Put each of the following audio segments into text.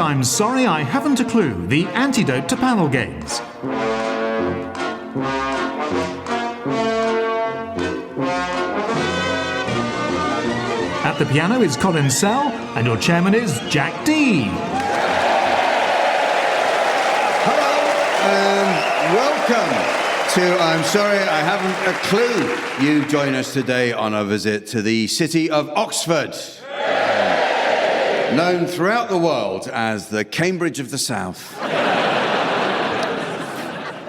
I'm Sorry I Haven't a Clue, the antidote to panel games. At the piano is Colin Sell, and your chairman is Jack D. Hello, and welcome to I'm Sorry I Haven't a Clue. You join us today on a visit to the city of Oxford, known throughout the world as the Cambridge of the South.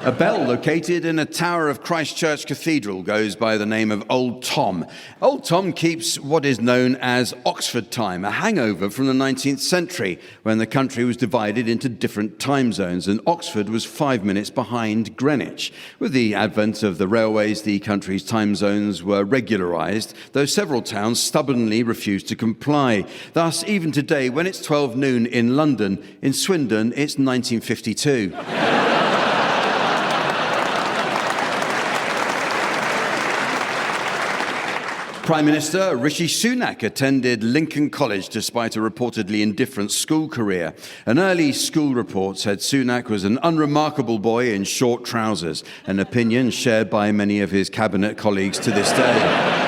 A bell located in a tower of Christ Church Cathedral goes by the name of Old Tom. Old Tom keeps what is known as Oxford time, a hangover from the 19th century when the country was divided into different time zones, and Oxford was 5 minutes behind Greenwich. With the advent of the railways, the country's time zones were regularised, though several towns stubbornly refused to comply. Thus, even today, when it's 12 noon in London, in Swindon, it's 1952. Prime Minister Rishi Sunak attended Lincoln College despite a reportedly indifferent school career. An early school report said Sunak was an unremarkable boy in short trousers, an opinion shared by many of his cabinet colleagues to this day.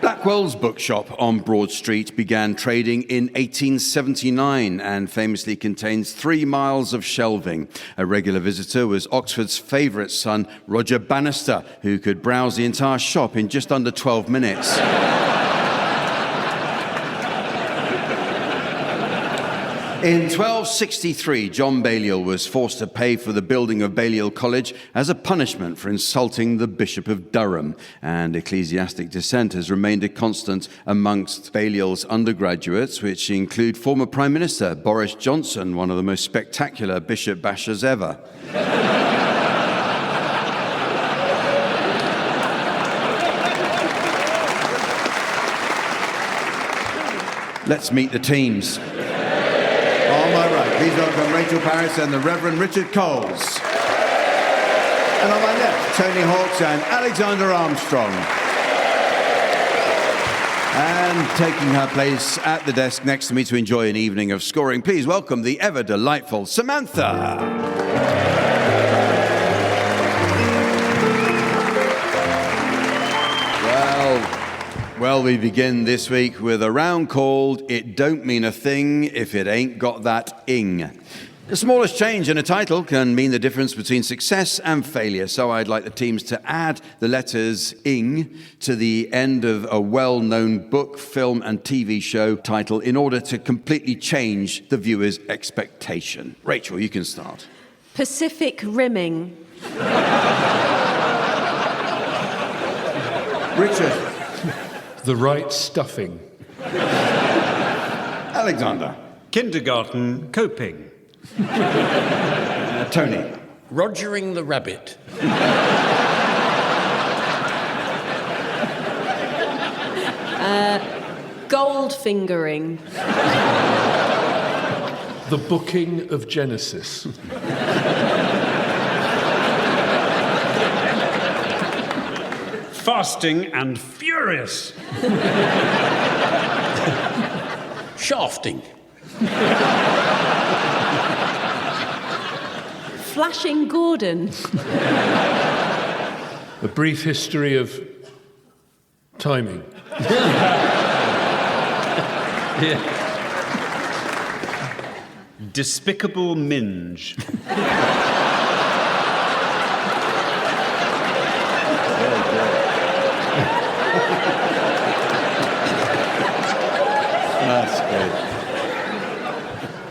Blackwell's bookshop on Broad Street began trading in 1879 and famously contains 3 miles of shelving. A regular visitor was Oxford's favourite son, Roger Bannister, who could browse the entire shop in just under 12 minutes. In 1263, John Balliol was forced to pay for the building of Balliol College as a punishment for insulting the Bishop of Durham, and ecclesiastic dissent has remained a constant amongst Balliol's undergraduates, which include former Prime Minister Boris Johnson, one of the most spectacular bishop bashers ever. Let's meet the teams. On my right, please welcome Rachel Parris and the Reverend Richard Coles. And on my left, Tony Hawks and Alexander Armstrong. And taking her place at the desk next to me to enjoy an evening of scoring, please welcome the ever-delightful Samantha. Well, we begin this week with a round called It Don't Mean a Thing If It Ain't Got That Ing. The smallest change in a title can mean the difference between success and failure, so I'd like the teams to add the letters ing to the end of a well-known book, film and TV show title in order to completely change the viewer's expectation. Rachel, you can start. Pacific Rimming. Richard. The Right Stuffing. Alexander. Kindergarten Coping. Tony. Rogering the Rabbit. Goldfingering. The Booking of Genesis. Fasting and Furious. Shafting. Flashing Gordon. A Brief History of Timing. Despicable Minge. That's good.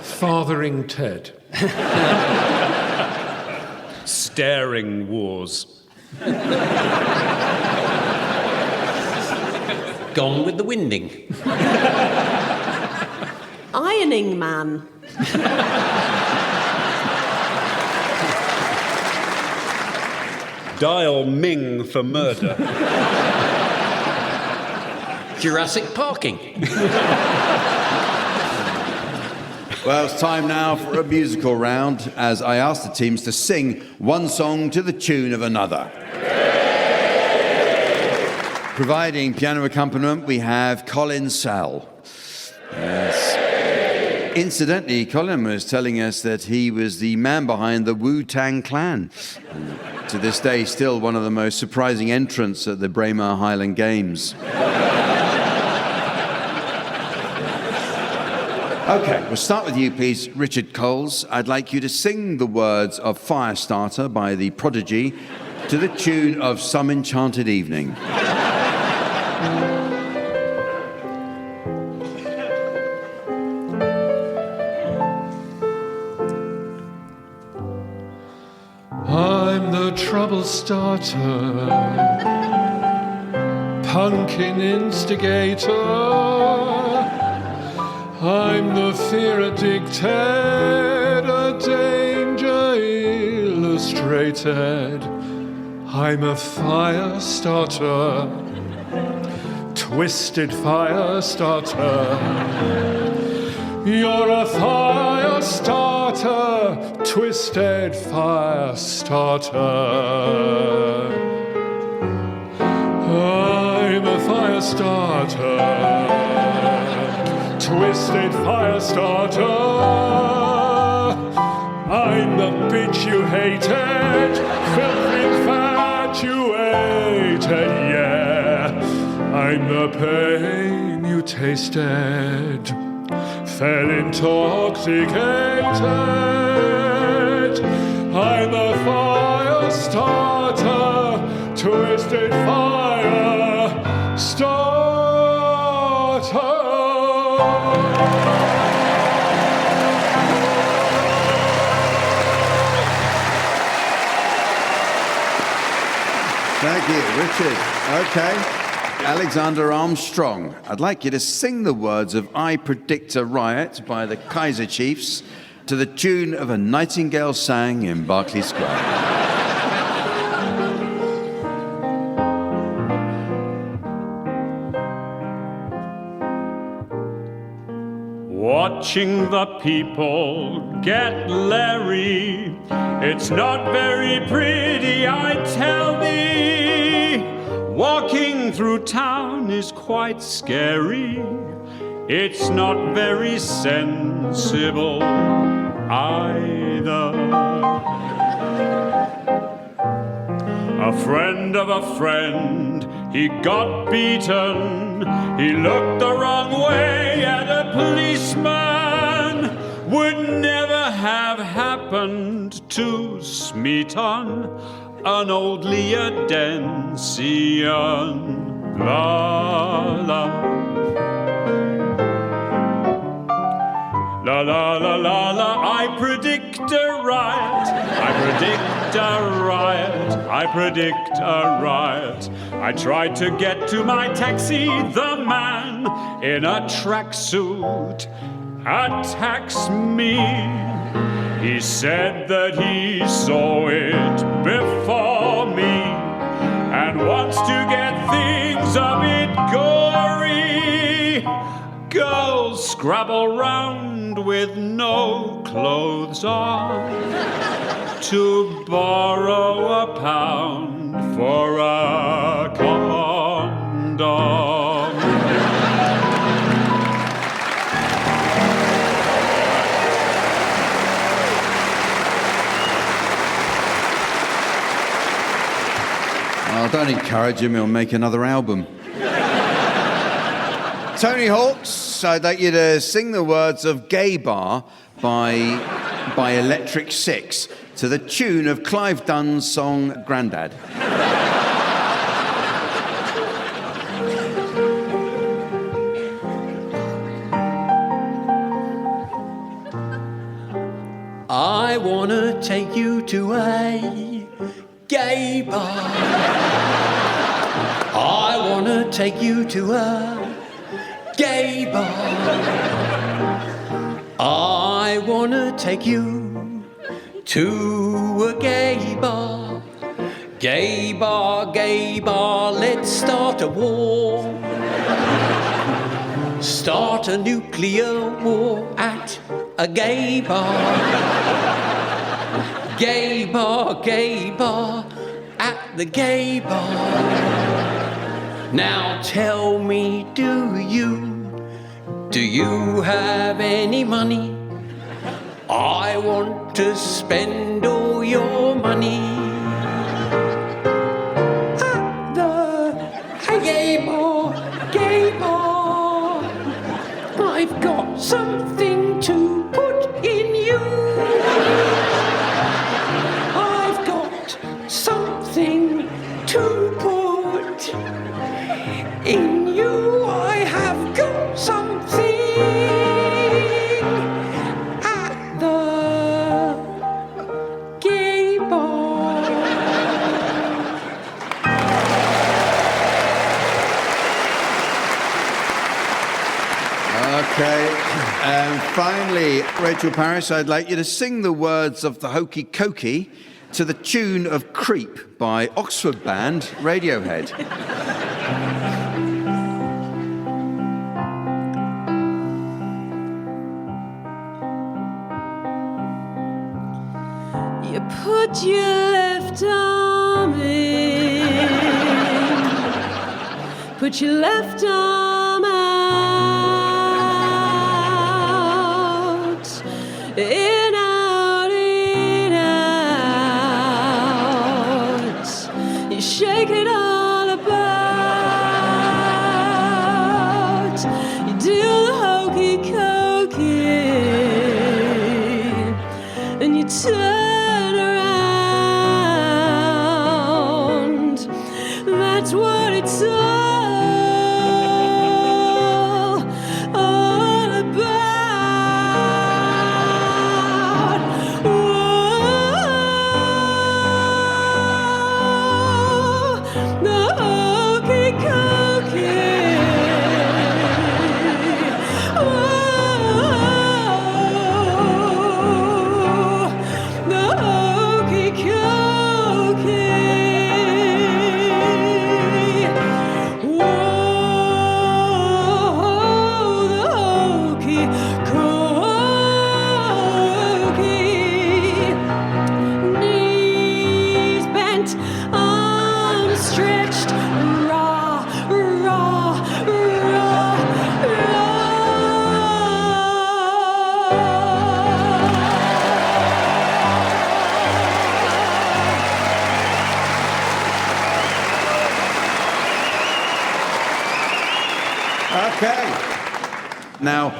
Fathering Ted. Staring Wars. Gone with the Winding. Ironing Man. Dial Ming for Murder. Jurassic Parking. Well, it's time now for a musical round as I ask the teams to sing one song to the tune of another. Providing piano accompaniment, we have Colin Sell. Yes. Incidentally, Colin was telling us that he was the man behind the Wu-Tang Clan. And to this day, still one of the most surprising entrants at the Braemar Highland Games. Okay, we'll start with you, please, Richard Coles. I'd like you to sing the words of Firestarter by the Prodigy to the tune of Some Enchanted Evening. I'm the trouble starter, pumpkin instigator. I'm the fear dictator, danger illustrated. I'm a fire starter, twisted fire starter. You're a fire starter, twisted fire starter. I'm a fire starter, twisted fire starter. I'm the bitch you hated, filthy infatuated, yeah. I'm the pain you tasted, fell intoxicated. I'm a fire starter, twisted fire starter. Thank you, Richard. Okay. Alexander Armstrong, I'd like you to sing the words of I Predict a Riot by the Kaiser Chiefs to the tune of A Nightingale Sang in Berkeley Square. Watching the people get leery, it's not very pretty, I tell thee. Walking through town is quite scary, it's not very sensible either. A friend of a friend, he got beaten. He looked the wrong way at a policeman. Would never have happened to Smeaton, an old Leodensian. La la. La la la la la, I predict a riot, I predict a riot, I predict a riot. I tried to get to my taxi, the man in a tracksuit attacks me. He said that he saw it before me and wants to get things a bit gory. Girls scrabble round with no clothes on to borrow a pound for a condom. Oh, don't encourage him, he'll make another album. Tony Hawks, I'd like you to sing the words of Gay Bar by Electric Six to the tune of Clive Dunn's song Grandad. I wanna take you to a gay bar. I wanna take you to a gay bar. I wanna take you to a gay bar. Gay bar, let's start a war. Start a nuclear war at a gay bar. Gay bar, at the gay bar. Now tell me, do you Do you have any money? I want to spend all your money. At the gay bar, I've got something to put in you. I've got something to put in you. I have got something at the gay bar. Okay, and finally, Rachel Parrish, I'd like you to sing the words of the Hokey Cokey to the tune of Creep by Oxford band Radiohead. You put your left arm in, put your left arm out, in, out, in, out. You shake it all about, you do the hokey cokey, and you turn around. That's what it's all about. Whoa, the hokey cokey. Whoa, the hokey cokey. Whoa, the hokey cokey. Knees bent, arms stretched, raw, raw, raw, Okay. Now,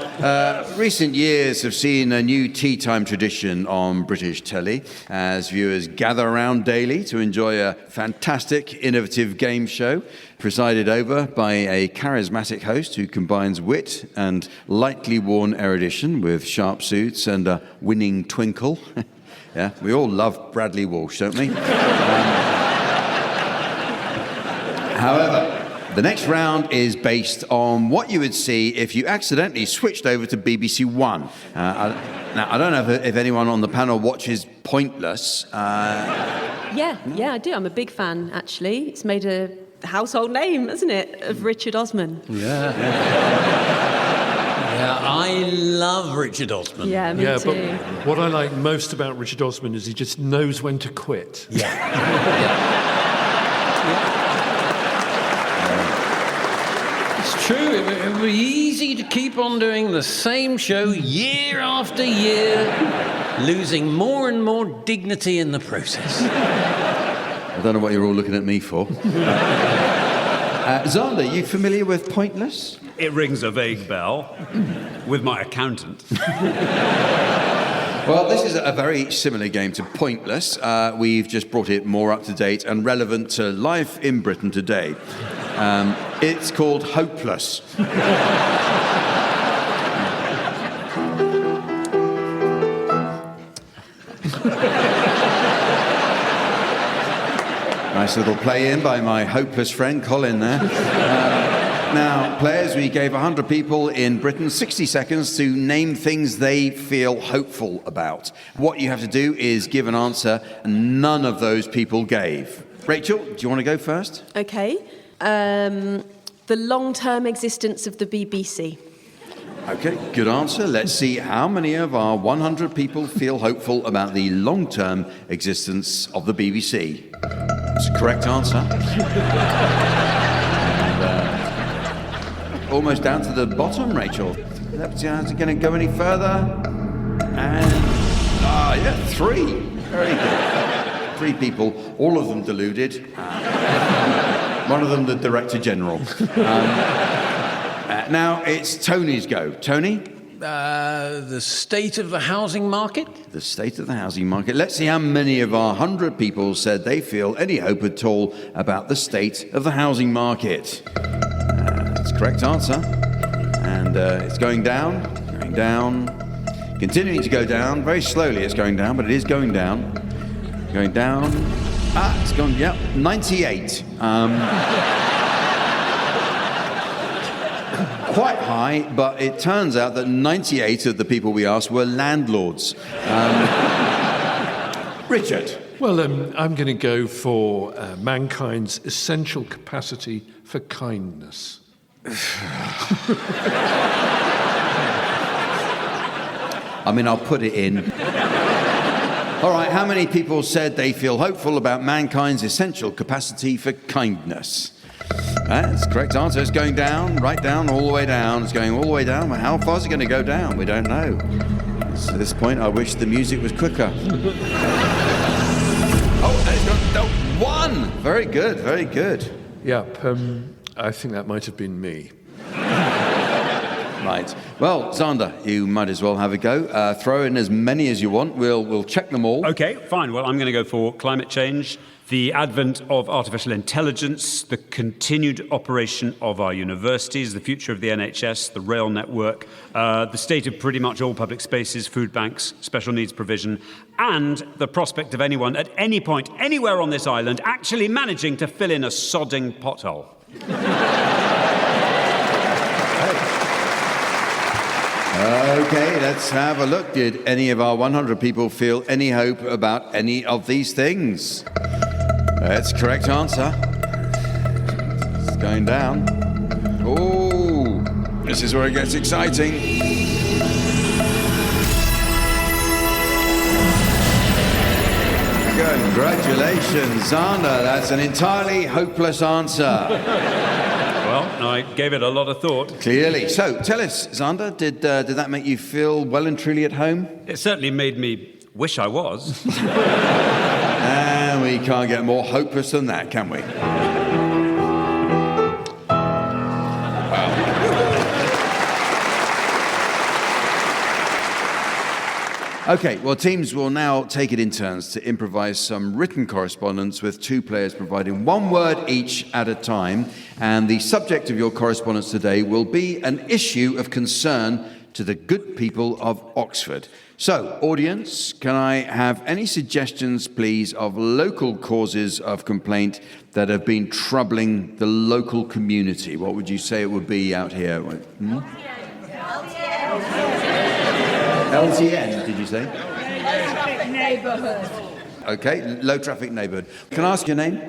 recent years have seen a new tea time tradition on British telly as viewers gather around daily to enjoy a fantastic, innovative game show presided over by a charismatic host who combines wit and lightly worn erudition with sharp suits and a winning twinkle. Yeah, we all love Bradley Walsh, don't we? However, the next round is based on what you would see if you accidentally switched over to BBC One. Now, I don't know if anyone on the panel watches Pointless. Yeah, I do. I'm a big fan, actually. It's made a household name, hasn't it, of Richard Osman. Yeah, I love Richard Osman. Yeah, me too. But what I like most about Richard Osman is he just knows when to quit. It's true. It would be easy to keep on doing the same show year after year, losing more and more dignity in the process. I don't know what you're all looking at me for. Xander, you familiar with Pointless? It rings a vague bell with my accountant. Well, this is a very similar game to Pointless. We've just brought it more up to date and relevant to life in Britain today. It's called Hopeless. Nice little play in by my hopeless friend Colin there. Now, players, we gave 100 people in Britain 60 seconds to name things they feel hopeful about. What you have to do is give an answer none of those people gave. Rachel, do you want to go first? Okay. The long-term existence of the BBC. Okay, good answer. Let's see how many of our 100 people feel hopeful about the long-term existence of the BBC. It's a correct answer. And, almost down to the bottom, Rachel. Let's see, how's it going to go any further? And, 3. Very good. 3 people, all of them deluded. One of them the Director General. Now it's Tony's go. Tony? The state of the housing market? The state of the housing market. Let's see how many of our 100 people said they feel any hope at all about the state of the housing market. That's the correct answer. And it's going down, continuing to go down. Very slowly it's going down, but it is going down. Going down. It's gone, 98. Quite high, but it turns out that 98 of the people we asked were landlords. Richard. Well, I'm going to go for mankind's essential capacity for kindness. I'll put it in. All right, how many people said they feel hopeful about mankind's essential capacity for kindness? That's the correct answer. It's going down, right down, all the way down. It's going all the way down. Well, how far is it going to go down? We don't know. So at this point, I wish the music was quicker. It's gone 1. Very good, very good. Yep, I think that might have been me. Right. Well, Xander, you might as well have a go. Throw in as many as you want. We'll check them all. OK, fine. Well, I'm going to go for climate change, the advent of artificial intelligence, the continued operation of our universities, the future of the NHS, the rail network, the state of pretty much all public spaces, food banks, special needs provision, and the prospect of anyone at any point, anywhere on this island, actually managing to fill in a sodding pothole. Okay, let's have a look. Did any of our 100 people feel any hope about any of these things? That's the correct answer. It's going down. Oh, this is where it gets exciting. Congratulations, Xander. That's an entirely hopeless answer. Well, I gave it a lot of thought. Clearly. So, tell us, Xander, did that make you feel well and truly at home? It certainly made me wish I was. And we can't get more hopeless than that, can we? Okay, well, teams will now take it in turns to improvise some written correspondence with 2 players providing 1 word each at a time. And the subject of your correspondence today will be an issue of concern to the good people of Oxford. So, audience, can I have any suggestions, please, of local causes of complaint that have been troubling the local community? What would you say it would be out here? LTN, did you say? Low traffic neighbourhood. Okay, low traffic neighbourhood. Can I ask your name?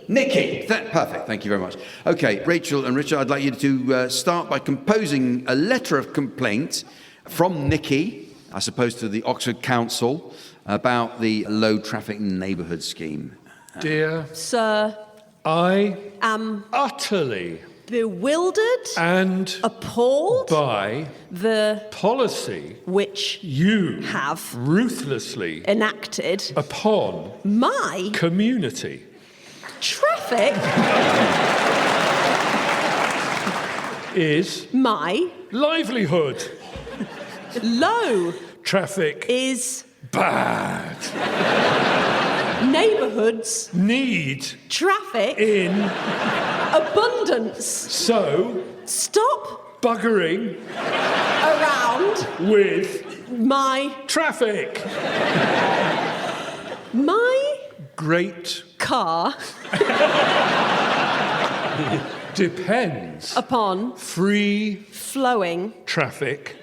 Nikki. Perfect, thank you very much. Okay, Rachel and Richard, I'd like you to start by composing a letter of complaint from Nikki, I suppose to the Oxford Council, about the low traffic neighbourhood scheme. Dear Sir, I am utterly bewildered and appalled by the policy which you have ruthlessly enacted upon my community. traffic is my livelihood. Low Traffic is bad. Neighbourhoods Need traffic in abundance. So Stop buggering around with my traffic. My Great car depends upon free flowing traffic.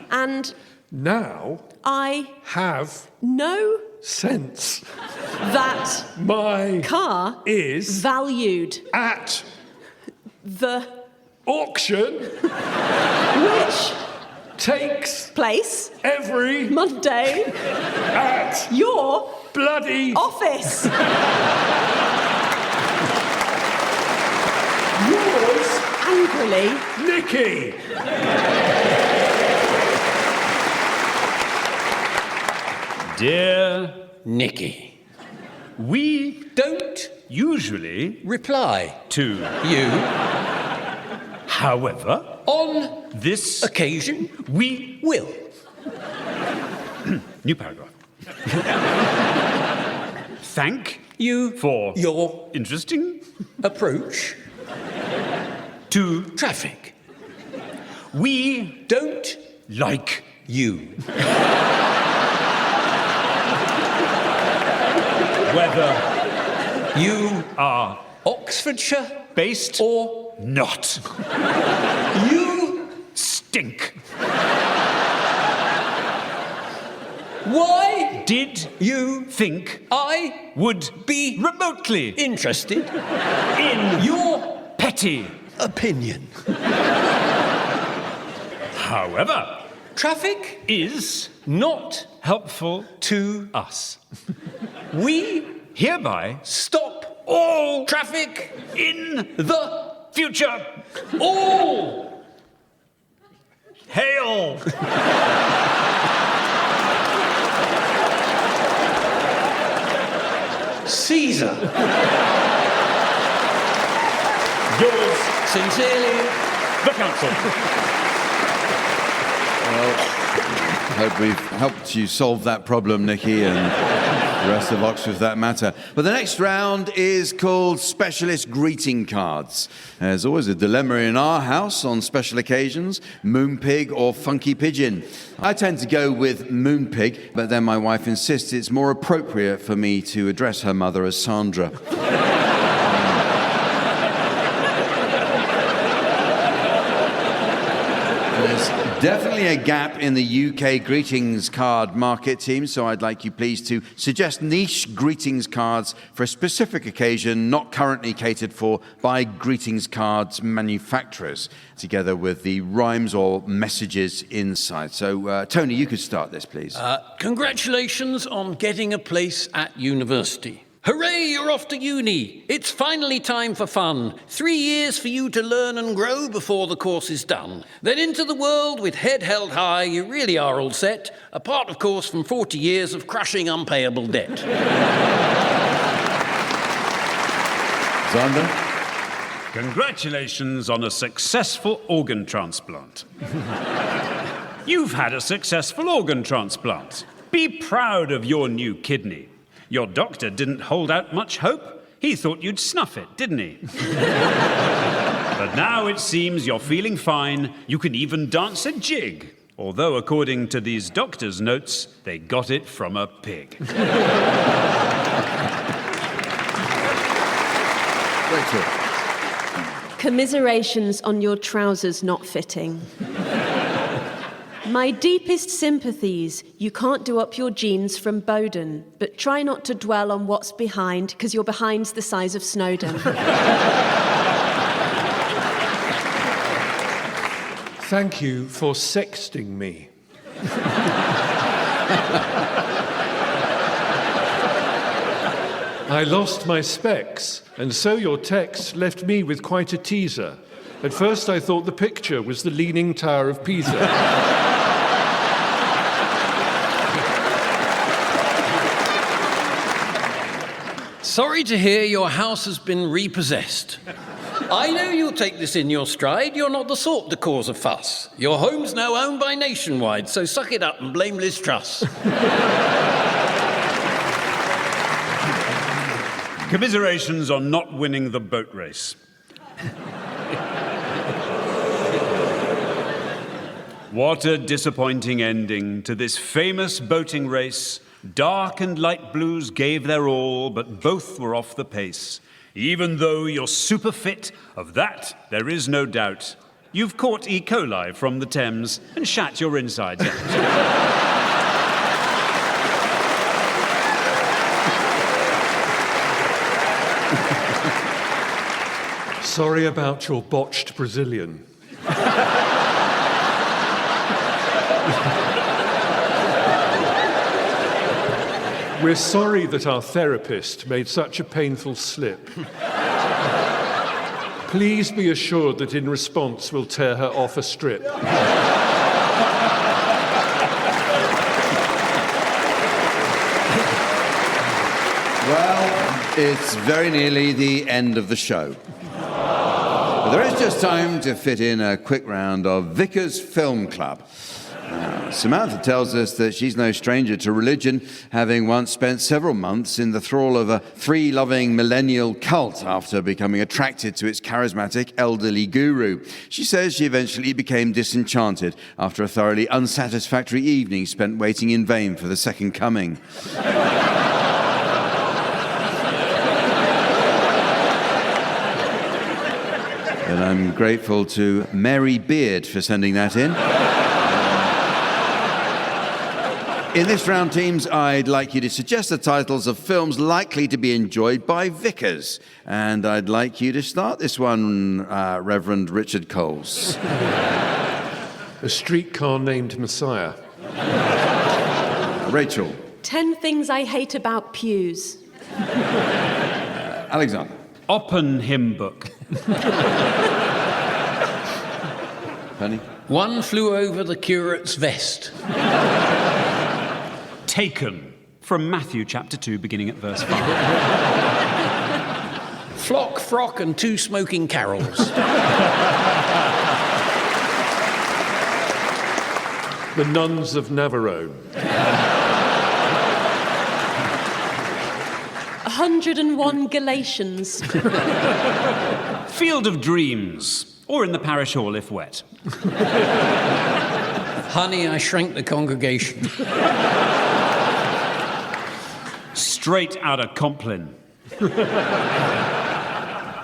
And Now I have know sense that my car is valued at the auction which takes place every Monday at your bloody office. Yours Angrily, Nikki. Dear Nicky, we don't usually reply to, you however, on this occasion we will. new paragraph. Thank You for your interesting approach to traffic. we Don't like you whether you are Oxfordshire based or not. you Stink. why Did you think I would be remotely interested in your petty. opinion. However, Traffic is not helpful to us. we Hereby stop all traffic in the future all hail. Caesar. Yours, Sincerely, the council. Hope we've helped you solve that problem, Nicky, and the rest of Oxford for that matter. But the next round is called Specialist Greeting Cards. There's always a dilemma in our house on special occasions, Moonpig or Funky Pigeon. I tend to go with Moonpig, but then my wife insists it's more appropriate for me to address her mother as Sandra. There's definitely a gap in the UK greetings card market, team, so I'd like you please to suggest niche greetings cards for a specific occasion not currently catered for by greetings cards manufacturers, together with the rhymes or messages inside. So, Tony, you could start this, please. congratulations on getting a place at university. Hooray, you're off to uni. It's finally time for fun. 3 years for you to learn and grow before the course is done. Then into the world with head held high, you really are all set, apart, of course, from 40 years of crushing unpayable debt. Xander? Congratulations on a successful organ transplant. You've had a successful organ transplant. Be proud of your new kidney. Your doctor didn't hold out much hope. He thought you'd snuff it, didn't he? But now it seems you're feeling fine. You can even dance a jig. Although, according to these doctors' notes, they got it from a pig. Rachel. Commiserations on your trousers not fitting. My deepest sympathies. You can't do up your jeans from Bowden, but try not to dwell on what's behind, because your behind's the size of Snowdon. Thank you for sexting me. I lost my specs, and so your text left me with quite a teaser. At first I thought the picture was the Leaning Tower of Pisa. Sorry to hear your house has been repossessed. I know you'll take this in your stride. You're not the sort to cause a fuss. Your home's now owned by Nationwide, so suck it up and blame Liz Truss. Commiserations on not winning the boat race. What a disappointing ending to this famous boating race. Dark and light blues gave their all, but both were off the pace. Even though you're super fit, of that there is no doubt. You've caught E. coli from the Thames and shat your insides out. Sorry about your botched Brazilian. We're sorry that our therapist made such a painful slip. Please be assured that in response we'll tear her off a strip. Well, it's very nearly the end of the show. But there is just time to fit in a quick round of Vicar's Film Club. Samantha tells us that she's no stranger to religion, having once spent several months in the thrall of a free-loving millennial cult after becoming attracted to its charismatic elderly guru. She says she eventually became disenchanted after a thoroughly unsatisfactory evening spent waiting in vain for the second coming. And I'm grateful to Mary Beard for sending that in. In this round, teams, I'd like you to suggest the titles of films likely to be enjoyed by vicars. And I'd like you to start this one, Reverend Richard Coles. A Streetcar Named Messiah. Rachel. 10 Things I Hate About Pews. Alexander. Oppen Hymn Book. Penny. One Flew Over the Curate's Vest. Taken, from Matthew chapter 2, beginning at verse 5. Flock, Frock and Two Smoking Carols. The Nuns of Navarone. 101 Galatians. Field of Dreams, or in the parish hall if wet. Honey, I Shrank the Congregation. Straight out of Compline.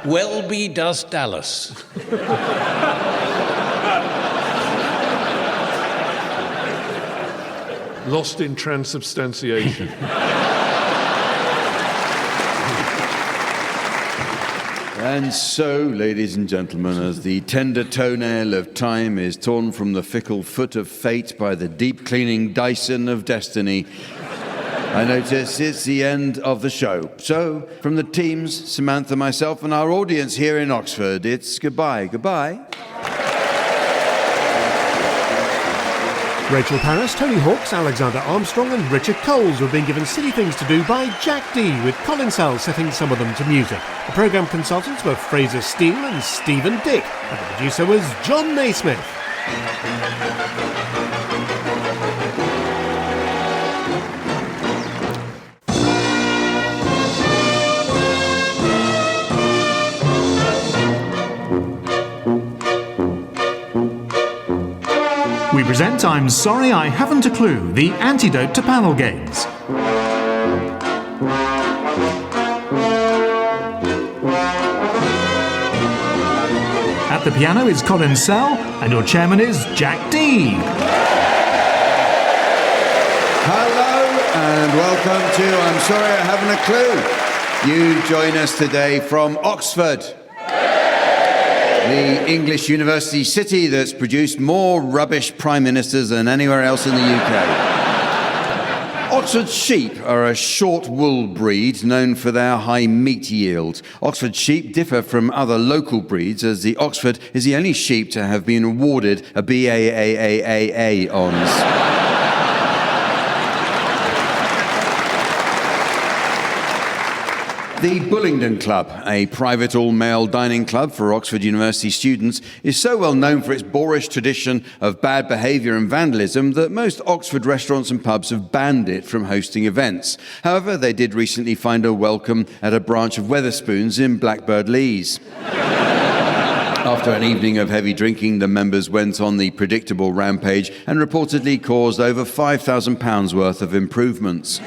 Welby Does Dallas. Lost in Transubstantiation. And so, ladies and gentlemen, as the tender toenail of time is torn from the fickle foot of fate by the deep-cleaning Dyson of destiny, I notice it's the end of the show. So, from the teams, Samantha, myself, and our audience here in Oxford, it's goodbye. Goodbye. Rachel Paris, Tony Hawks, Alexander Armstrong and Richard Coles were being given silly things to do by Jack D, with Colin Sell setting some of them to music. The programme consultants were Fraser Steele and Stephen Dick, and the producer was John Naismith. We present I'm Sorry I Haven't a Clue, the antidote to panel games. At the piano is Colin Sell, and your chairman is Jack D. Hello and welcome to I'm Sorry I Haven't a Clue. You join us today from Oxford, the English university city that's produced more rubbish prime ministers than anywhere else in the UK. Oxford sheep are a short wool breed known for their high meat yield. Oxford sheep differ from other local breeds as the Oxford is the only sheep to have been awarded a BAAAAA honours. The Bullingdon Club, a private all-male dining club for Oxford University students, is so well known for its boorish tradition of bad behaviour and vandalism that most Oxford restaurants and pubs have banned it from hosting events. However, they did recently find a welcome at a branch of Wetherspoons in Blackbird Leys. After an evening of heavy drinking, the members went on the predictable rampage and reportedly caused over £5,000 worth of improvements.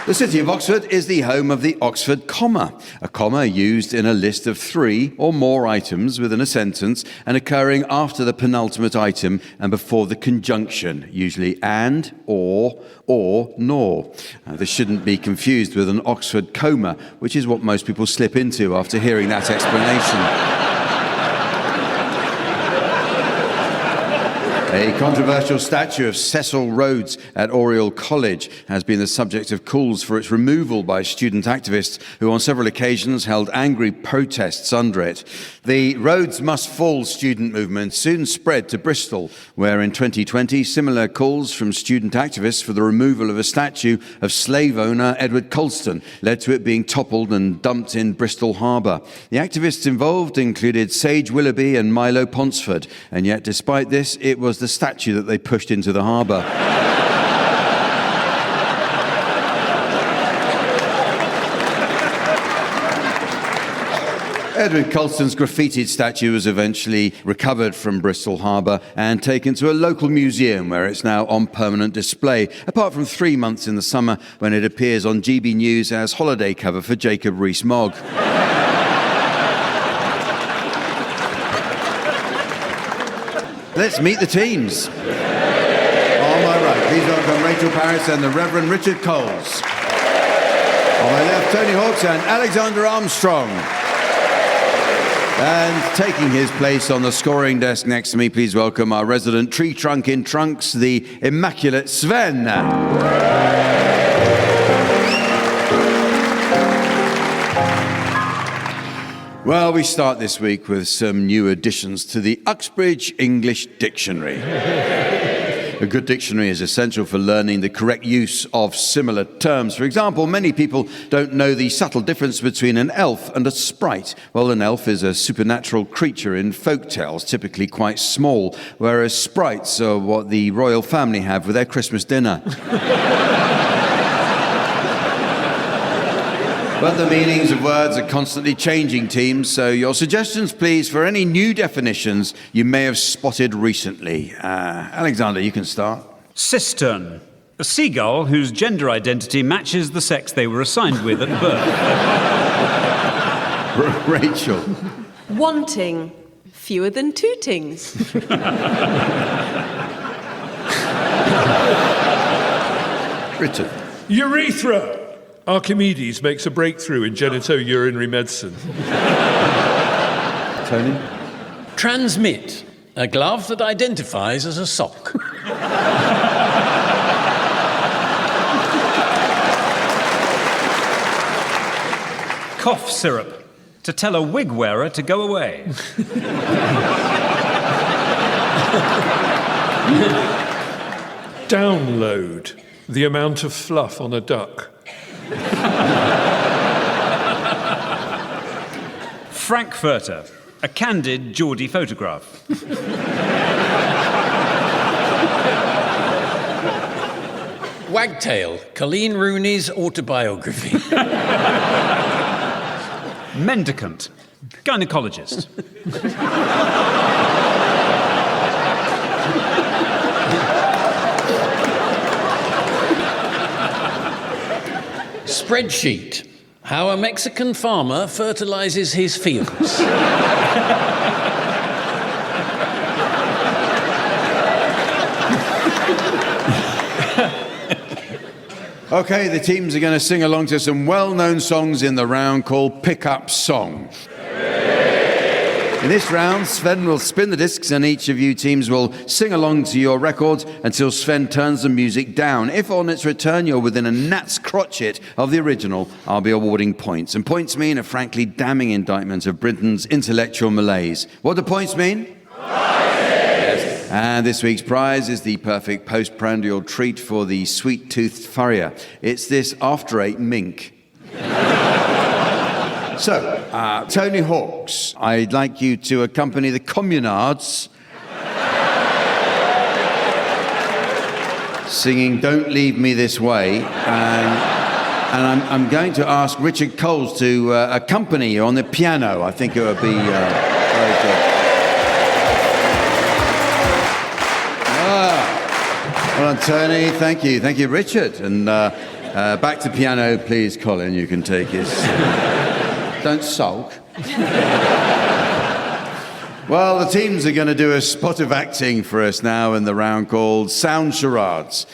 The city of Oxford is the home of the Oxford comma, a comma used in a list of 3 or more items within a sentence and occurring after the penultimate item and before the conjunction, usually and, or, nor. This shouldn't be confused with an Oxford coma, which is what most people slip into after hearing that explanation. A controversial statue of Cecil Rhodes at Oriel College has been the subject of calls for its removal by student activists who on several occasions held angry protests under it. The Rhodes Must Fall student movement soon spread to Bristol, where in 2020 similar calls from student activists for the removal of a statue of slave owner Edward Colston led to it being toppled and dumped in Bristol Harbour. The activists involved included Sage Willoughby and Milo Ponsford, and yet despite this, it was the statue that they pushed into the harbour. Edward Colston's graffitied statue was eventually recovered from Bristol Harbour and taken to a local museum where it's now on permanent display, apart from 3 months in the summer when it appears on GB News as holiday cover for Jacob Rees-Mogg. Let's meet the teams. On my right, please welcome Rachel Parris and the Reverend Richard Coles. On my left, Tony Hawks and Alexander Armstrong. And taking his place on the scoring desk next to me, please welcome our resident tree trunk in trunks, the immaculate Sven. Well, we start this week with some new additions to the Uxbridge English Dictionary. A good dictionary is essential for learning the correct use of similar terms. For example, many people don't know the subtle difference between an elf and a sprite. Well, an elf is a supernatural creature in folk tales, typically quite small, whereas sprites are what the royal family have with their Christmas dinner. But the meanings of words are constantly changing, teams, so your suggestions, please, for any new definitions you may have spotted recently. Alexander, you can start. Cistern. A seagull whose gender identity matches the sex they were assigned with at birth. Rachel. Wanting. Fewer than tootings. Richard. Urethra. Archimedes makes a breakthrough in genitourinary medicine. Tony. Transmit. A glove that identifies as a sock. Cough syrup. To tell a wig wearer to go away. Download. The amount of fluff on a duck. Frankfurter. A candid Geordie photograph. Wagtail. Colleen Rooney's autobiography. Mendicant. Gynecologist. Spreadsheet. How a Mexican farmer fertilizes his fields. Okay, the teams are going to sing along to some well-known songs in the round called Pick-Up Song. In this round, Sven will spin the discs and each of you teams will sing along to your record until Sven turns the music down. If on its return you're within a gnat's crotchet of the original, I'll be awarding points. And points mean a frankly damning indictment of Britain's intellectual malaise. What do points mean? Yes. And this week's prize is the perfect postprandial treat for the sweet-toothed furrier. It's this after-eight mink. So, Tony Hawks, I'd like you to accompany the communards singing Don't Leave Me This Way, and I'm going to ask Richard Coles to accompany you on the piano. I think it would be very good. Well done, Tony. Thank you. Thank you, Richard. And back to piano, please, Colin. You can take his... Don't sulk. Well, the teams are going to do a spot of acting for us now in the round called Sound Charades.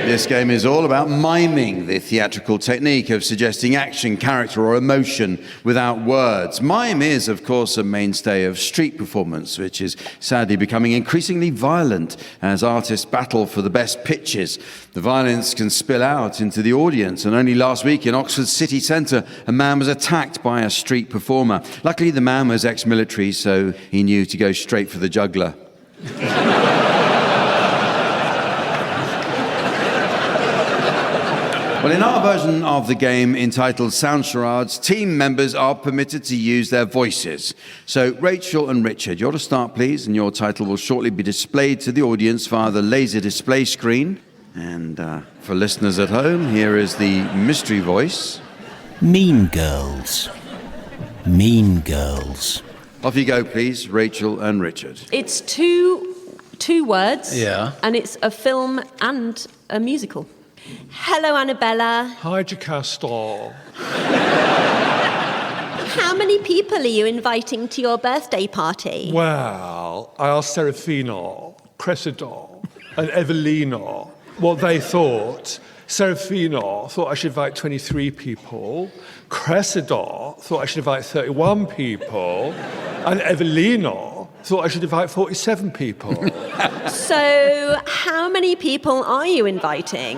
This game is all about miming, the theatrical technique of suggesting action, character, or emotion without words. Mime is, of course, a mainstay of street performance, which is sadly becoming increasingly violent as artists battle for the best pitches. The violence can spill out into the audience, and only last week in Oxford city centre, a man was attacked by a street performer. Luckily, the man was ex-military, so he knew to go straight for the juggler. Well, in our version of the game entitled Sound Charades, team members are permitted to use their voices. So, Rachel and Richard, you ought to start, please, and your title will shortly be displayed to the audience via the laser display screen. And for listeners at home, here is the mystery voice. Mean Girls. Mean Girls. Off you go, please, Rachel and Richard. It's two words. Yeah. And it's a film and a musical. Hello, Annabella. Hi, Jocasta. How many people are you inviting to your birthday party? Well, I asked Serafina, Cressida, and Evelina what they thought. Serafina thought I should invite 23 people. Cressida thought I should invite 31 people. And Evelina thought I should invite 47 people. So, how many people are you inviting?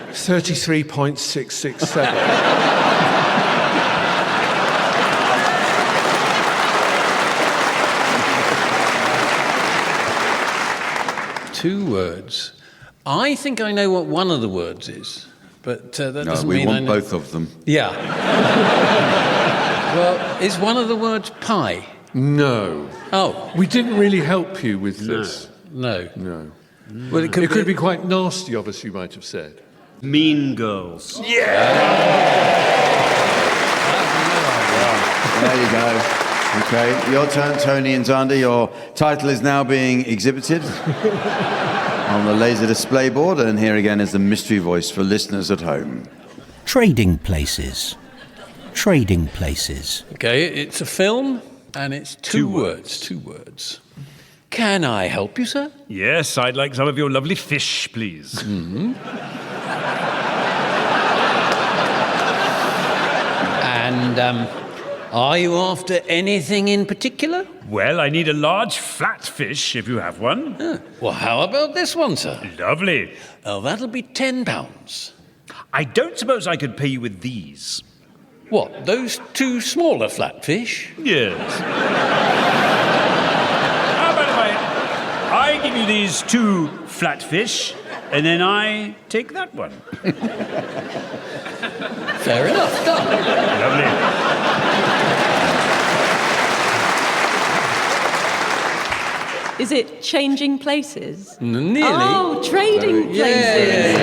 33.667. Two words. I think I know what one of the words is, but that doesn't mean I know. We want both of them. Yeah. Well, is one of the words pie? No. Oh. We didn't really help you with this. No. No. Well, it It could be quite nasty, obviously, you might have said. Mean Girls. There you go. Okay, your turn, Tony and Zander. Your title is now being exhibited on the laser display board, and here again is the mystery voice for listeners at home. Trading Places. Trading Places. Okay, it's a film, and it's two words. Two words. Can I help you, sir? Yes, I'd like some of your lovely fish, please. Mm-hmm. And, are you after anything in particular? Well, I need a large flat fish, if you have one. Well, how about this one, sir? Lovely. Oh, that'll be £10. I don't suppose I could pay you with these. What, those two smaller flatfish? Yes. How about if I give you these two flatfish, and then I take that one? Fair enough, done. Lovely. Is it changing places? Nearly. Oh, trading places.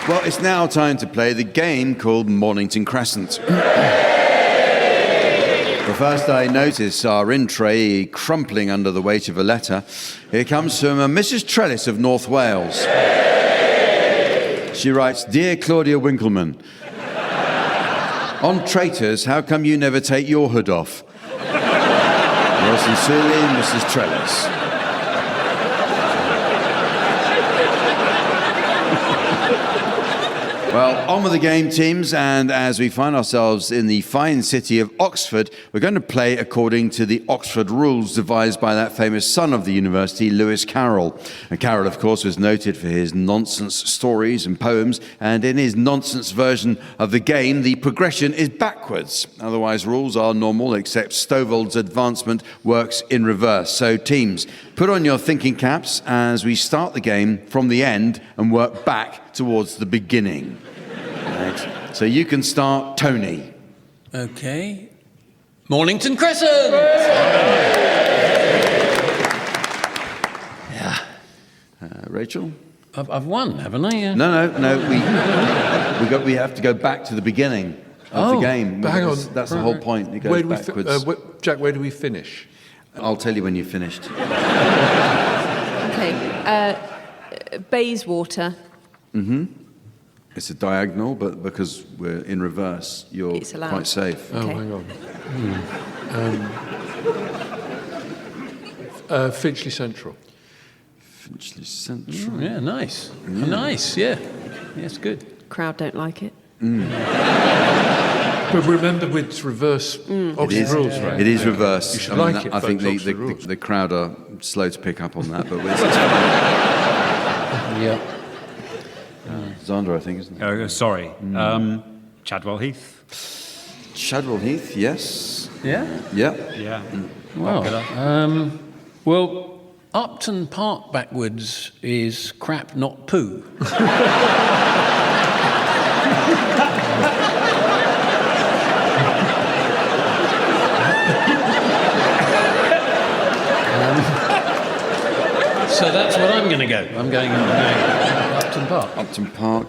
Well, it's now time to play the game called Mornington Crescent. But first I notice our in tray crumpling under the weight of a letter. It comes from Mrs. Trellis of North Wales. She writes, Dear Claudia Winkleman, on traitors, how come you never take your hood off? Yours sincerely, Mrs. Trellis. Well, on with the game, teams, and as we find ourselves in the fine city of Oxford, we're going to play according to the Oxford rules devised by that famous son of the university, Lewis Carroll. And Carroll, of course, was noted for his nonsense stories and poems, and in his nonsense version of the game, the progression is backwards. Otherwise, rules are normal, except Stovald's advancement works in reverse. So, teams, put on your thinking caps as we start the game from the end and work back towards the beginning. Right. So you can start, Tony. Okay. Mornington Crescent! Yeah. Rachel? I've won, haven't I? No. We have to go back to the beginning of the game. Hang on. That's the whole point. It goes backwards. Jack, where do we finish? I'll tell you when you've finished. Okay. Bayswater. Mm-hmm. It's a diagonal, but because we're in reverse, you're It's allowed. quite safe. Oh, Okay. hang on. Finchley Central. Finchley Central. Yeah, nice. Nice, yeah. Yes, good. Crowd don't like it. But remember, with reverse Oxford rules, right? It is reverse. You should like it, I think but Oxford rules. the crowd are slow to pick up on that, but Yeah. Xander, I think, isn't it? Sorry. Chadwell Heath. Chadwell Heath, yes. Yeah? Yeah. Yeah. Well, well, Upton Park backwards is crap, not poo. So that's what I'm going to go. I'm going Upton Park. Upton Park.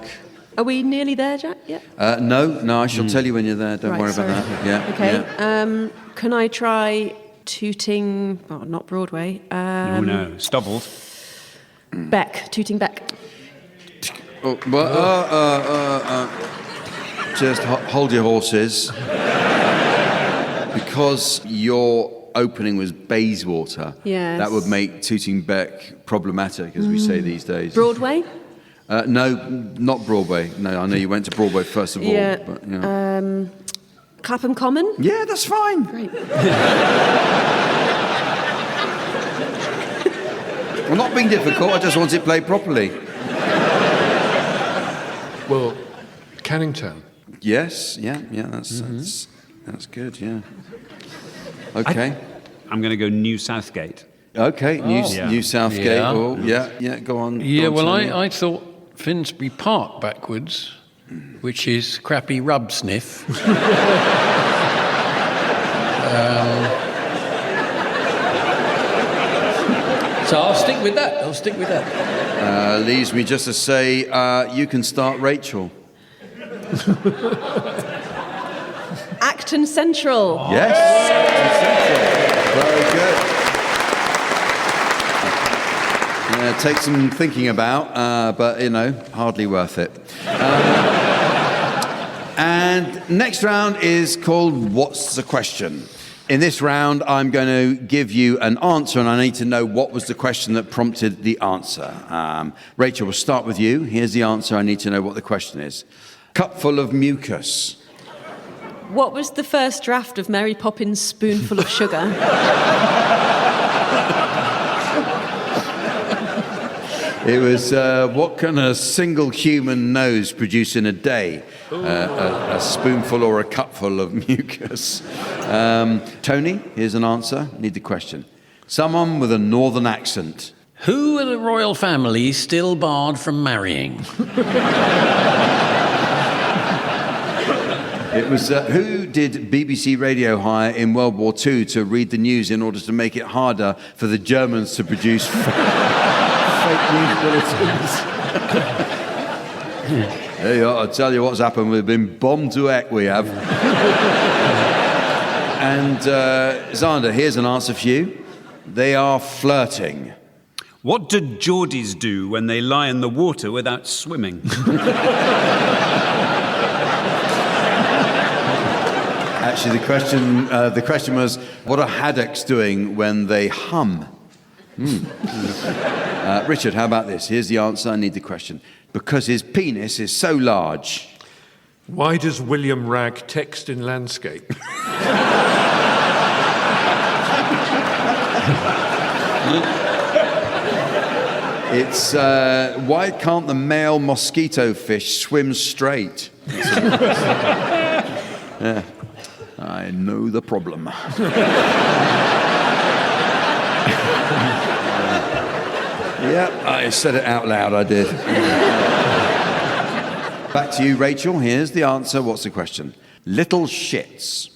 Are we nearly there, Jack? Yeah. No, I shall tell you when you're there. Don't worry sorry. about that. Yeah. Okay. Yeah. Can I try Tooting? Oh, not Broadway. No. Stubbled. Tooting Beck. Oh, well, just hold your horses. Because your opening was Bayswater, Yes. that would make Tooting Beck problematic, as we say these days. Broadway? No, not Broadway. No, I know you went to Broadway first of all. Yeah. But, yeah. Clapham Common? Yeah, that's fine. Great. I'm not being difficult, I just want it played properly. Well, Canning Town. Yes, that's good, yeah. Okay. I'm going to go New Southgate. Okay, New Southgate. Yeah. Oh, yeah, go on. Yeah, go on, well, Tony. I thought Finsbury Park backwards, which is crappy rub sniff. So I'll stick with that. Leaves me just to say, you can start, Rachel. Acton Central. Yes. Very good. Take some thinking about, but, hardly worth it. And next round is called What's the Question? In this round, I'm going to give you an answer, and I need to know what was the question that prompted the answer. Rachel, we'll start with you. Here's the answer. I need to know what the question is. Cupful of mucus. What was the first draft of Mary Poppins' Spoonful of Sugar? It was, what can a single human nose produce in a day? A spoonful or a cupful of mucus. Tony, here's an answer. Need the question. Someone with a northern accent. Who are the royal family still barred from marrying? It was, who did BBC Radio hire in World War II to read the news in order to make it harder for the Germans to produce fake news bulletins? There you are, I'll tell you what's happened. We've been bombed to heck, we have. And Xander, here's an answer for you. They are flirting. What do Geordies do when they lie in the water without swimming? Actually, the question was, what are haddocks doing when they hum? Richard, how about this? Here's the answer. I need the question. Because his penis is so large. Why does William Ragg text in landscape? It's why can't the male mosquito fish swim straight? Yeah. I know the problem. Yeah, I said it out loud, I did. Back to you, Rachel. Here's the answer. What's the question? Little shits.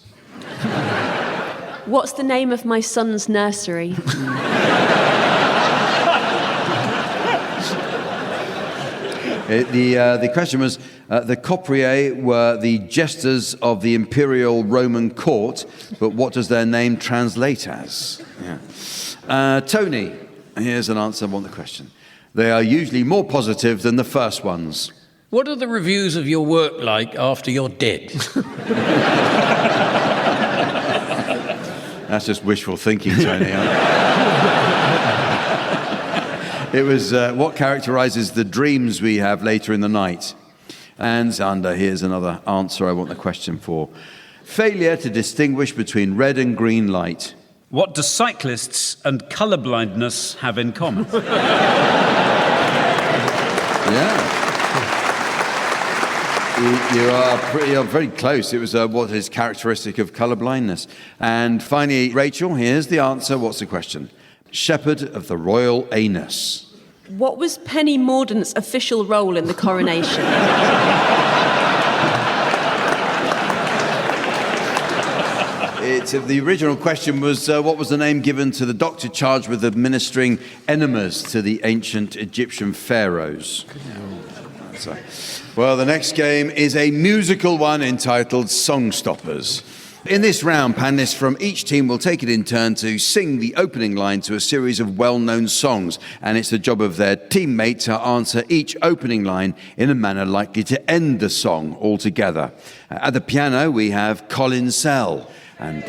What's the name of my son's nursery? The question was, the Copriers were the jesters of the imperial Roman court, but what does their name translate as? Yeah. Tony, here's an answer. I want the question. They are usually more positive than the first ones. What are the reviews of your work like after you're dead? That's just wishful thinking, Tony. It was what characterises the dreams we have later in the night. And Xander, here's another answer I want the question for. Failure to distinguish between red and green light. What do cyclists and colourblindness have in common? Yeah. You're very close. It was what is characteristic of colourblindness. And finally, Rachel, here's the answer. What's the question? Shepherd of the royal anus. What was Penny Mordaunt's official role in the coronation? The original question was, what was the name given to the doctor charged with administering enemas to the ancient Egyptian pharaohs? Well, the next game is a musical one entitled Song Stoppers. In this round, panellists from each team will take it in turn to sing the opening line to a series of well-known songs, and it's the job of their teammate to answer each opening line in a manner likely to end the song altogether. At the piano, we have Colin Sell. And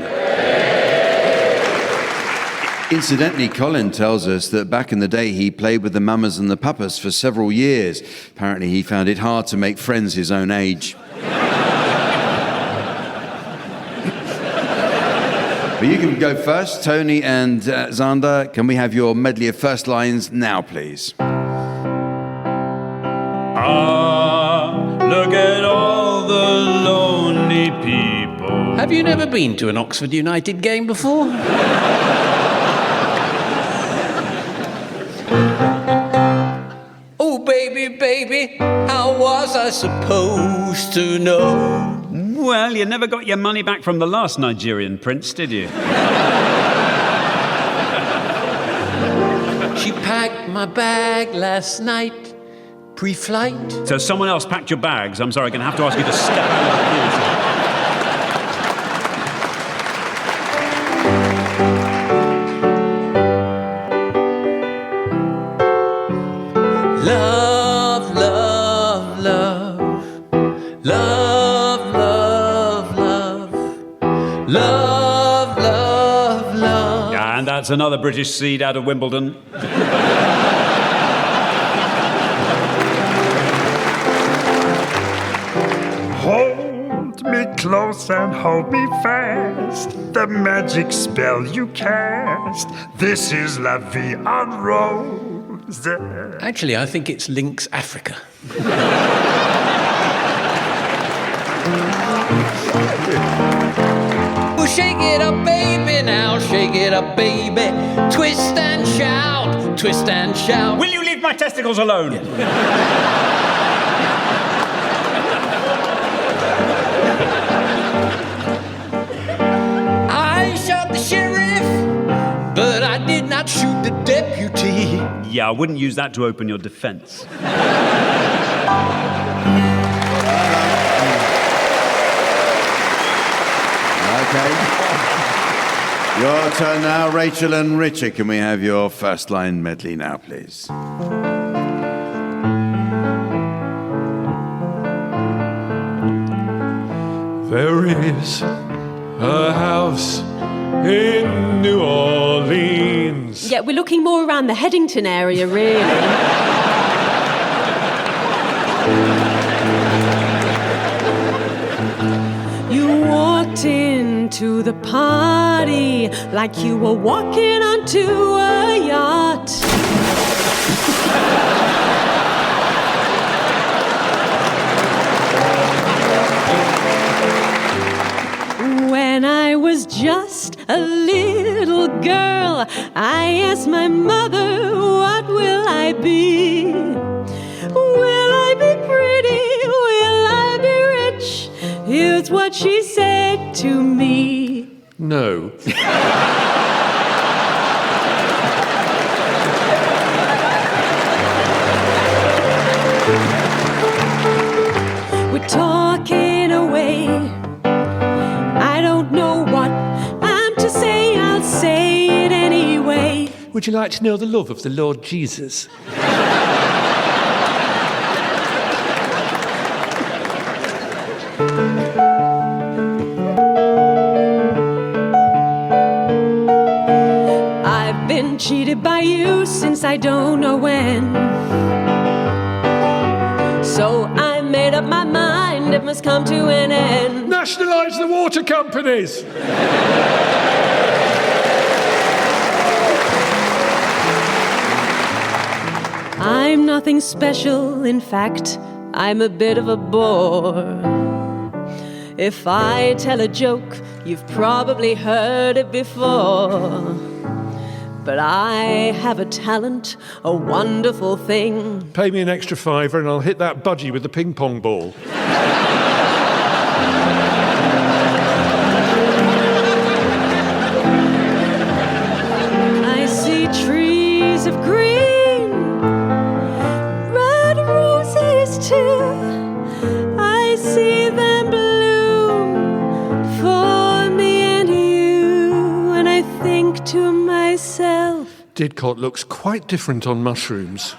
incidentally, Colin tells us that back in the day he played with the Mamas and the Papas for several years. Apparently he found it hard to make friends his own age. But you can go first. Tony and Xander, can we have your medley of first lines now, please? Look at all the lonely people. Have you never been to an Oxford United game before? Oh, baby, baby, how was I supposed to know? Well, you never got your money back from the last Nigerian prince, did you? She packed my bag last night, pre-flight. So someone else packed your bags. I'm sorry, I'm going to have to ask you to step out of the Love, love, love. Love, love, love. Love, love, love. And that's another British seed out of Wimbledon. Hold me close and hold me fast. The magic spell you cast. This is La Vie en Rose. Actually, I think it's Lynx Africa. Oh, shake it up, baby, now shake it up, baby. Twist and shout, twist and shout. Will you leave my testicles alone? I shot the sheriff, but I did not shoot the deputy. Yeah, I wouldn't use that to open your defence. Okay. Your turn now, Rachel and Richard. Can we have your first line medley now, please? There is a house in New Orleans. Yeah, we're looking more around the Headington area, really. You walked into the party like you were walking onto a yacht. When I was just a little girl, I asked my mother, what will I be? Will I be pretty? Will I be rich? Here's what she said to me. No. We're talking away. I don't know what I'm to say. I'll say it anyway. Would you like to know the love of the Lord Jesus? I've been cheated by you since I don't know when. So I made up my mind, it must come to an end. Nationalise the water companies! I'm nothing special, in fact, I'm a bit of a bore. If I tell a joke, you've probably heard it before. But I have a talent, a wonderful thing. Pay me an extra £5 and I'll hit that budgie with the ping pong ball. I see trees of green, red roses too. I see them bloom for me and you. And I think to myself, Didcot looks quite different on mushrooms.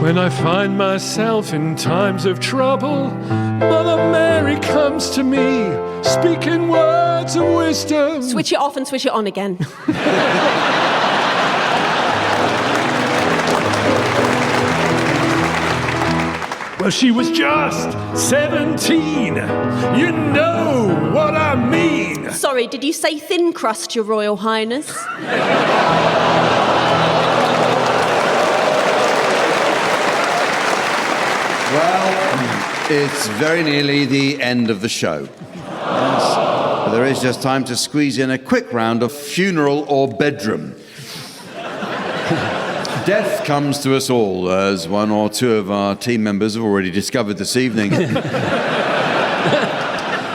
When I find myself in times of trouble, Mother Mary comes to me, speaking words of wisdom. switch it off and switch it on again. Well, she was just 17. You know what I mean. Sorry, did you say thin crust, Your Royal Highness? Well, it's very nearly the end of the show. Yes. But there is just time to squeeze in a quick round of funeral or bedroom. Death comes to us all, as one or two of our team members have already discovered this evening.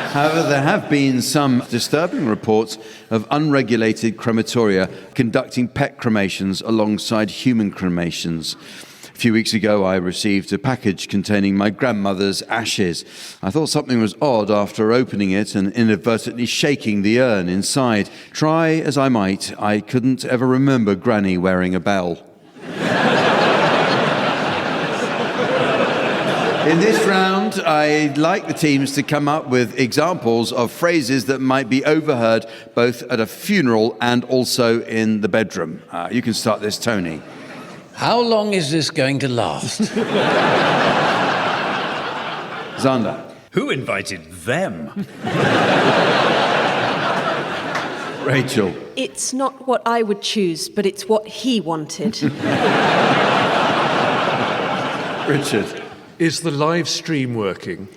However, there have been some disturbing reports of unregulated crematoria conducting pet cremations alongside human cremations. A few weeks ago, I received a package containing my grandmother's ashes. I thought something was odd after opening it and inadvertently shaking the urn inside. Try as I might, I couldn't ever remember Granny wearing a bell. In this round, I'd like the teams to come up with examples of phrases that might be overheard both at a funeral and also in the bedroom. You can start this, Tony. How long is this going to last? Xander. Who invited them? Rachel. It's not what I would choose, but it's what he wanted. Richard. Is the live stream working?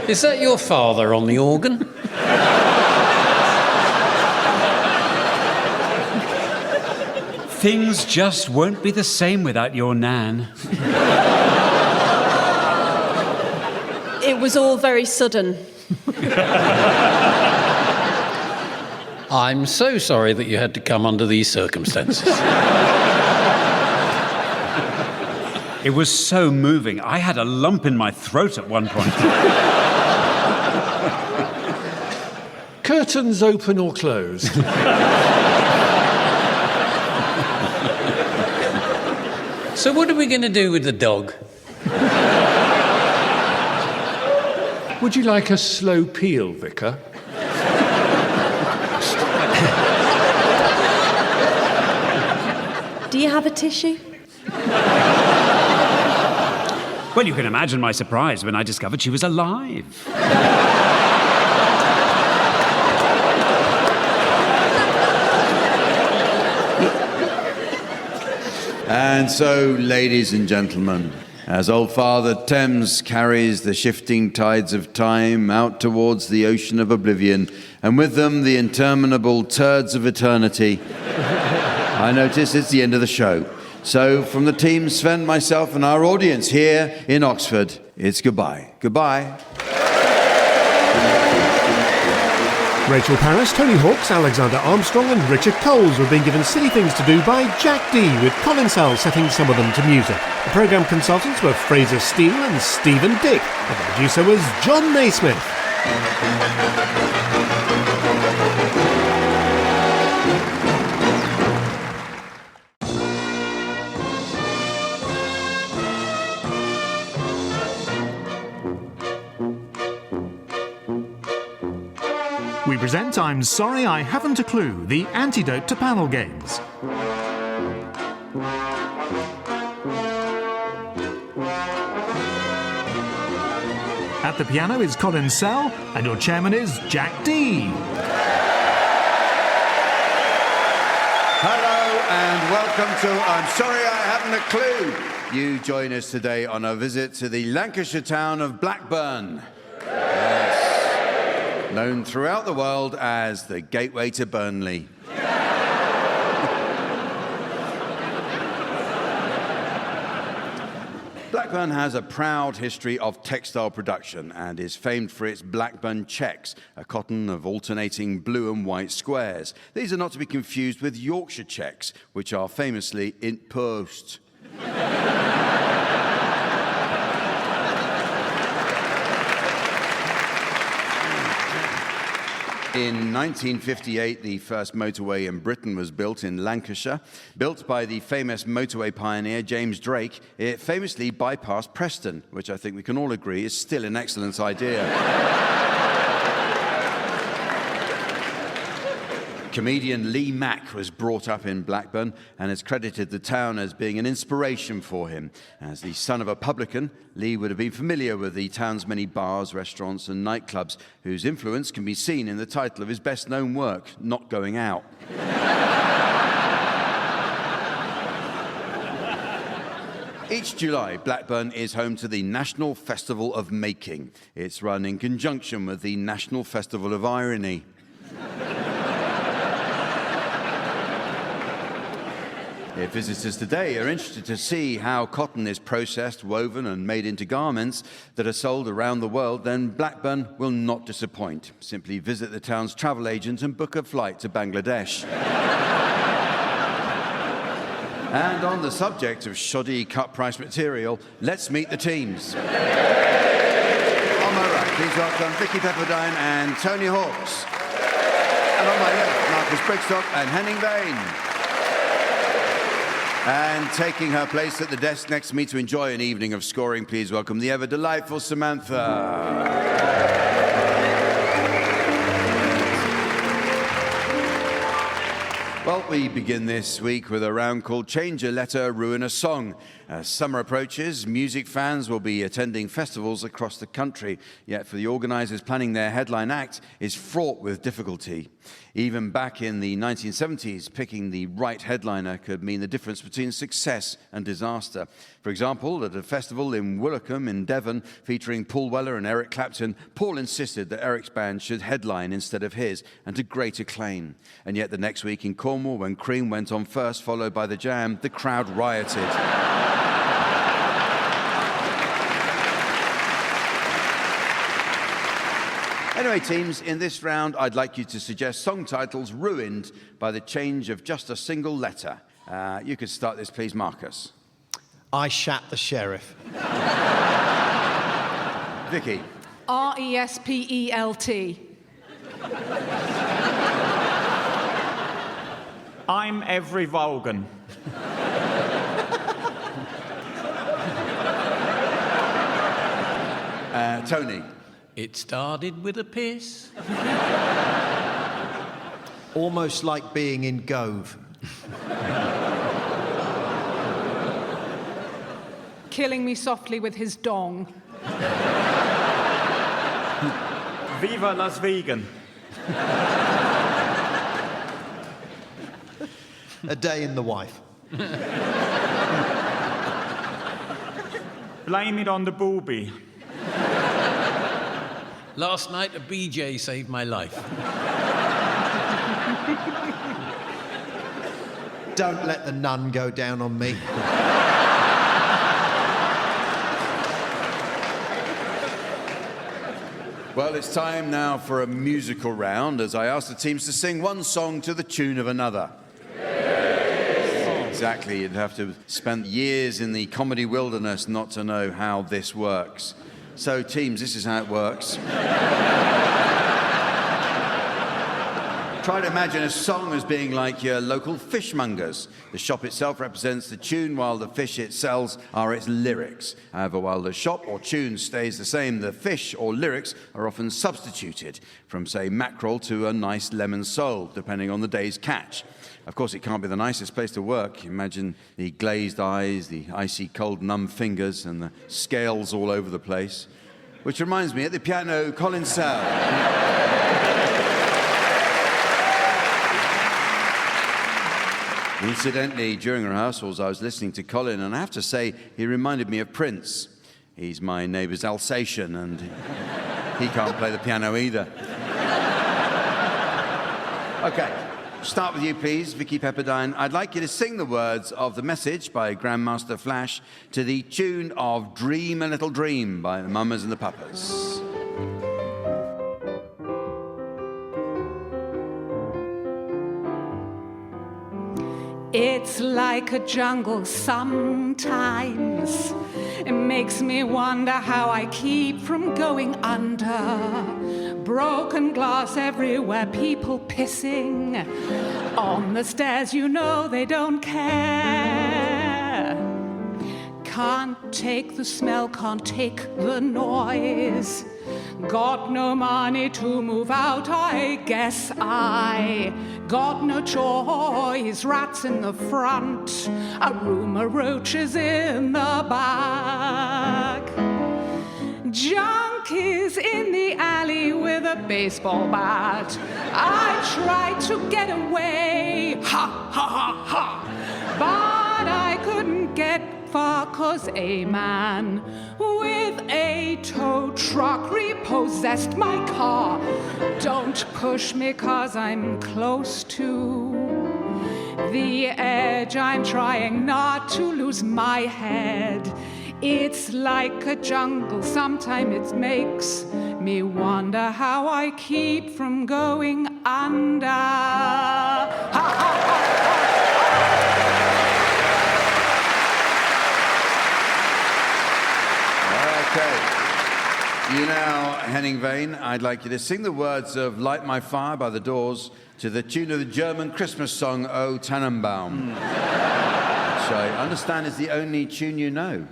Is that your father on the organ? Things just won't be the same without your Nan. It was all very sudden. I'm so sorry that you had to come under these circumstances. It was so moving. I had a lump in my throat at one point. Curtains open or closed? So what are we going to do with the dog? Would you like a slow peel, Vicar? Do you have a tissue? Well, you can imagine my surprise when I discovered she was alive. And so, ladies and gentlemen, as old Father Thames carries the shifting tides of time out towards the ocean of oblivion, and with them the interminable turds of eternity, I notice it's the end of the show. So, from the team, Sven, myself, and our audience here in Oxford, it's goodbye. Goodbye. Rachel Parris, Tony Hawks, Alexander Armstrong and Richard Coles were being given silly things to do by Jack D, with Colin Sell setting some of them to music. The programme consultants were Fraser Steele and Stephen Dick, and the producer was John Naismith. present I'm Sorry I Haven't a Clue, the antidote to panel games. At the piano is Colin Sell, and your chairman is Jack D. Hello and welcome to I'm Sorry I Haven't a Clue. You join us today on a visit to the Lancashire town of Blackburn. Yes. Known throughout the world as the gateway to Burnley. Blackburn has a proud history of textile production and is famed for its Blackburn checks, a cotton of alternating blue and white squares. These are not to be confused with Yorkshire checks, which are famously in post. In 1958, the first motorway in Britain was built in Lancashire. Built by the famous motorway pioneer James Drake, it famously bypassed Preston, which I think we can all agree is still an excellent idea. Comedian Lee Mack was brought up in Blackburn and has credited the town as being an inspiration for him. As the son of a publican, Lee would have been familiar with the town's many bars, restaurants and nightclubs, whose influence can be seen in the title of his best-known work, Not Going Out. Each July, Blackburn is home to the National Festival of Making. It's run in conjunction with the National Festival of Irony. If visitors today are interested to see how cotton is processed, woven and made into garments that are sold around the world, then Blackburn will not disappoint. Simply visit the town's travel agent and book a flight to Bangladesh. And on the subject of shoddy cut-price material, let's meet the teams. On my right, please welcome Vicky Pepperdine and Tony Hawkes. And on my left, Marcus Brigstock and Henning Bain. And taking her place at the desk next to me to enjoy an evening of scoring, please welcome the ever-delightful Samantha. Well, we begin this week with a round called Change a Letter, Ruin a Song. As summer approaches, music fans will be attending festivals across the country. Yet for the organisers planning their headline act is fraught with difficulty. Even back in the 1970s, picking the right headliner could mean the difference between success and disaster. For example, at a festival in Woolacombe in Devon featuring Paul Weller and Eric Clapton, Paul insisted that Eric's band should headline instead of his, and to great acclaim. And yet the next week in Cornwall, when Cream went on first, followed by The Jam, the crowd rioted. Anyway, teams, in this round, I'd like you to suggest song titles ruined by the change of just a single letter. You could start this, please, Marcus. I Shat the Sheriff. Vicky. RESPELT. I'm Every Vulgan. Tony. It started with a piss. Almost like being in Gove. Killing me softly with his dong. Viva Las Vegan. A Day in the Wife. Blame it on the booby. Last night, a BJ saved my life. Don't let the nun go down on me. Well, it's time now for a musical round as I ask the teams to sing one song to the tune of another. Exactly, you'd have to spend years in the comedy wilderness not to know how this works. So, teams, this is how it works. Try to imagine a song as being like your local fishmongers. The shop itself represents the tune, while the fish it sells are its lyrics. However, while the shop or tune stays the same, the fish or lyrics are often substituted from, say, mackerel to a nice lemon sole, depending on the day's catch. Of course, it can't be the nicest place to work. Imagine the glazed eyes, the icy cold numb fingers, and the scales all over the place. Which reminds me, at the piano, Colin Sell. Incidentally, during rehearsals, I was listening to Colin, and I have to say, he reminded me of Prince. He's my neighbour's Alsatian, and he can't play the piano either. Okay, start with you, please, Vicky Pepperdine. I'd like you to sing the words of the message by Grandmaster Flash to the tune of Dream a Little Dream by the Mamas and the Papas. It's like a jungle sometimes. It makes me wonder how I keep from going under. Broken glass everywhere, people pissing. On the stairs, you know they don't care. Can't take the smell, can't take the noise. Got no money to move out, I guess I got no choice. Rats in the front, a room of roaches in the back. Junkies in the alley with a baseball bat. I tried to get away, ha, ha, ha, ha. But I couldn't get far, 'cause a man with a tow truck repossessed my car. Don't push me, 'cause I'm close to the edge. I'm trying not to lose my head. It's like a jungle, sometimes it makes me wonder how I keep from going under. Ha, ha, ha, ha. Okay. You now, Henning Wehn, I'd like you to sing the words of Light My Fire by the Doors to the tune of the German Christmas song, O Tannenbaum. Which I understand is the only tune you know.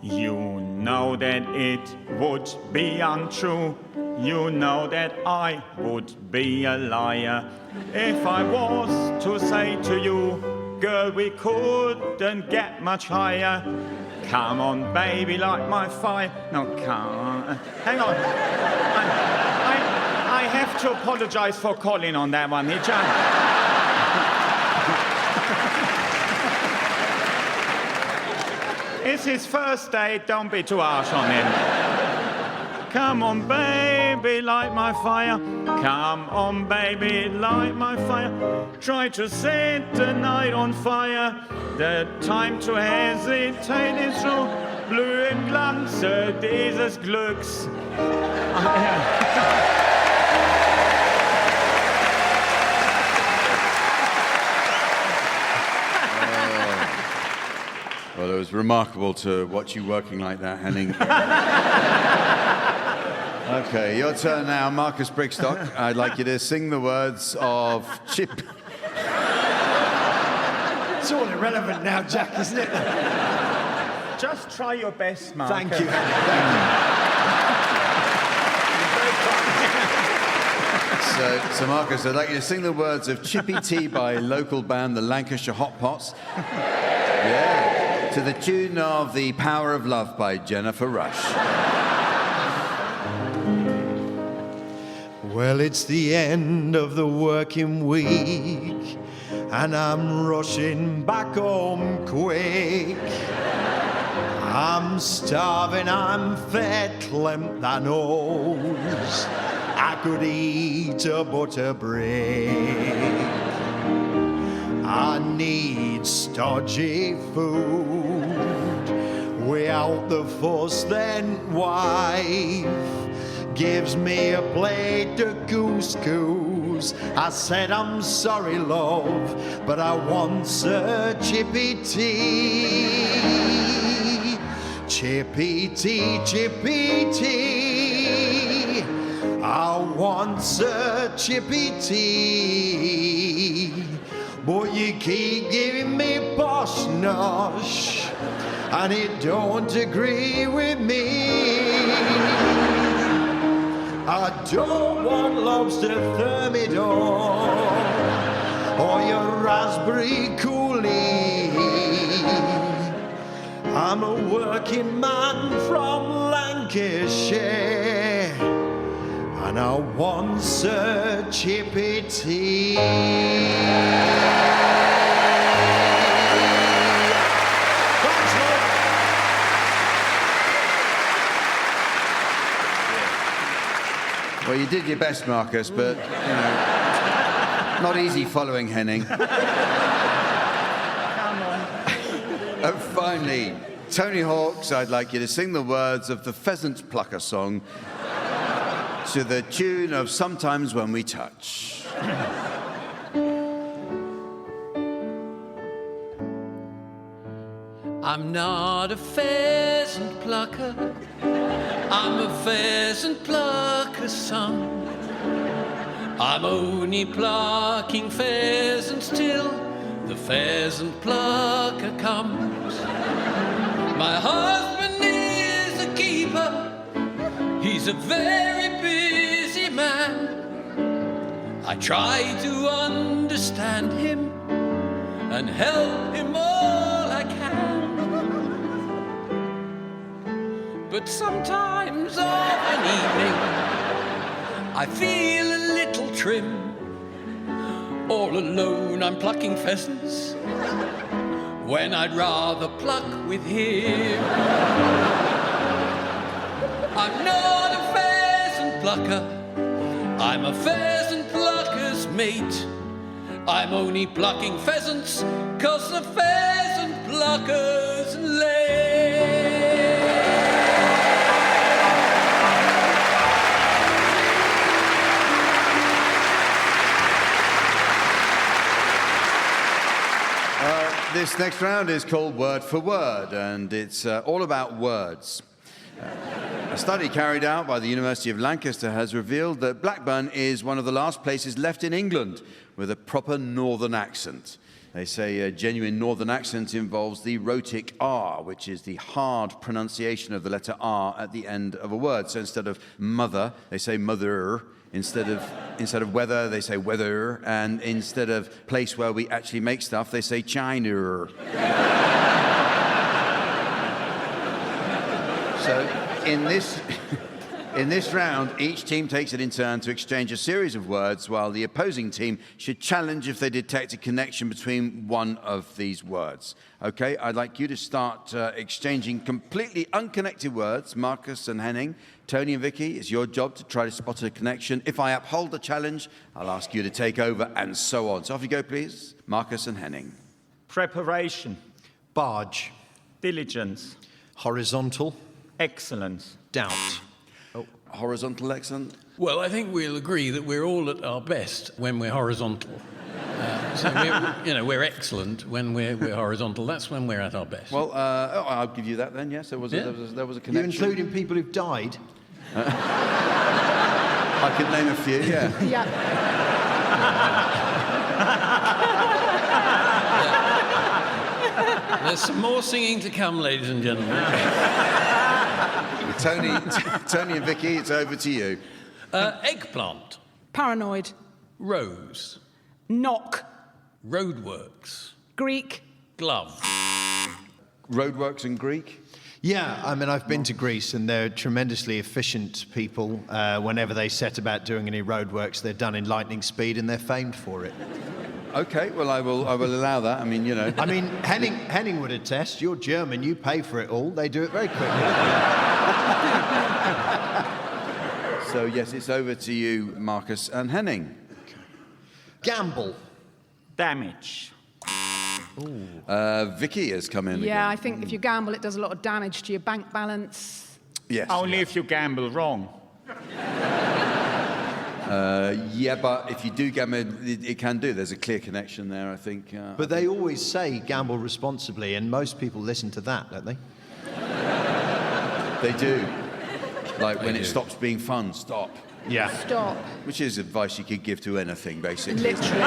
You know that it would be untrue. You know that I would be a liar if I was to say to you, girl, we couldn't get much higher. Come on, baby, light my fire. No, come on. Hang on. I have to apologize for Colin on that one. He just... It's his first day, don't be too harsh on him. Come on, baby, light my fire. Come on, baby, light my fire. Try to set the night on fire. The time to hesitate is through. Blühen Glanze dieses Glücks. Well, it was remarkable to watch you working like that, Henning. Okay, your turn now, Marcus Brigstock. I'd like you to sing the words of Chip. It's all irrelevant now, Jack, isn't it? Just try your best, Marcus. Thank you. So, Marcus, I'd like you to sing the words of Chippy Tea by local band the Lancashire Hot Pots. Yeah. To the tune of The Power of Love by Jennifer Rush. Well, it's the end of the working week, and I'm rushing back home quick. I'm starving, I'm fat, clemp thy nose. I could eat a butter bread. I need stodgy food without the fuss then wife. gives me a plate of couscous. I said, I'm sorry, love, but I want a chippy tea. Chippy tea, chippy tea. I want a chippy tea. But you keep giving me posh nosh, and it don't agree with me. I don't want lobster thermidor or your raspberry coulis. I'm a working man from Lancashire, and I want a chippy tea. Well, you did your best, Marcus, but, you know, not easy following Henning. Come on. And finally, Tony Hawks, I'd like you to sing the words of the Pheasant Plucker song to the tune of Sometimes When We Touch. I'm not a pheasant plucker, I'm a pheasant plucker's son. I'm only plucking pheasants till the pheasant plucker comes. My husband is a keeper, he's a very busy man. I try to understand him and help him all I can. But sometimes of an evening I feel a little trim. All alone I'm plucking pheasants when I'd rather pluck with him. I'm not a pheasant plucker, I'm a pheasant plucker's mate. I'm only plucking pheasants 'cause the pheasant plucker's late. This next round is called Word for Word, and it's all about words. A study carried out by the University of Lancaster has revealed that Blackburn is one of the last places left in England with a proper northern accent. They say a genuine northern accent involves the rhotic R, which is the hard pronunciation of the letter R at the end of a word. So instead of mother, they say mother. Instead of weather, they say weather. And instead of place where we actually make stuff, they say China. So in this round, each team takes it in turn to exchange a series of words, while the opposing team should challenge if they detect a connection between one of these words. Okay, I'd like you to start exchanging completely unconnected words. Marcus and Henning, Tony and Vicky, it's your job to try to spot a connection. If I uphold the challenge, I'll ask you to take over, and so on. So off you go, please. Marcus and Henning. Preparation. Barge. Diligence. Horizontal. Excellence. Doubt. Horizontal accent. Well, I think we'll agree that we're all at our best when we're horizontal. So we're excellent when we're horizontal. That's when we're at our best. Well, I'll give you that then. Yes, there was a connection. You're including people who've died? I could name a few. Yeah. Yeah. There's some more singing to come, ladies and gentlemen. Tony and Vicky, it's over to you. Eggplant. Paranoid. Rose. Knock. Roadworks. Greek. Glove. Roadworks in Greek? Yeah, I mean, I've been to Greece, and they're tremendously efficient people. Whenever they set about doing any roadworks, they're done in lightning speed, and they're famed for it. Okay, well, I will allow that. I mean, you know. I mean, Henning would attest. You're German. You pay for it all. They do it very quickly. So yes, it's over to you, Marcus and Henning. Gamble. Damage. Vicky has come in. Yeah, again. I think if you gamble, it does a lot of damage to your bank balance. Yes. Only if you gamble wrong. Yeah, but if you do gamble, it can do. There's a clear connection there, I think. But they always say gamble responsibly, and most people listen to that, don't they? They do. Like when it stops being fun, stop. Yeah. Stop. Which is advice you could give to anything, basically. Literally.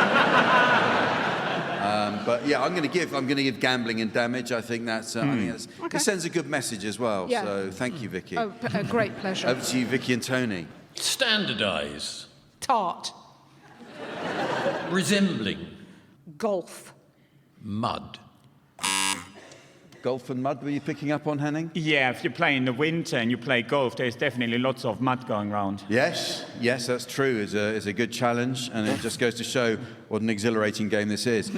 But yeah, I'm going to give gambling and damage. I think that's. It sends a good message as well. Yeah. So thank you, Vicky. Oh, a great pleasure. Over to you, Vicky and Tony. Standardise. Tart. Resembling. Golf. Mud. Golf and mud, were you picking up on, Henning? Yeah, if you play in the winter and you play golf, there's definitely lots of mud going around. Yes, that's true. It's a good challenge, and it just goes to show what an exhilarating game this is.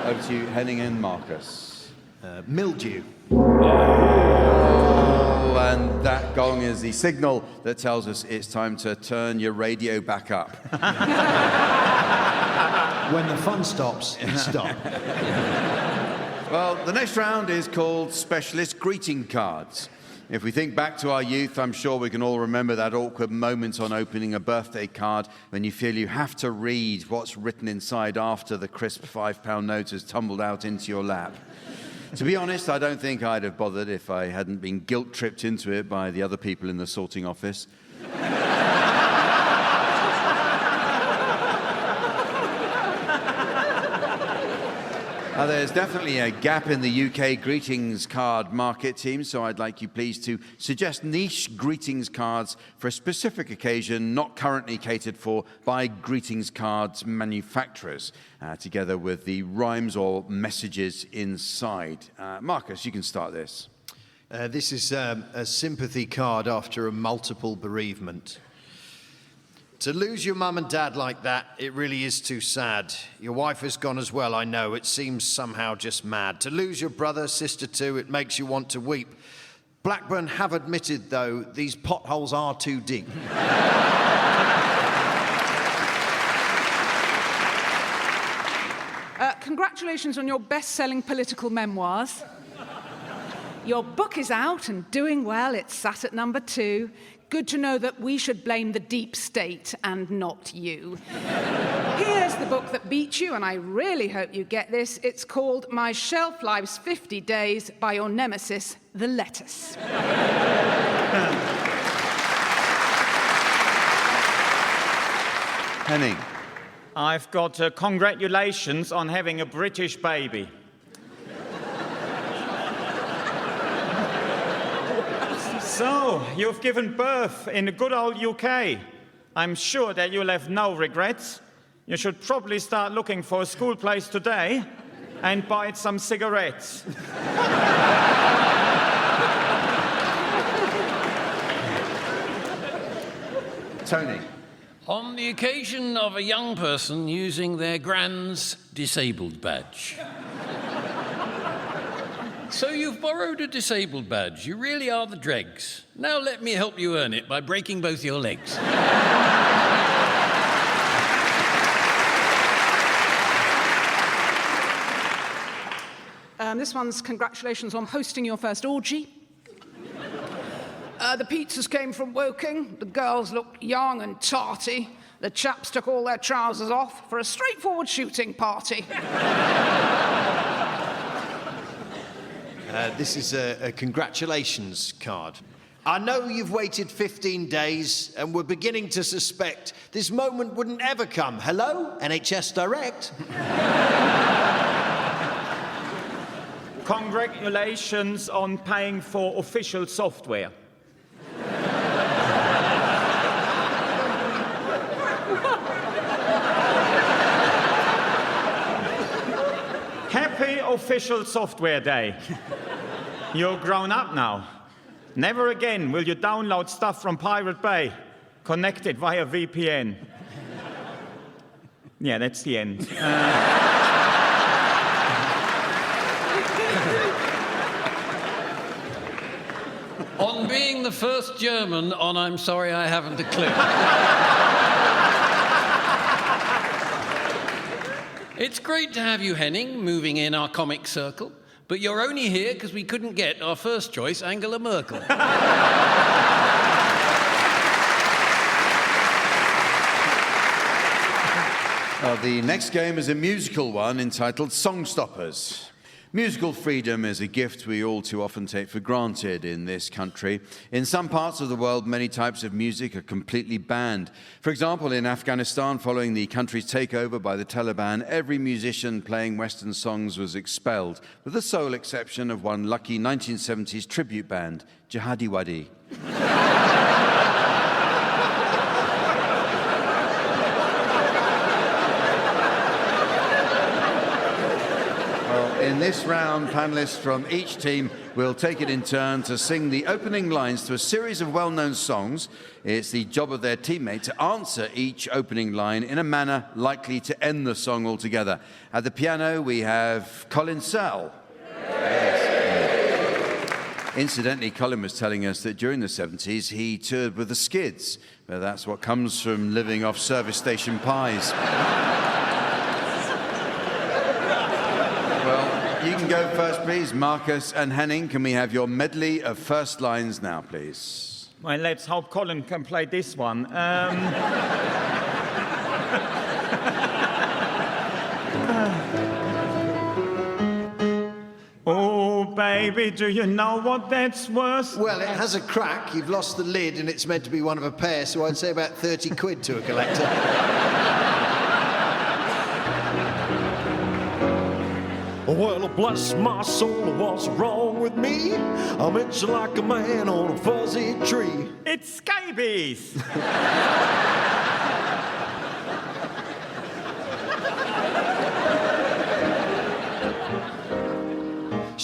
Over to you, Henning and Marcus. Mildew. Oh, and that gong is the signal that tells us it's time to turn your radio back up. When the fun stops, stop. Well, the next round is called Specialist Greeting Cards. If we think back to our youth, I'm sure we can all remember that awkward moment on opening a birthday card when you feel you have to read what's written inside after the crisp £5 note has tumbled out into your lap. To be honest, I don't think I'd have bothered if I hadn't been guilt-tripped into it by the other people in the sorting office. There's definitely a gap in the UK greetings card market, team, so I'd like you please to suggest niche greetings cards for a specific occasion not currently catered for by greetings cards manufacturers, together with the rhymes or messages inside. Marcus, you can start this. This is a sympathy card after a multiple bereavement. To lose your mum and dad like that, it really is too sad. Your wife has gone as well, I know. It seems somehow just mad. To lose your brother, sister too, it makes you want to weep. Blackburn have admitted, though, these potholes are too deep. Congratulations on your best-selling political memoirs. Your book is out and doing well. It's sat at number 2. Good to know that we should blame the deep state and not you. Here's the book that beat you, and I really hope you get this. It's called My Shelf Life's 50 Days by your nemesis, the lettuce. Henning. I've got congratulations on having a British baby. So, you've given birth in the good old UK. I'm sure that you'll have no regrets. You should probably start looking for a school place today and buy some cigarettes. Tony. On the occasion of a young person using their grand's disabled badge. So you've borrowed a disabled badge. You really are the dregs. Now let me help you earn it by breaking both your legs. This one's congratulations on hosting your first orgy. The pizzas came from Woking. The girls looked young and tarty. The chaps took all their trousers off for a straightforward shooting party. This is a congratulations card. I know you've waited 15 days and were beginning to suspect this moment wouldn't ever come. Hello, NHS Direct. Congratulations on paying for official software. Happy official software day. You're grown up now. Never again will you download stuff from Pirate Bay, connected via VPN. Yeah, that's the end. On being the first German on I'm Sorry I Haven't a Clue. It's great to have you, Henning, moving in our comic circle. But you're only here because we couldn't get our first choice, Angela Merkel. Well, the next game is a musical one entitled Song Stoppers. Musical freedom is a gift we all too often take for granted in this country. In some parts of the world, many types of music are completely banned. For example, in Afghanistan, following the country's takeover by the Taliban, every musician playing Western songs was expelled, with the sole exception of one lucky 1970s tribute band, Jihadi Wadi. In this round, panellists from each team will take it in turn to sing the opening lines to a series of well-known songs. It's the job of their teammate to answer each opening line in a manner likely to end the song altogether. At the piano, we have Colin Sell. Yes. Incidentally, Colin was telling us that during the 70s, he toured with the Skids. Well, that's what comes from living off service station pies. You can go first, please. Marcus and Henning, can we have your medley of first lines now, please? Well, let's hope Colin can play this one. Oh, baby, do you know what that's worth? Well, it has a crack. You've lost the lid, and it's meant to be one of a pair, so I'd say about 30 quid to a collector. Well, bless my soul, what's wrong with me? I'm itching like a man on a fuzzy tree. It's scabies!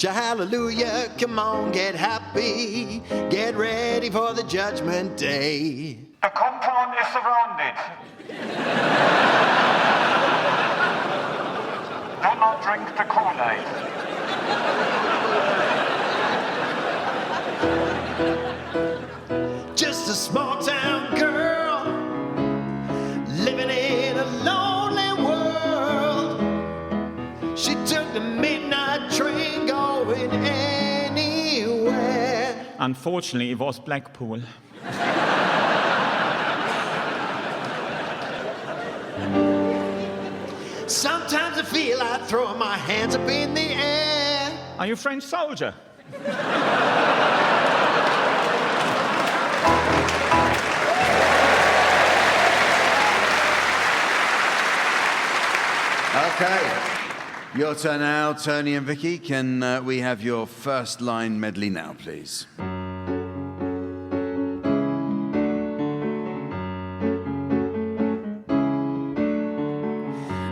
Hallelujah, come on, get happy. Get ready for the judgment day. The compound is surrounded. Do not drink the Kool-Aid. Just a small town girl living in a lonely world. She took the midnight train going anywhere. Unfortunately, it was Blackpool. Sometimes I feel like throwing my hands up in the air. Are you a French soldier? Okay. Your turn now, Tony and Vicky. Can we have your first line medley now, please?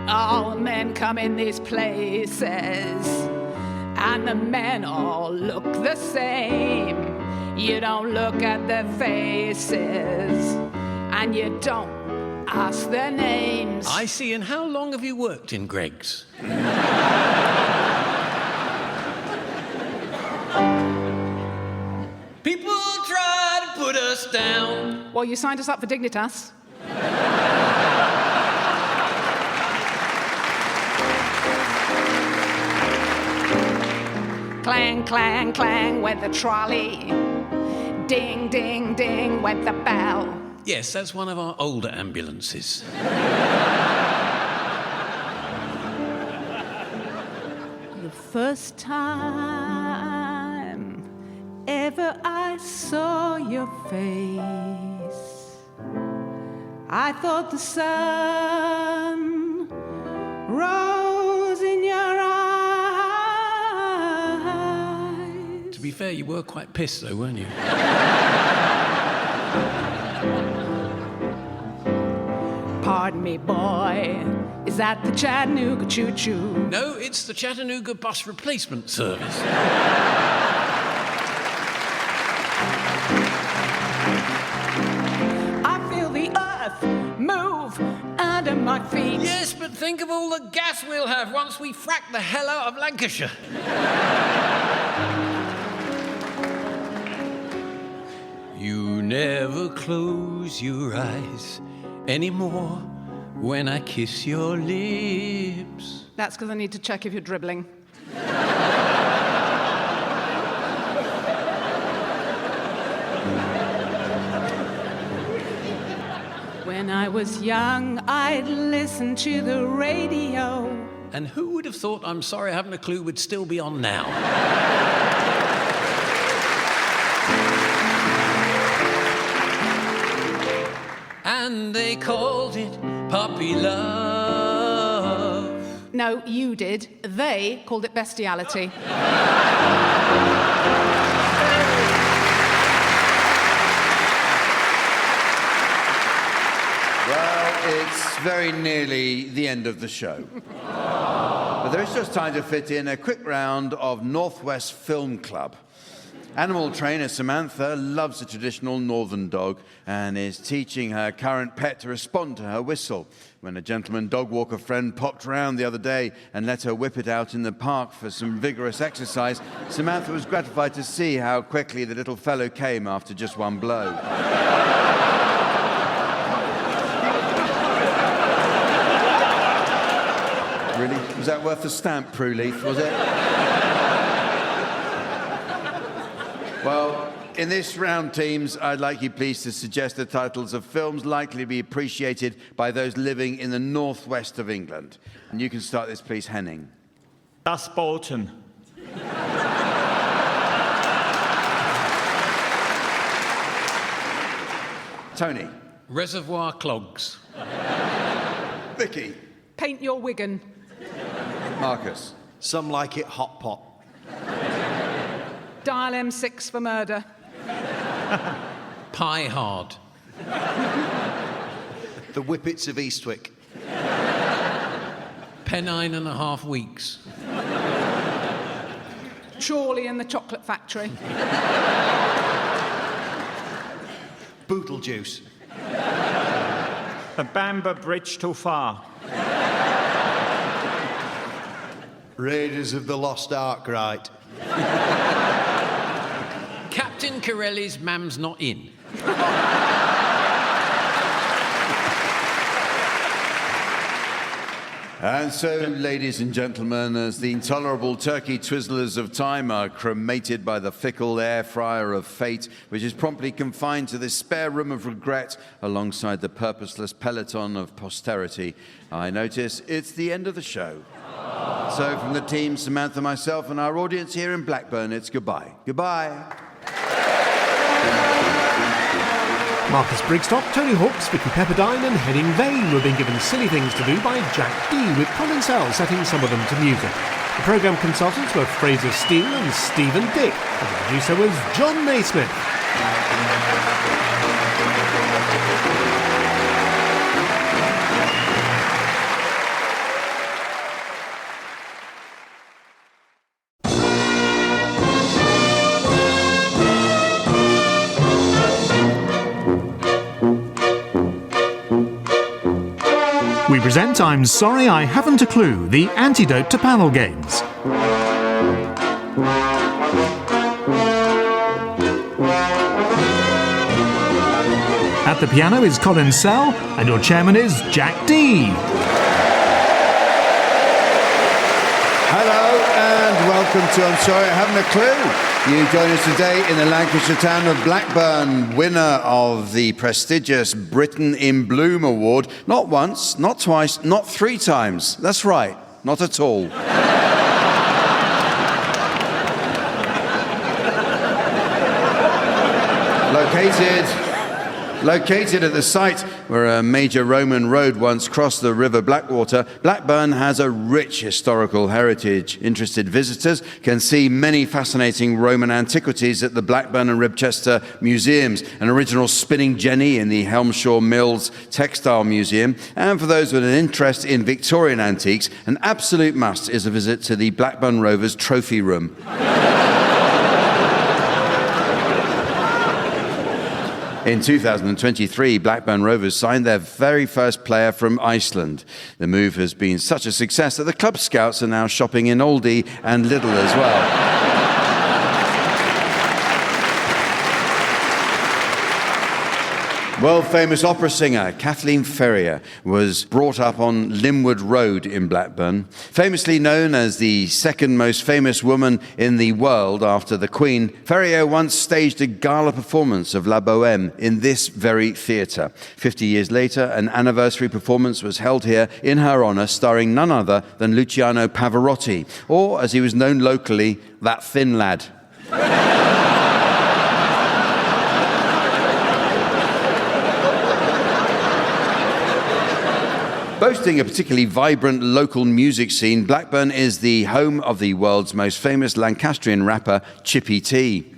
All the men come in these places, and the men all look the same. You don't look at their faces, and you don't ask their names. I see. And how long have you worked in Greggs? People try to put us down. Well, you signed us up for Dignitas. Clang, clang, clang went the trolley. Ding, ding, ding went the bell. Yes, that's one of our older ambulances. The first time ever I saw your face, I thought the sun rose in your eyes. To be fair, you were quite pissed though, weren't you? Pardon me, boy, is that the Chattanooga choo-choo? No, it's the Chattanooga Bus Replacement Service. I feel the earth move under my feet. Yes, but think of all the gas we'll have once we frack the hell out of Lancashire. You never close your eyes anymore when I kiss your lips. That's because I need to check if you're dribbling. When I was young, I'd listen to the radio. And who would have thought I'm Sorry I Haven't a Clue would still be on now? And they called it puppy love. No, you did. They called it bestiality. Well, it's very nearly the end of the show. But there is just time to fit in a quick round of Northwest Film Club. Animal trainer Samantha loves the traditional northern dog and is teaching her current pet to respond to her whistle. When a gentleman dog walker friend popped round the other day and let her whip it out in the park for some vigorous exercise, Samantha was gratified to see how quickly the little fellow came after just one blow. Really? Was that worth the stamp, Prue Leith, was it? Well, in this round, teams, I'd like you please to suggest the titles of films likely to be appreciated by those living in the northwest of England. And you can start this, please, Henning. Das Bolton. Tony. Reservoir Clogs. Vicky. Paint your Wigan. Marcus. Some like it hot pot. Dial M6 for murder. Pie Hard. The Whippets of Eastwick. Pennine and a Half Weeks. Chorley and the Chocolate Factory. Beetlejuice. The Bamber Bridge Too Far. Raiders of the Lost Ark, right? Captain Corelli's Mam's Not In. And so, ladies and gentlemen, as the intolerable turkey twizzlers of time are cremated by the fickle air fryer of fate, which is promptly confined to this spare room of regret alongside the purposeless peloton of posterity, I notice it's the end of the show. So from the team, Samantha, myself, and our audience here in Blackburn, it's goodbye. Goodbye. Marcus Brigstock, Tony Hawks, Vicky Pepperdine and Henning Vane were being given silly things to do by Jack D, with Colin Sell setting some of them to music. The programme consultants were Fraser Steele and Stephen Dick, and the producer was John Naismith. We present I'm Sorry I Haven't a Clue, the antidote to panel games. At the piano is Colin Sell, and your chairman is Jack D. Hello and welcome to I'm Sorry I Haven't a Clue. You join us today in the Lancashire town of Blackburn, winner of the prestigious Britain in Bloom Award. Not once, not twice, not 3 times. That's right, not at all. Located at the site where a major Roman road once crossed the River Blackwater, Blackburn has a rich historical heritage. Interested visitors can see many fascinating Roman antiquities at the Blackburn and Ribchester Museums, an original spinning jenny in the Helmshaw Mills Textile Museum, and for those with an interest in Victorian antiques, an absolute must is a visit to the Blackburn Rovers Trophy Room. In 2023, Blackburn Rovers signed their very first player from Iceland. The move has been such a success that the club scouts are now shopping in Aldi and Lidl as well. World-famous opera singer Kathleen Ferrier was brought up on Linwood Road in Blackburn. Famously known as the second most famous woman in the world after the Queen, Ferrier once staged a gala performance of La Bohème in this very theatre. 50 years later, an anniversary performance was held here in her honour, starring none other than Luciano Pavarotti, or as he was known locally, that thin lad. Boasting a particularly vibrant local music scene, Blackburn is the home of the world's most famous Lancastrian rapper, Chippy T.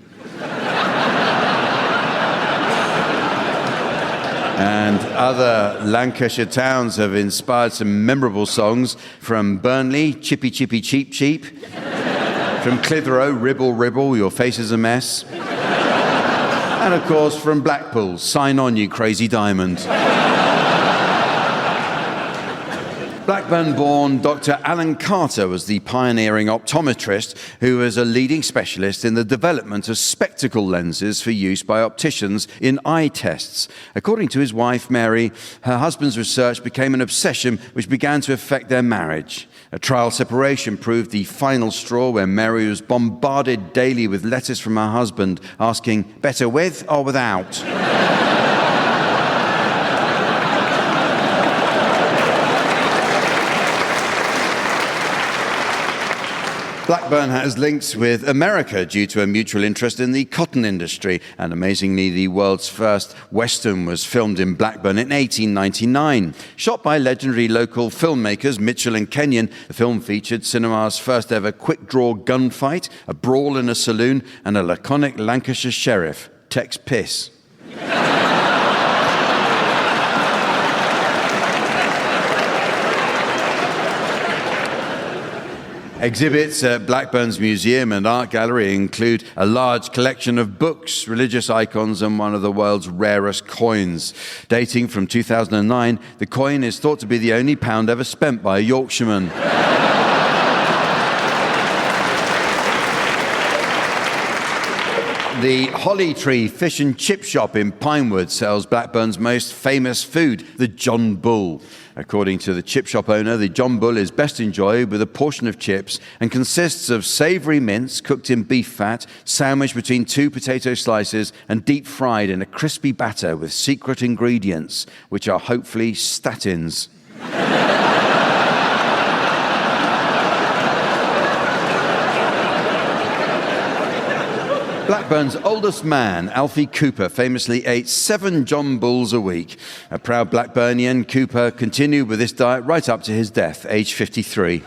And other Lancashire towns have inspired some memorable songs, from Burnley, Chippy Chippy Cheep Cheep, from Clitheroe, Ribble Ribble, Your Face is a Mess, and of course from Blackpool, Sign On You Crazy Diamond. Blackburn-born Dr. Alan Carter was the pioneering optometrist who was a leading specialist in the development of spectacle lenses for use by opticians in eye tests. According to his wife, Mary, her husband's research became an obsession which began to affect their marriage. A trial separation proved the final straw, when Mary was bombarded daily with letters from her husband asking, better with or without? Blackburn has links with America due to a mutual interest in the cotton industry, and amazingly, the world's first Western was filmed in Blackburn in 1899. Shot by legendary local filmmakers Mitchell and Kenyon, the film featured cinema's first ever quick-draw gunfight, a brawl in a saloon, and a laconic Lancashire sheriff, Tex Piss. Exhibits at Blackburn's museum and art gallery include a large collection of books, religious icons, and one of the world's rarest coins. Dating from 2009, the coin is thought to be the only pound ever spent by a Yorkshireman. The Holly Tree Fish and Chip Shop in Pinewood sells Blackburn's most famous food, the John Bull. According to the chip shop owner, the John Bull is best enjoyed with a portion of chips and consists of savoury mince cooked in beef fat, sandwiched between 2 potato slices and deep fried in a crispy batter with secret ingredients, which are hopefully statins. Blackburn's oldest man, Alfie Cooper, famously ate 7 John Bulls a week. A proud Blackburnian, Cooper continued with this diet right up to his death, age 53.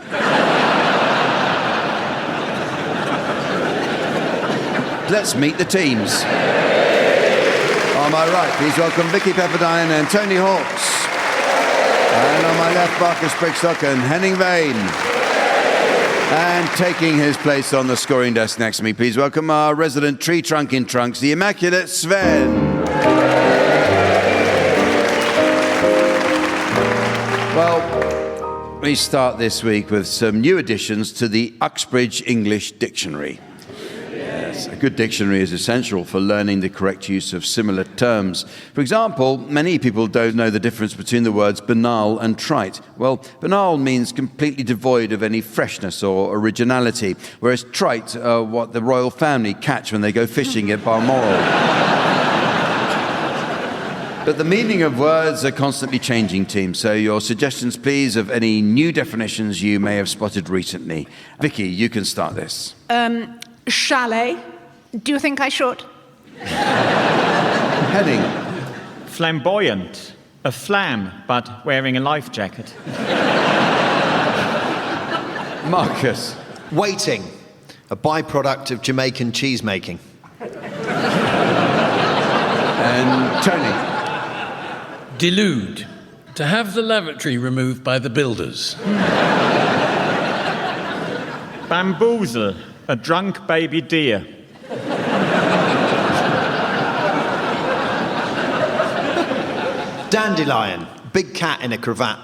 Let's meet the teams. On my right, please welcome Vicky Pepperdine and Tony Hawks. And on my left, Marcus Brigstock and Henning Vane. And taking his place on the scoring desk next to me, please welcome our resident tree trunk in trunks, the immaculate Sven. Well, we start this week with some new additions to the Uxbridge English Dictionary. A good dictionary is essential for learning the correct use of similar terms. For example, many people don't know the difference between the words banal and trite. Well, banal means completely devoid of any freshness or originality, whereas trite are what the royal family catch when they go fishing at Balmoral. But the meaning of words are constantly changing, team, so your suggestions, please, of any new definitions you may have spotted recently. Vicky, you can start this. Chalet. Do you think I should? Heading. Flamboyant. A flam, but wearing a life jacket. Marcus. Waiting. A byproduct of Jamaican cheese making. And Tony. Delude. To have the lavatory removed by the builders. Bamboozle. A drunk baby deer. Dandelion. Big cat in a cravat.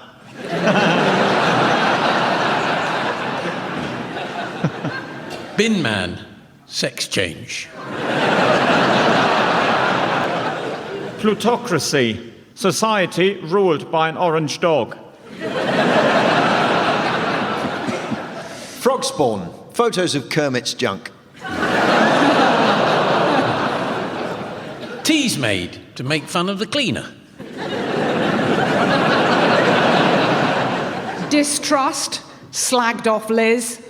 Bin man. Sex change. plutocracy. Society ruled by an orange dog. Frog spawn. Photos of Kermit's junk. Teas made to make fun of the cleaner. Distrust. Slagged off Liz.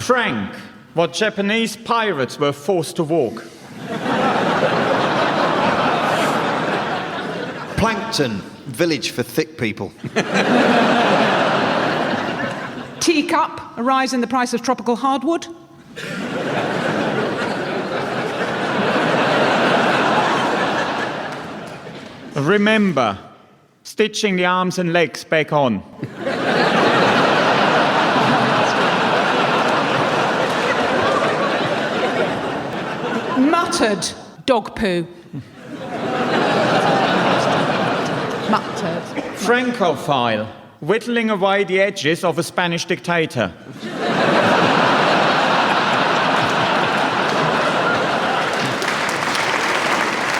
Prank. What Japanese pirates were forced to walk. Plankton. Village for thick people. Teacup. A rise in the price of tropical hardwood. Remember, stitching the arms and legs back on. Muttered. Dog poo. Muttered. Francophile. Whittling away the edges of a Spanish dictator.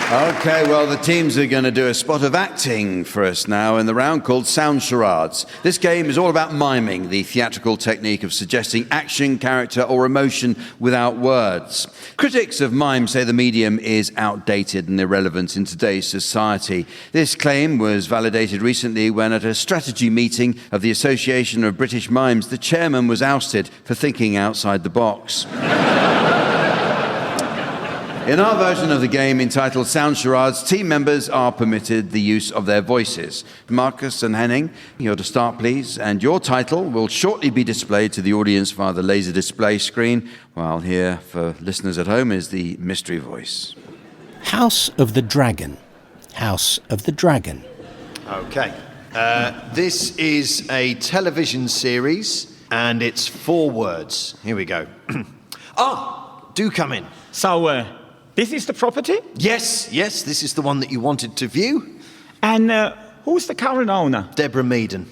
Okay, well, the teams are going to do a spot of acting for us now in the round called Sound Charades. This game is all about miming, the theatrical technique of suggesting action, character, or emotion without words. Critics of mime say the medium is outdated and irrelevant in today's society. This claim was validated recently when, at a strategy meeting of the Association of British Mimes, the chairman was ousted for thinking outside the box. In our version of the game entitled Sound Charades, team members are permitted the use of their voices. Marcus and Henning, you're to start, please, and your title will shortly be displayed to the audience via the laser display screen, while here, for listeners at home, is the mystery voice. House of the Dragon. House of the Dragon. Okay. This is a television series, and it's 4 words. Here we go. Do come in. So, this is the property? Yes, this is the one that you wanted to view. And who's the current owner? Deborah Meaden.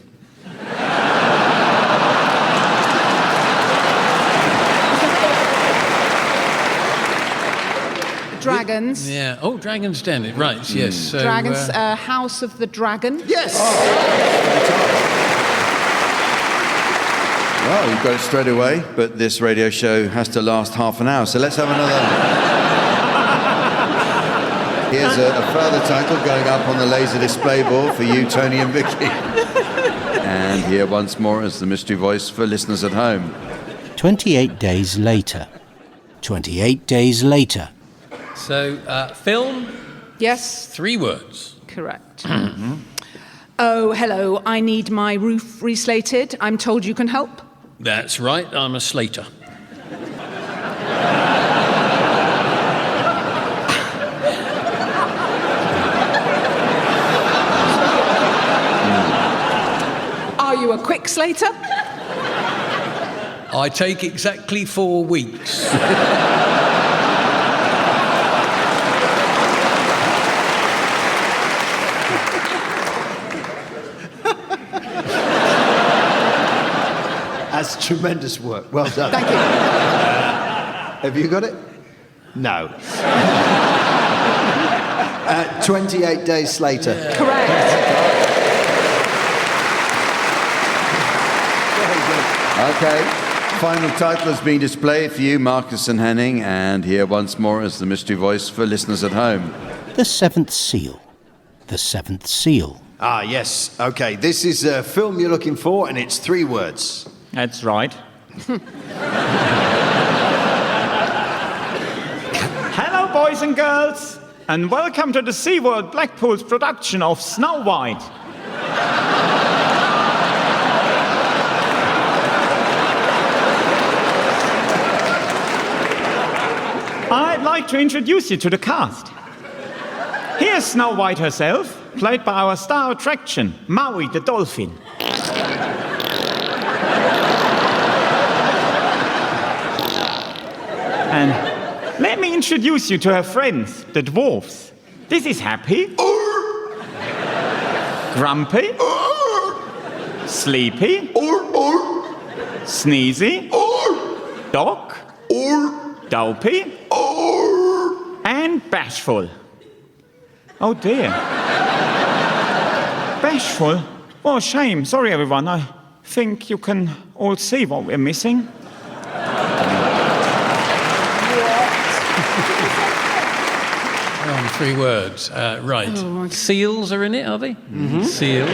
Dragons. Yeah. Oh, Dragon's Den. Right, yes. So, Dragons. House of the Dragon. Yes! Well, you've got it straight away, but this radio show has to last half an hour, so let's have another. Here's a further title going up on the laser display board for you, Tony and Vicky. And here once more is the mystery voice for listeners at home. 28 days later. 28 days later. So, film, Yes. 3 words. Correct. Oh, hello. I need my roof reslated. I'm told you can help. That's right, I'm a slater. Are you a quick slater? I take exactly 4 weeks. That's tremendous work. Well done. Thank you. Have you got it? No. 28 days later. Correct. Okay, final title is being displayed for you, Marcus and Henning, and here once more is the mystery voice for listeners at home. The Seventh Seal. The Seventh Seal. Ah, yes. Okay, this is a film you're looking for, and it's 3 words. That's right. Hello, boys and girls, and welcome to the SeaWorld Blackpool's production of Snow White. I'd like to introduce you to the cast. Here's Snow White herself, played by our star attraction, Maui the dolphin. And let me introduce you to her friends, the dwarfs. This is Happy, Grumpy, Sleepy, Sneezy, Doc, Dopey, and and bashful. Oh dear. Bashful? What a shame. Sorry, everyone. I think you can all see what we're missing. On 3 words. Right. Oh, okay. Seals are in it, are they? Mm-hmm. Seal.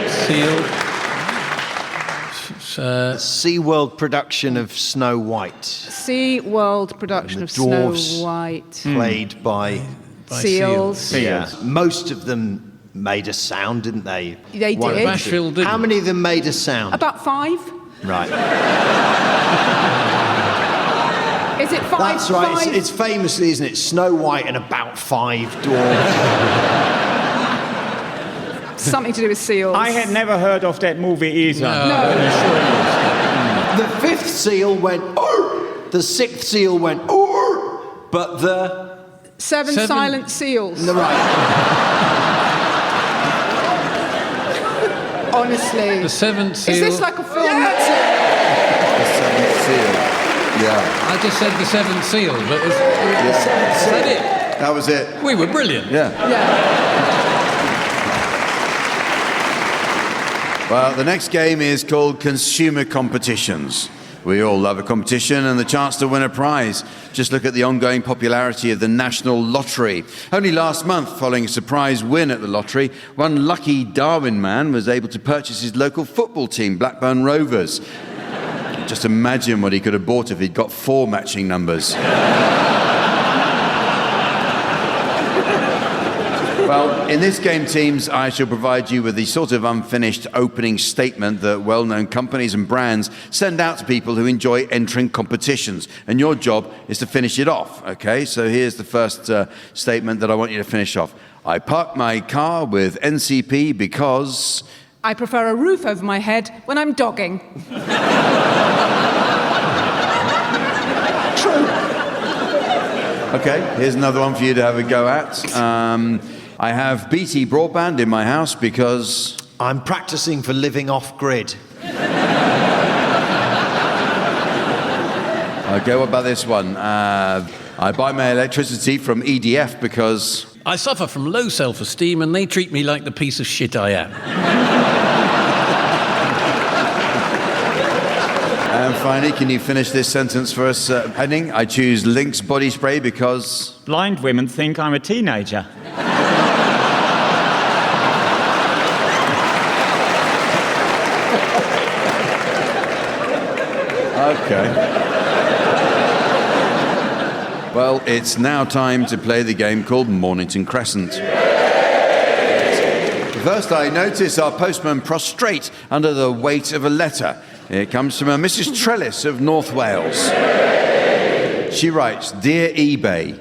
SeaWorld production of Snow White. SeaWorld production of Snow dwarfs White. Played by Seals. Yeah. Most of them made a sound, didn't they? They did. Bashfield didn't. How many of them made a sound? About 5. Right. Is it 5? That's right. 5? It's famously, isn't it? Snow White and about 5 dwarfs. Something to do with seals. I had never heard of that movie either. No. The 5th seal went, "Orr!" The 6th seal went, "Orr!" But the... 7 silent seals. Right. Honestly. The 7th seal. Is this like a film? The 7th seal. Yeah. I just said the 7th seal, but is that it? That was it. We were brilliant. Yeah. Well, the next game is called Consumer Competitions. We all love a competition and the chance to win a prize. Just look at the ongoing popularity of the National Lottery. Only last month, following a surprise win at the lottery, one lucky Darwin man was able to purchase his local football team, Blackburn Rovers. Just imagine what he could have bought if he'd got 4 matching numbers. Well, in this game, teams, I shall provide you with the sort of unfinished opening statement that well-known companies and brands send out to people who enjoy entering competitions. And your job is to finish it off, okay? So here's the first statement that I want you to finish off. I park my car with NCP because... I prefer a roof over my head when I'm dogging. True. Okay, here's another one for you to have a go at. I have BT broadband in my house because... I'm practicing for living off-grid. Okay, what about this one? I buy my electricity from EDF because... I suffer from low self-esteem and they treat me like the piece of shit I am. And finally, can you finish this sentence for us, Henning? I choose Lynx body spray because... Blind women think I'm a teenager. Okay. Well, it's now time to play the game called Mornington Crescent. First, I notice our postman prostrate under the weight of a letter. It comes from a Mrs. Trellis of North Wales. She writes, Dear eBay,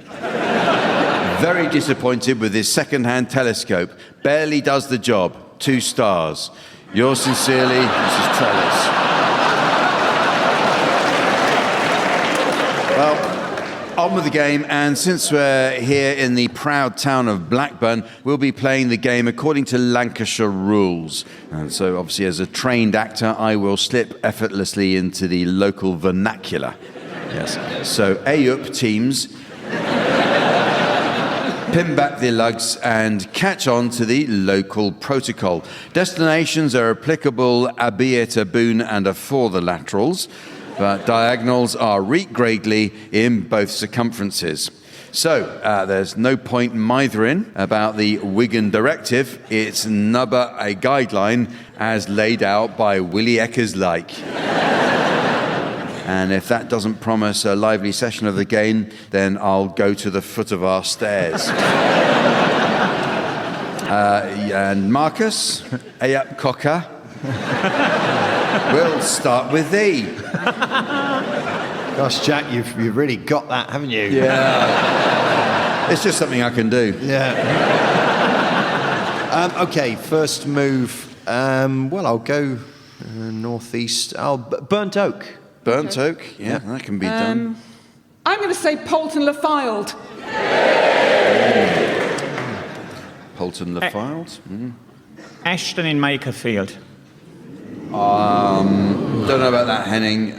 very disappointed with this second-hand telescope. Barely does the job. 2 stars. Yours sincerely, Mrs. Trellis. Well, on with the game, and since we're here in the proud town of Blackburn, we'll be playing the game according to Lancashire rules. And so, obviously, as a trained actor, I will slip effortlessly into the local vernacular. Yes. So, A-up teams, pin back the lugs and catch on to the local protocol. Destinations are applicable, albeit a boon and a for the laterals. But diagonals are regradely in both circumferences. So, there's no point mithering about the Wigan Directive. It's nubber a guideline as laid out by Willie Eckerslike. And if that doesn't promise a lively session of the game, then I'll go to the foot of our stairs. And Marcus, A-up cocker. We'll start with thee. Gosh, Jack, you've really got that, haven't you? Yeah. It's just something I can do. Yeah. Okay, first move. Well, I'll go northeast. Burnt Oak. Burnt Oak? Yeah, that can be done. I'm going to say Polton Le Filed. Polton Le Filed? Ashton in Makerfield. Don't know about that, Henning.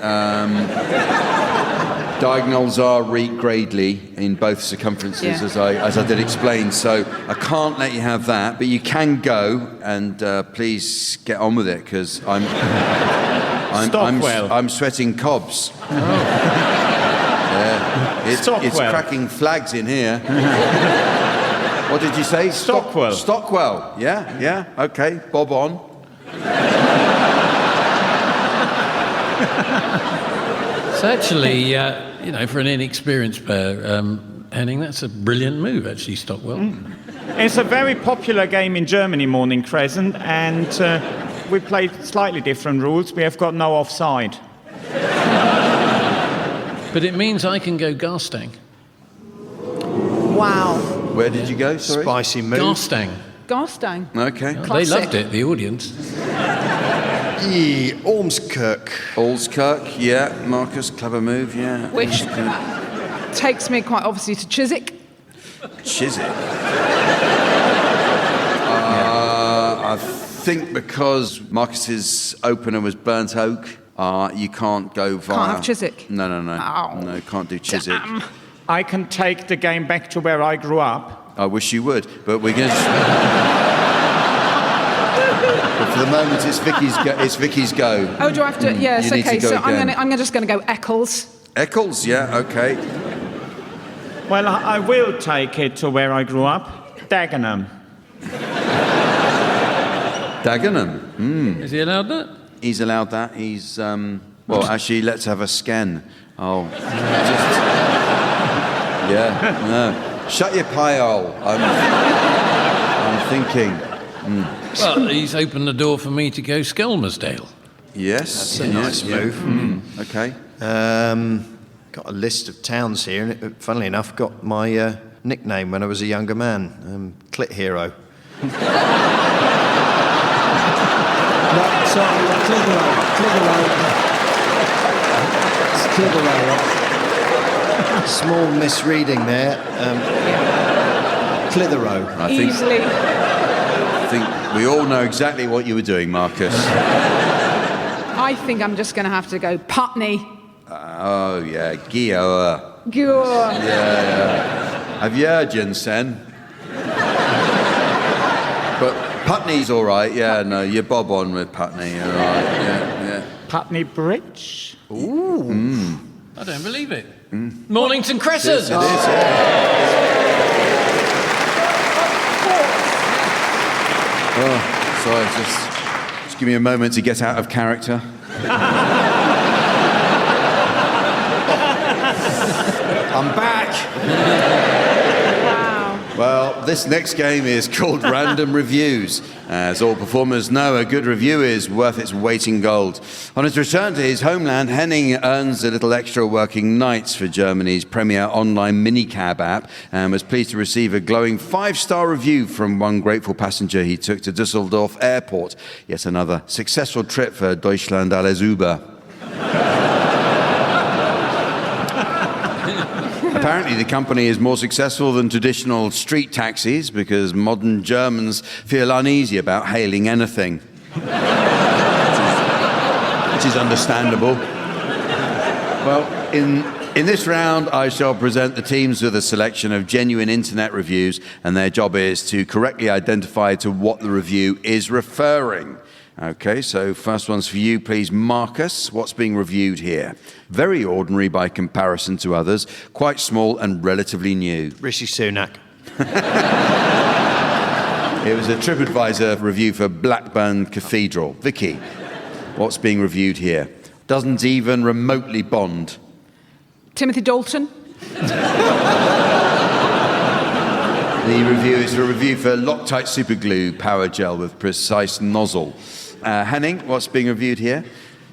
Diagonals are read gradely in both circumferences, as I did explain. So I can't let you have that, but you can go, and please get on with it, because I'm sweating cobs. Oh. Yeah, it's cracking flags in here. What did you say? Stockwell. Stockwell. Yeah. Okay, bob on. It's actually, for an inexperienced player, Henning, that's a brilliant move, actually, Stockwell. It's a very popular game in Germany, Morning Crescent, and we play slightly different rules. We have got no offside. But it means I can go Garstang. Wow. Where did you go, sorry? Spicy move. Garstang. Garstang. Okay. Oh, they loved it, the audience. Ormskirk, yeah. Marcus, clever move, yeah. Which takes me quite obviously to Chiswick. Chiswick? I think because Marcus's opener was Burnt Oak, you can't go via... Can't have Chiswick? No. Ow. No, can't do Chiswick. Damn. I can take the game back to where I grew up. I wish you would, but we're going to... But for the moment, it's Vicky's go. Oh, do I have to? Yes, You need okay. to go So again. I'm just going to go Eccles. Eccles, yeah, okay. Well, I will take it to where I grew up. Dagenham. Dagenham. Is he allowed that? He's allowed that. He's well, actually, let's have a scan. Oh, no. Shut your pie hole. I'm thinking. Well, he's opened the door for me to go Skelmersdale. Yes, that's a nice move. Okay. Got a list of towns here, and it, funnily enough, got my nickname when I was a younger man, Clit Hero. Small misreading there. Clitheroe. I think we all know exactly what you were doing, Marcus. I think I'm just going to have to go Putney. Oh, yeah, Gio. Gure. Yeah. Have you heard, Jensen? But Putney's all right, yeah, no, you're bob on with Putney, all right, yeah. Putney Bridge. Ooh. I don't believe it. Mornington Crescent. Yes, it is, yeah. Oh, sorry, just give me a moment to get out of character. I'm back. Wow. Well, this next game is called Random Reviews. As all performers know, a good review is worth its weight in gold. On his return to his homeland, Henning earns a little extra working nights for Germany's premier online minicab app and was pleased to receive a glowing 5-star review from one grateful passenger he took to Düsseldorf Airport. Yet another successful trip for Deutschland alles über. Apparently, the company is more successful than traditional street taxis because modern Germans feel uneasy about hailing anything. Which is understandable. Well, in this round, I shall present the teams with a selection of genuine internet reviews, and their job is to correctly identify to what the review is referring. Okay, so first one's for you, please, Marcus. What's being reviewed here? Very ordinary by comparison to others, quite small and relatively new. Rishi Sunak. It was a TripAdvisor review for Blackburn Cathedral. Vicky, what's being reviewed here? Doesn't even remotely bond. Timothy Dalton. The review is a review for Loctite Superglue Power Gel with precise nozzle. Henning, what's being reviewed here?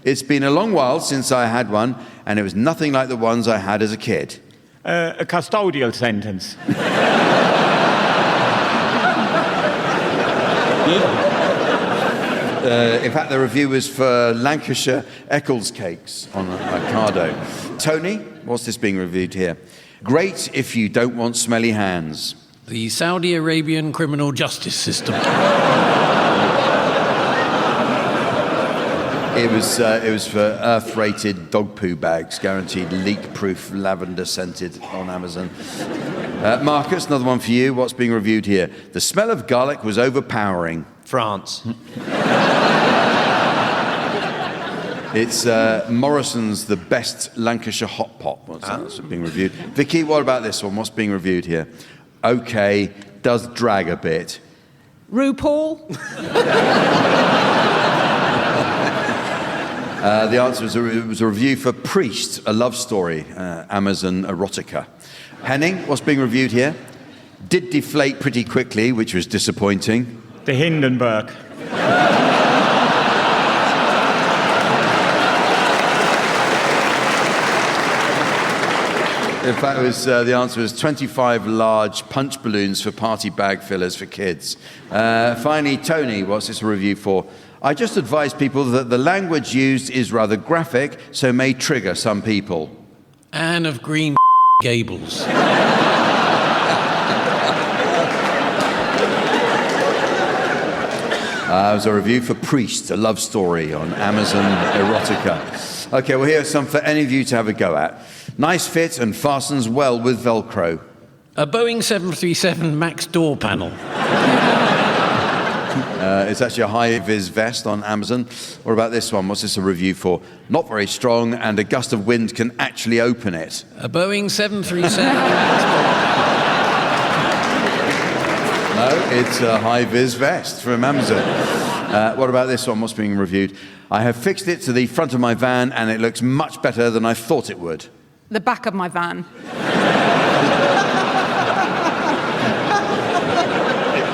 It's been a long while since I had one, and it was nothing like the ones I had as a kid. A custodial sentence. In fact, the review was for Lancashire Eccles cakes on Ocado. Tony, what's this being reviewed here? Great if you don't want smelly hands. The Saudi Arabian criminal justice system. It was for earth-rated dog poo bags, guaranteed leak-proof, lavender-scented on Amazon. Marcus, another one for you. What's being reviewed here? The smell of garlic was overpowering. France. It's Morrison's The Best Lancashire Hot Pot. What's being reviewed? Vicky, what about this one? What's being reviewed here? Okay, does drag a bit. RuPaul. The answer was a review for Priest, a love story, Amazon erotica. Henning, what's being reviewed here? Did deflate pretty quickly, which was disappointing. The Hindenburg. In fact, the answer was 25 large punch balloons for party bag fillers for kids. Finally, Tony, what's this a review for? I just advise people that the language used is rather graphic, so may trigger some people. Anne of Green Gables. It was a review for Priest, a love story on Amazon erotica. Okay, well, here's some for any of you to have a go at. Nice fit and fastens well with Velcro. A Boeing 737 MAX door panel. It's actually a high-vis vest on Amazon. What about this one? What's this a review for? Not very strong, and a gust of wind can actually open it. A Boeing 737. No, it's a high-vis vest from Amazon. What about this one? What's being reviewed? I have fixed it to the front of my van, and it looks much better than I thought it would. The back of my van.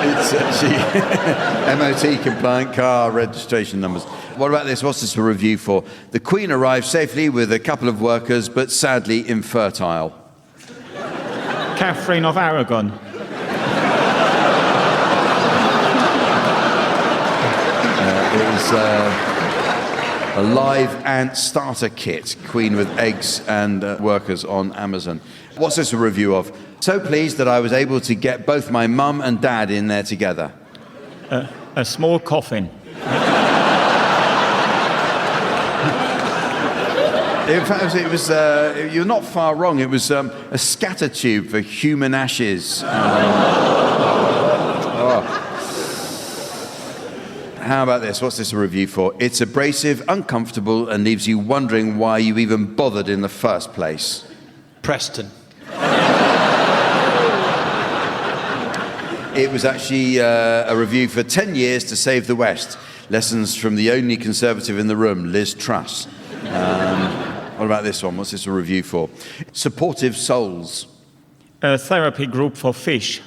It's actually MOT-compliant car registration numbers. What about this? What's this a review for? The Queen arrived safely with a couple of workers, but sadly infertile. Catherine of Aragon. It was a live ant starter kit, Queen with eggs and workers on Amazon. What's this a review of? So pleased that I was able to get both my mum and dad in there together. A small coffin. In fact, it was you're not far wrong. It was a scatter tube for human ashes. How about this? What's this a review for? It's abrasive, uncomfortable, and leaves you wondering why you even bothered in the first place. Preston. It was actually a review for 10 years to save the West. Lessons from the only Conservative in the room, Liz Truss. What about this one? What's this a review for? Supportive Souls. A therapy group for fish.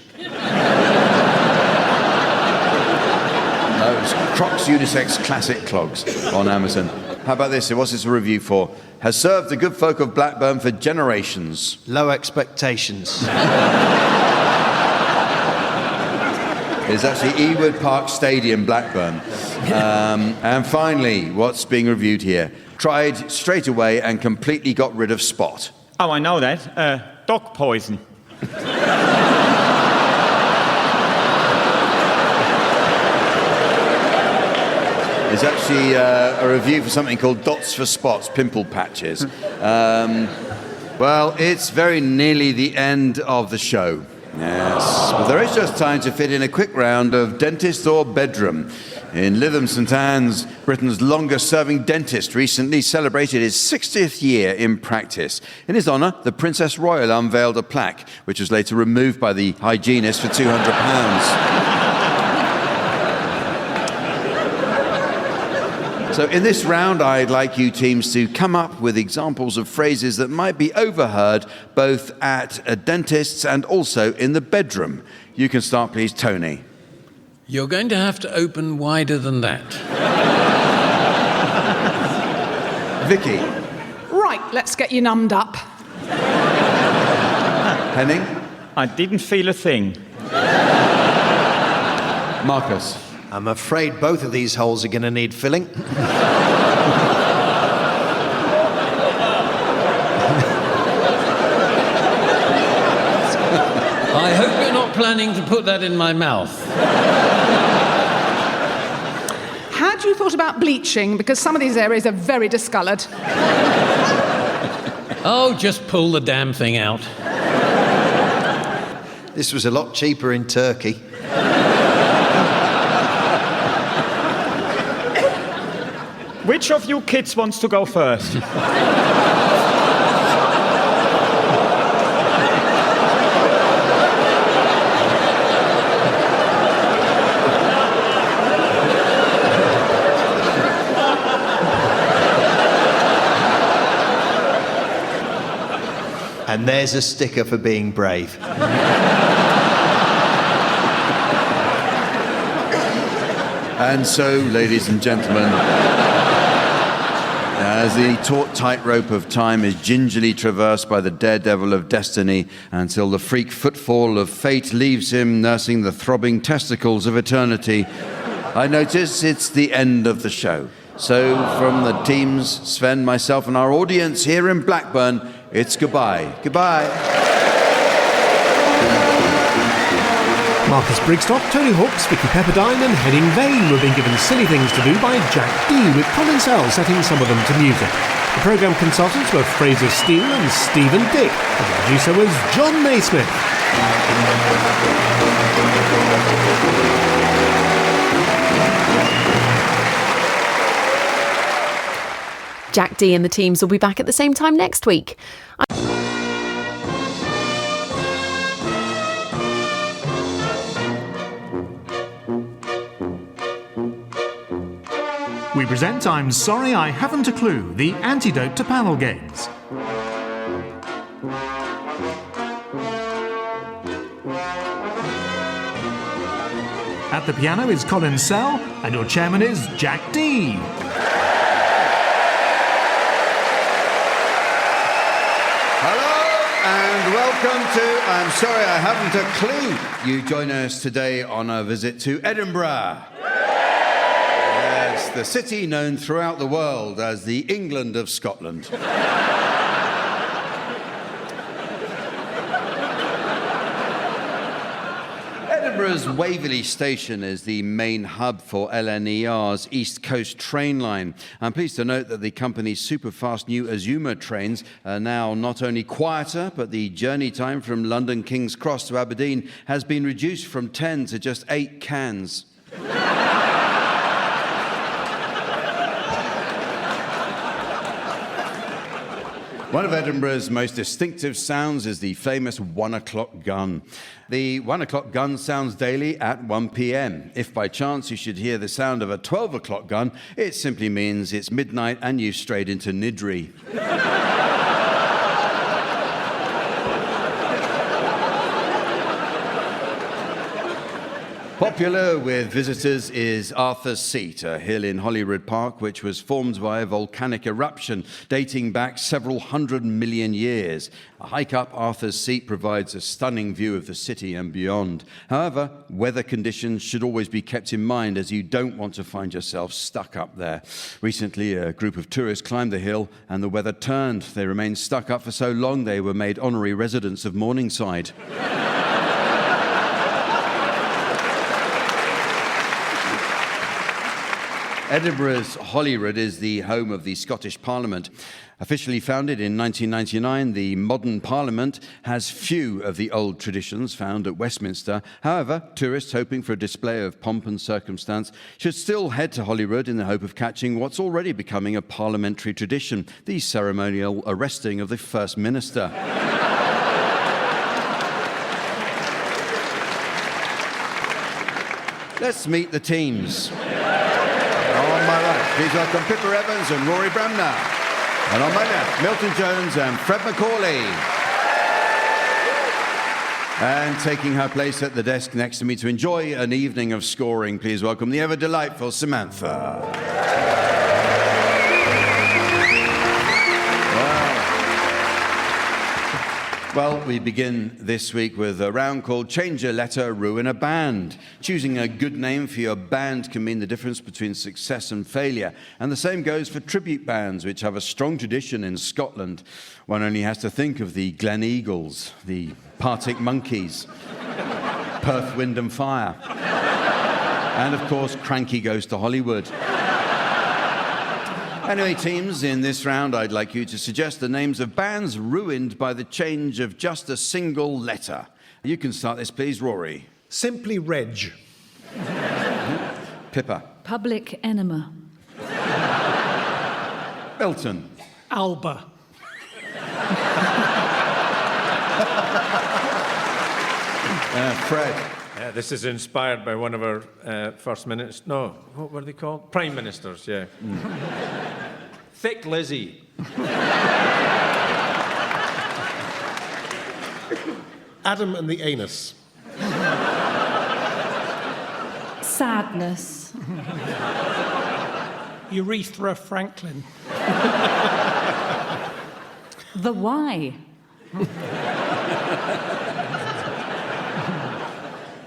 No, it's Crocs Unisex Classic Clogs on Amazon. How about this? What's this a review for? Has served the good folk of Blackburn for generations. Low expectations. It's actually Ewood Park Stadium, Blackburn. And finally, what's being reviewed here? Tried straight away and completely got rid of spot. Oh, I know that. Dog poison. It's actually a review for something called Dots for Spots, pimple patches. Well, it's very nearly the end of the show. Yes, but there is just time to fit in a quick round of dentist or bedroom. In Lytham St Anne's, Britain's longest-serving dentist recently celebrated his 60th year in practice. In his honour, the Princess Royal unveiled a plaque, which was later removed by the hygienist for £200. So in this round, I'd like you teams to come up with examples of phrases that might be overheard both at a dentist's and also in the bedroom. You can start, please, Tony. You're going to have to open wider than that. Vicky. Right, let's get you numbed up. Henning. I didn't feel a thing. Marcus. I'm afraid both of these holes are going to need filling. I hope you're not planning to put that in my mouth. Had you thought about bleaching? Because some of these areas are very discoloured. Oh, just pull the damn thing out. This was a lot cheaper in Turkey. Which of you kids wants to go first? And there's a sticker for being brave. And so, ladies and gentlemen, as the taut tightrope of time is gingerly traversed by the daredevil of destiny until the freak footfall of fate leaves him nursing the throbbing testicles of eternity, I notice it's the end of the show. So, from the teams, Sven, myself, and our audience here in Blackburn, it's goodbye. Goodbye. Marcus Brigstock, Tony Hawks, Vicky Pepperdine and Henning Vane were being given silly things to do by Jack D, with Colin Sell setting some of them to music. The programme consultants were Fraser Steele and Stephen Dick, and the producer was John Naismith. Jack D and the teams will be back at the same time next week. We present I'm Sorry I Haven't a Clue, the antidote to panel games. At the piano is Colin Sell, and your chairman is Jack D. Hello and welcome to I'm Sorry I Haven't a Clue. You join us today on a visit to Edinburgh. Yes, the city known throughout the world as the England of Scotland. Edinburgh's Waverley Station is the main hub for LNER's East Coast train line. I'm pleased to note that the company's super-fast new Azuma trains are now not only quieter, but the journey time from London King's Cross to Aberdeen has been reduced from 10 to just 8 cans. One of Edinburgh's most distinctive sounds is the famous 1 o'clock gun. The 1 o'clock gun sounds daily at 1 p.m. If by chance you should hear the sound of a 12 o'clock gun, it simply means it's midnight and you've strayed into Nidri. Popular with visitors is Arthur's Seat, a hill in Holyrood Park which was formed by a volcanic eruption dating back several 100 million years. A hike up Arthur's Seat provides a stunning view of the city and beyond. However, weather conditions should always be kept in mind as you don't want to find yourself stuck up there. Recently, a group of tourists climbed the hill and the weather turned. They remained stuck up for so long they were made honorary residents of Morningside. Edinburgh's Holyrood is the home of the Scottish Parliament. Officially founded in 1999, the modern Parliament has few of the old traditions found at Westminster. However, tourists hoping for a display of pomp and circumstance should still head to Holyrood in the hope of catching what's already becoming a parliamentary tradition, the ceremonial arresting of the First Minister. Let's meet the teams. On my right, please welcome Pippa Evans and Rory Bremner. And on my left, Milton Jones and Fred Macaulay. And taking her place at the desk next to me to enjoy an evening of scoring, please welcome the ever-delightful Samantha. Well, we begin this week with a round called Change a Letter, Ruin a Band. Choosing a good name for your band can mean the difference between success and failure. And the same goes for tribute bands, which have a strong tradition in Scotland. One only has to think of the Glen Eagles, the Partick Monkeys, Perth, Wind and Fire, and of course, Cranky Goes to Hollywood. Anyway, teams, in this round, I'd like you to suggest the names of bands ruined by the change of just a single letter. You can start this, please, Rory. Simply Reg. Pippa. Public Enema. Elton. Alba. Fred. This is inspired by one of our first ministers. No, what were they called? Prime ministers, yeah. Thick Lizzie. Adam and the Anus. Sadness. Urethra Franklin. The Why.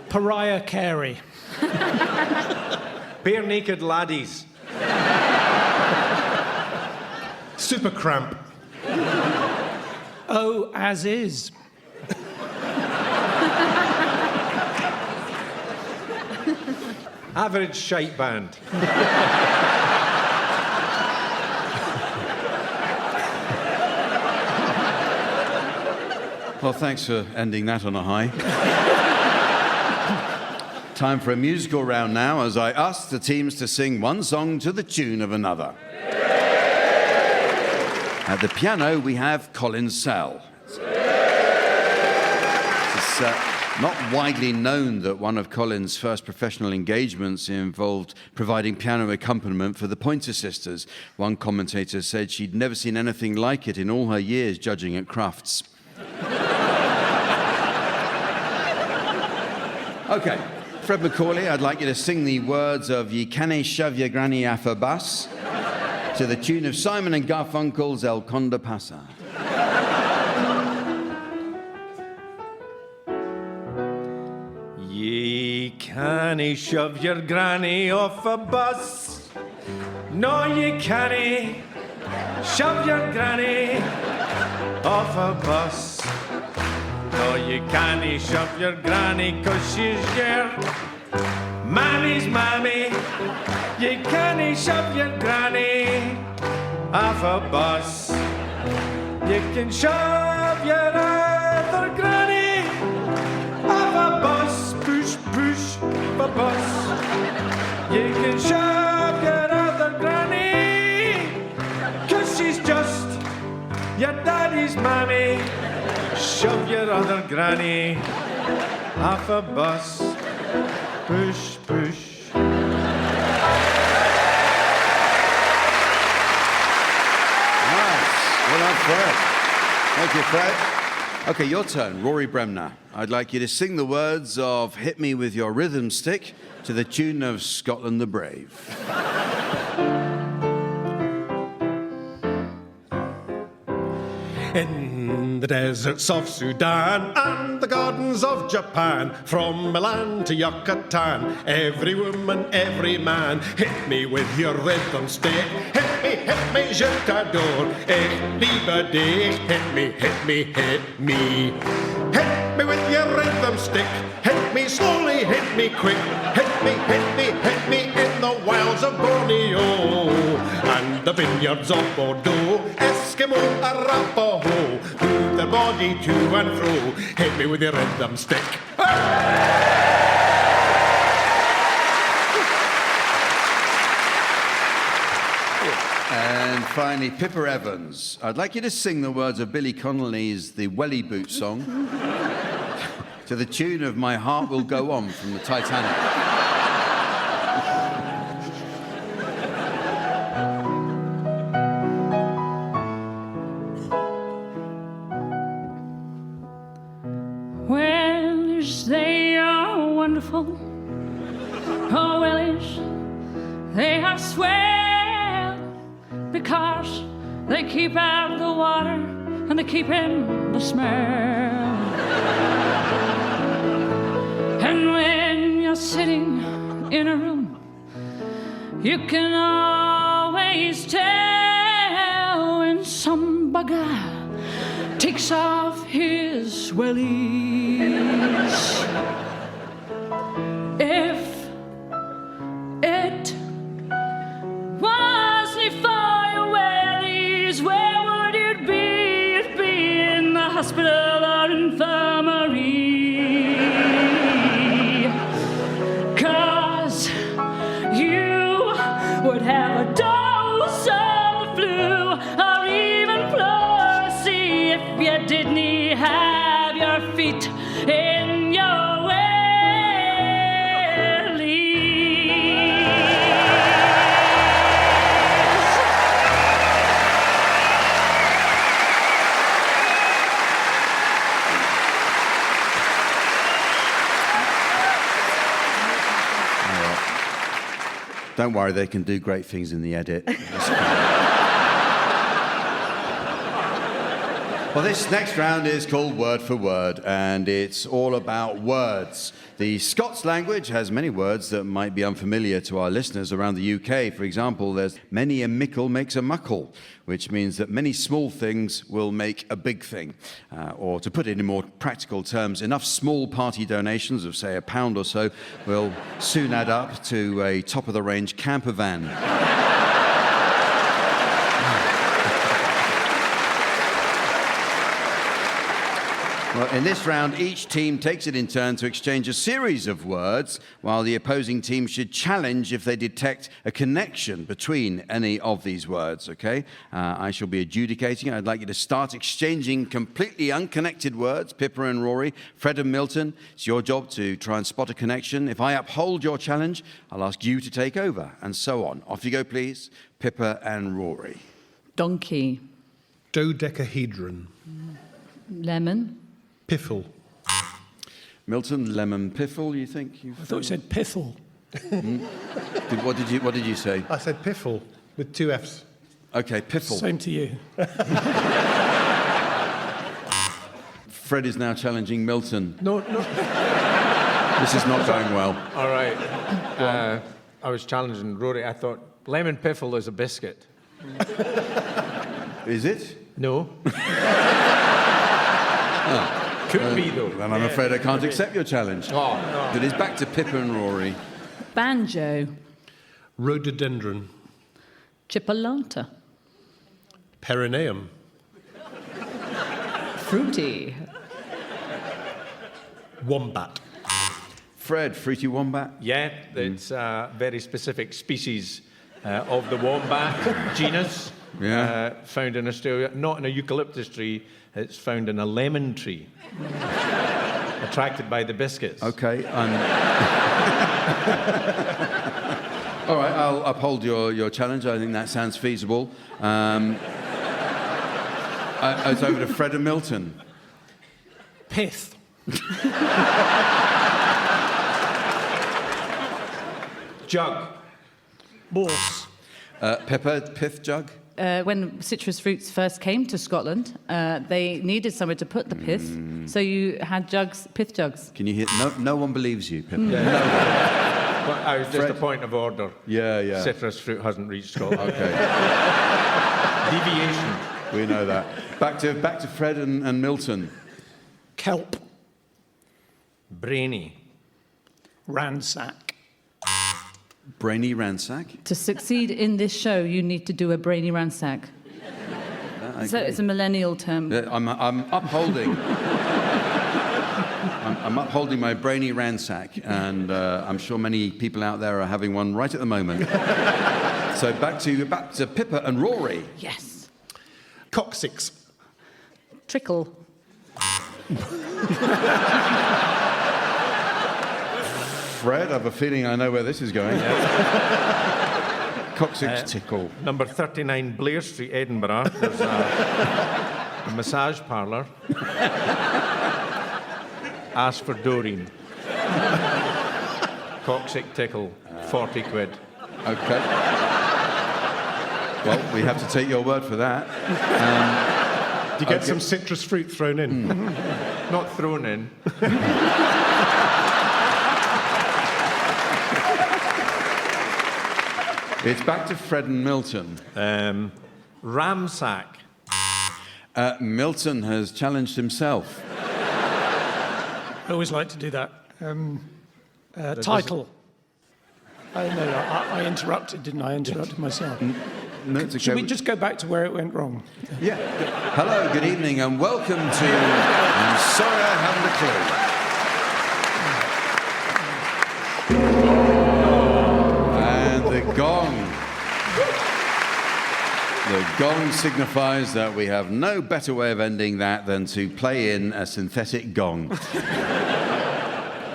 Pariah Carey. Bare naked laddies. Super Cramp. Oh, as is. Average shite band. Well, thanks for ending that on a high. Time for a musical round now, as I ask the teams to sing one song to the tune of another. At the piano, we have Colin Sell. It's not widely known that one of Colin's first professional engagements involved providing piano accompaniment for the Pointer Sisters. One commentator said she'd never seen anything like it in all her years judging at Crufts. Okay. Fred Macaulay, I'd like you to sing the words of Ye Cannae Shove Your Granny Aff a Bus to the tune of Simon and Garfunkel's El Conde Pasa. Ye cannae shove your granny off a bus. No, ye cannae shove your granny off a bus. No, you cannae shove your granny 'cause she's your mammy's mammy. You cannae shove your granny off a bus. You can shove your other granny off a bus. Push, push, a bus. You can shove your other granny 'cause she's just your daddy's mammy. Shove your other granny off a bus. Push, push. Nice. Well done, Fred. Thank you, Fred. Okay, your turn, Rory Bremner. I'd like you to sing the words of Hit Me With Your Rhythm Stick to the tune of Scotland the Brave. In the deserts of Sudan and the gardens of Japan, from Milan to Yucatan, every woman, every man, hit me with your rhythm stick. Hit me, je t'adore. Ich liebe dich. Hit me, hit me, hit me. Hit me with your rhythm stick. Hit me slowly, hit me quick. Hit me, hit me, hit me in the wilds of Borneo and the vineyards of Bordeaux. Eskimo, Arapaho, move their body to and fro. Hit me with your rhythm stick. And finally, Pippa Evans. I'd like you to sing the words of Billy Connolly's The Welly Boot song to the tune of My Heart Will Go On from the Titanic. Wellies, they are wonderful. Oh, wellies, they are swell because they keep out the water and they keep in the smell. And when you're sitting in a room, you can always tell when some bugger takes off his wellies. If it wasn't for hospital or infirmary. 'Cause you would have a dose of the flu or even pleurisy if you didn't have your feet in your wellies. Don't worry, they can do great things in the edit. Well, this next round is called Word for Word, and it's all about words. The Scots language has many words that might be unfamiliar to our listeners around the UK. For example, there's many a mickle makes a muckle, which means that many small things will make a big thing. Or to put it in more practical terms, enough small party donations of, say, £1 or so will soon add up to a top-of-the-range camper van. Well, in this round, each team takes it in turn to exchange a series of words, while the opposing team should challenge if they detect a connection between any of these words, okay? I shall be adjudicating. I'd like you to start exchanging completely unconnected words, Pippa and Rory, Fred and Milton. It's your job to try and spot a connection. If I uphold your challenge, I'll ask you to take over, and so on. Off you go, please. Pippa and Rory. Donkey. Dodecahedron. Lemon. Piffle. Milton, lemon, piffle, you think? I thought you said piffle. What did you say? I said piffle with 2 Fs. Okay, piffle. Same to you. Fred is now challenging Milton. No. This is not going well. All right. I was challenging Rory. I thought lemon piffle is a biscuit. Is it? No. Could be, though. Then I'm afraid I can't accept your challenge. Oh, no. But it's back to Pippa and Rory. Banjo. Rhododendron. Chipolata. Perineum. Fruity. Wombat. Fred, fruity wombat? Yeah, it's a very specific species of the wombat genus. Yeah. Found in Australia, not in a eucalyptus tree, it's found in a lemon tree. Attracted by the biscuits. Okay. All right, I'll uphold your challenge. I think that sounds feasible. It's over to Fred and Milton. Pith. Jug. Horse. Pippa, pith jug? When citrus fruits first came to Scotland, they needed somewhere to put the pith, so you had jugs, pith jugs. Can you hear? No one believes you, Pippa. Yeah. Well, I was just a point of order. Yeah. Citrus fruit hasn't reached Scotland. Okay. Deviation. We know that. Back to Fred and Milton. Kelp. Brainy. Ransack. Brainy ransack. To succeed in this show, you need to do a brainy ransack. So it's a millennial term. I'm upholding. I'm upholding my brainy ransack, and I'm sure many people out there are having one right at the moment. So back to Pippa and Rory. Yes. Coccyx. Trickle. Fred, I have a feeling I know where this is going. Coccyx tickle. Number 39 Blair Street, Edinburgh. There's a massage parlour. Ask for Doreen. Coccyx tickle, 40 quid. Okay. Well, we have to take your word for that. Do you get some citrus fruit thrown in? Not thrown in. It's back to Fred and Milton. Ramsack. Milton has challenged himself. I always like to do that. Title. I interrupted, didn't I? I interrupted myself. No, it's okay. Should we just go back to where it went wrong? Yeah. Hello, good evening, and welcome to I'm Sorry I Haven't a Clue. And the gong. The gong signifies that we have no better way of ending that than to play in a synthetic gong.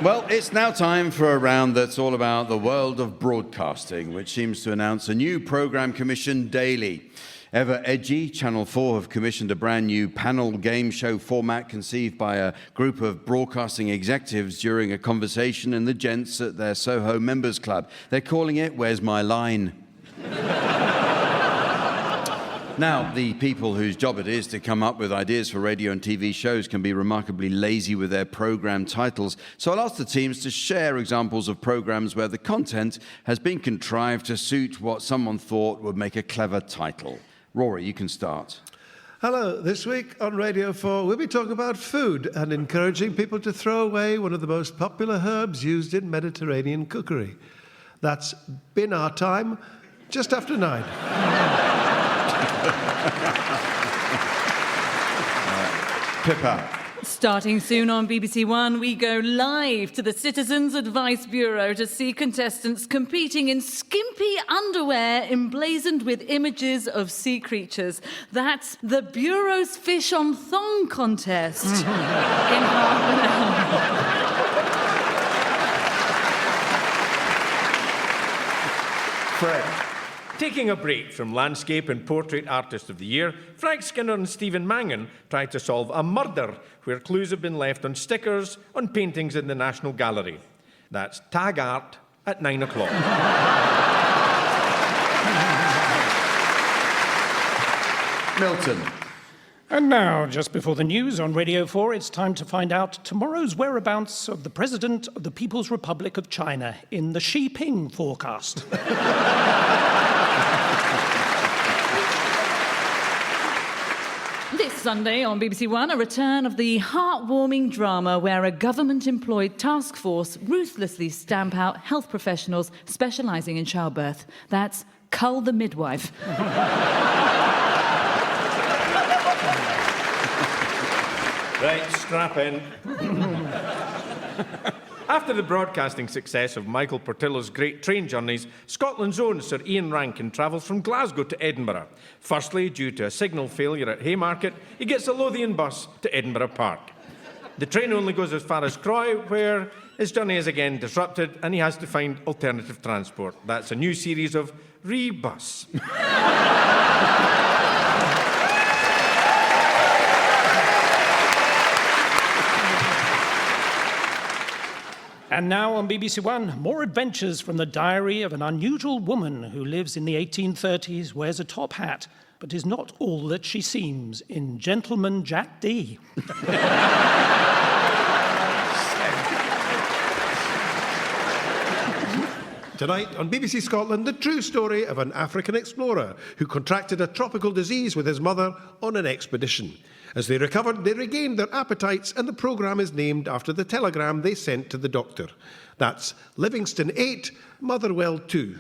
Well, it's now time for a round that's all about the world of broadcasting, which seems to announce a new programme commission daily. Ever edgy, Channel 4 have commissioned a brand new panel game show format conceived by a group of broadcasting executives during a conversation in the gents at their Soho Members Club. They're calling it Where's My Line? Now, the people whose job it is to come up with ideas for radio and TV shows can be remarkably lazy with their programme titles, so I'll ask the teams to share examples of programmes where the content has been contrived to suit what someone thought would make a clever title. Rory, you can start. Hello, this week on Radio 4 we'll be talking about food and encouraging people to throw away one of the most popular herbs used in Mediterranean cookery. That's been our time, just after 9. Pippa. Starting soon on BBC One, we go live to the Citizens Advice Bureau to see contestants competing in skimpy underwear emblazoned with images of sea creatures. That's the Bureau's Fish on Thong contest in half an hour. Fred. Taking a break from Landscape and Portrait Artist of the Year, Frank Skinner and Stephen Mangan tried to solve a murder where clues have been left on stickers on paintings in the National Gallery. That's Tag Art at 9 o'clock. Milton. And now, just before the news on Radio 4, it's time to find out tomorrow's whereabouts of the President of the People's Republic of China in the Xi Ping forecast. This Sunday on BBC One, a return of the heartwarming drama where a government-employed task force ruthlessly stamp out health professionals specialising in childbirth. That's Cull the Midwife. Right, strap in. After the broadcasting success of Michael Portillo's great train journeys, Scotland's own Sir Ian Rankin travels from Glasgow to Edinburgh. Firstly, due to a signal failure at Haymarket, he gets a Lothian bus to Edinburgh Park. The train only goes as far as Croy, where his journey is again disrupted and he has to find alternative transport. That's a new series of Rebus. And now on BBC One, more adventures from the diary of an unusual woman who lives in the 1830s, wears a top hat, but is not all that she seems in Gentleman Jack D. Tonight on BBC Scotland, the true story of an African explorer who contracted a tropical disease with his mother on an expedition. As they recovered, they regained their appetites, and the programme is named after the telegram they sent to the doctor. That's Livingston 8, Motherwell 2.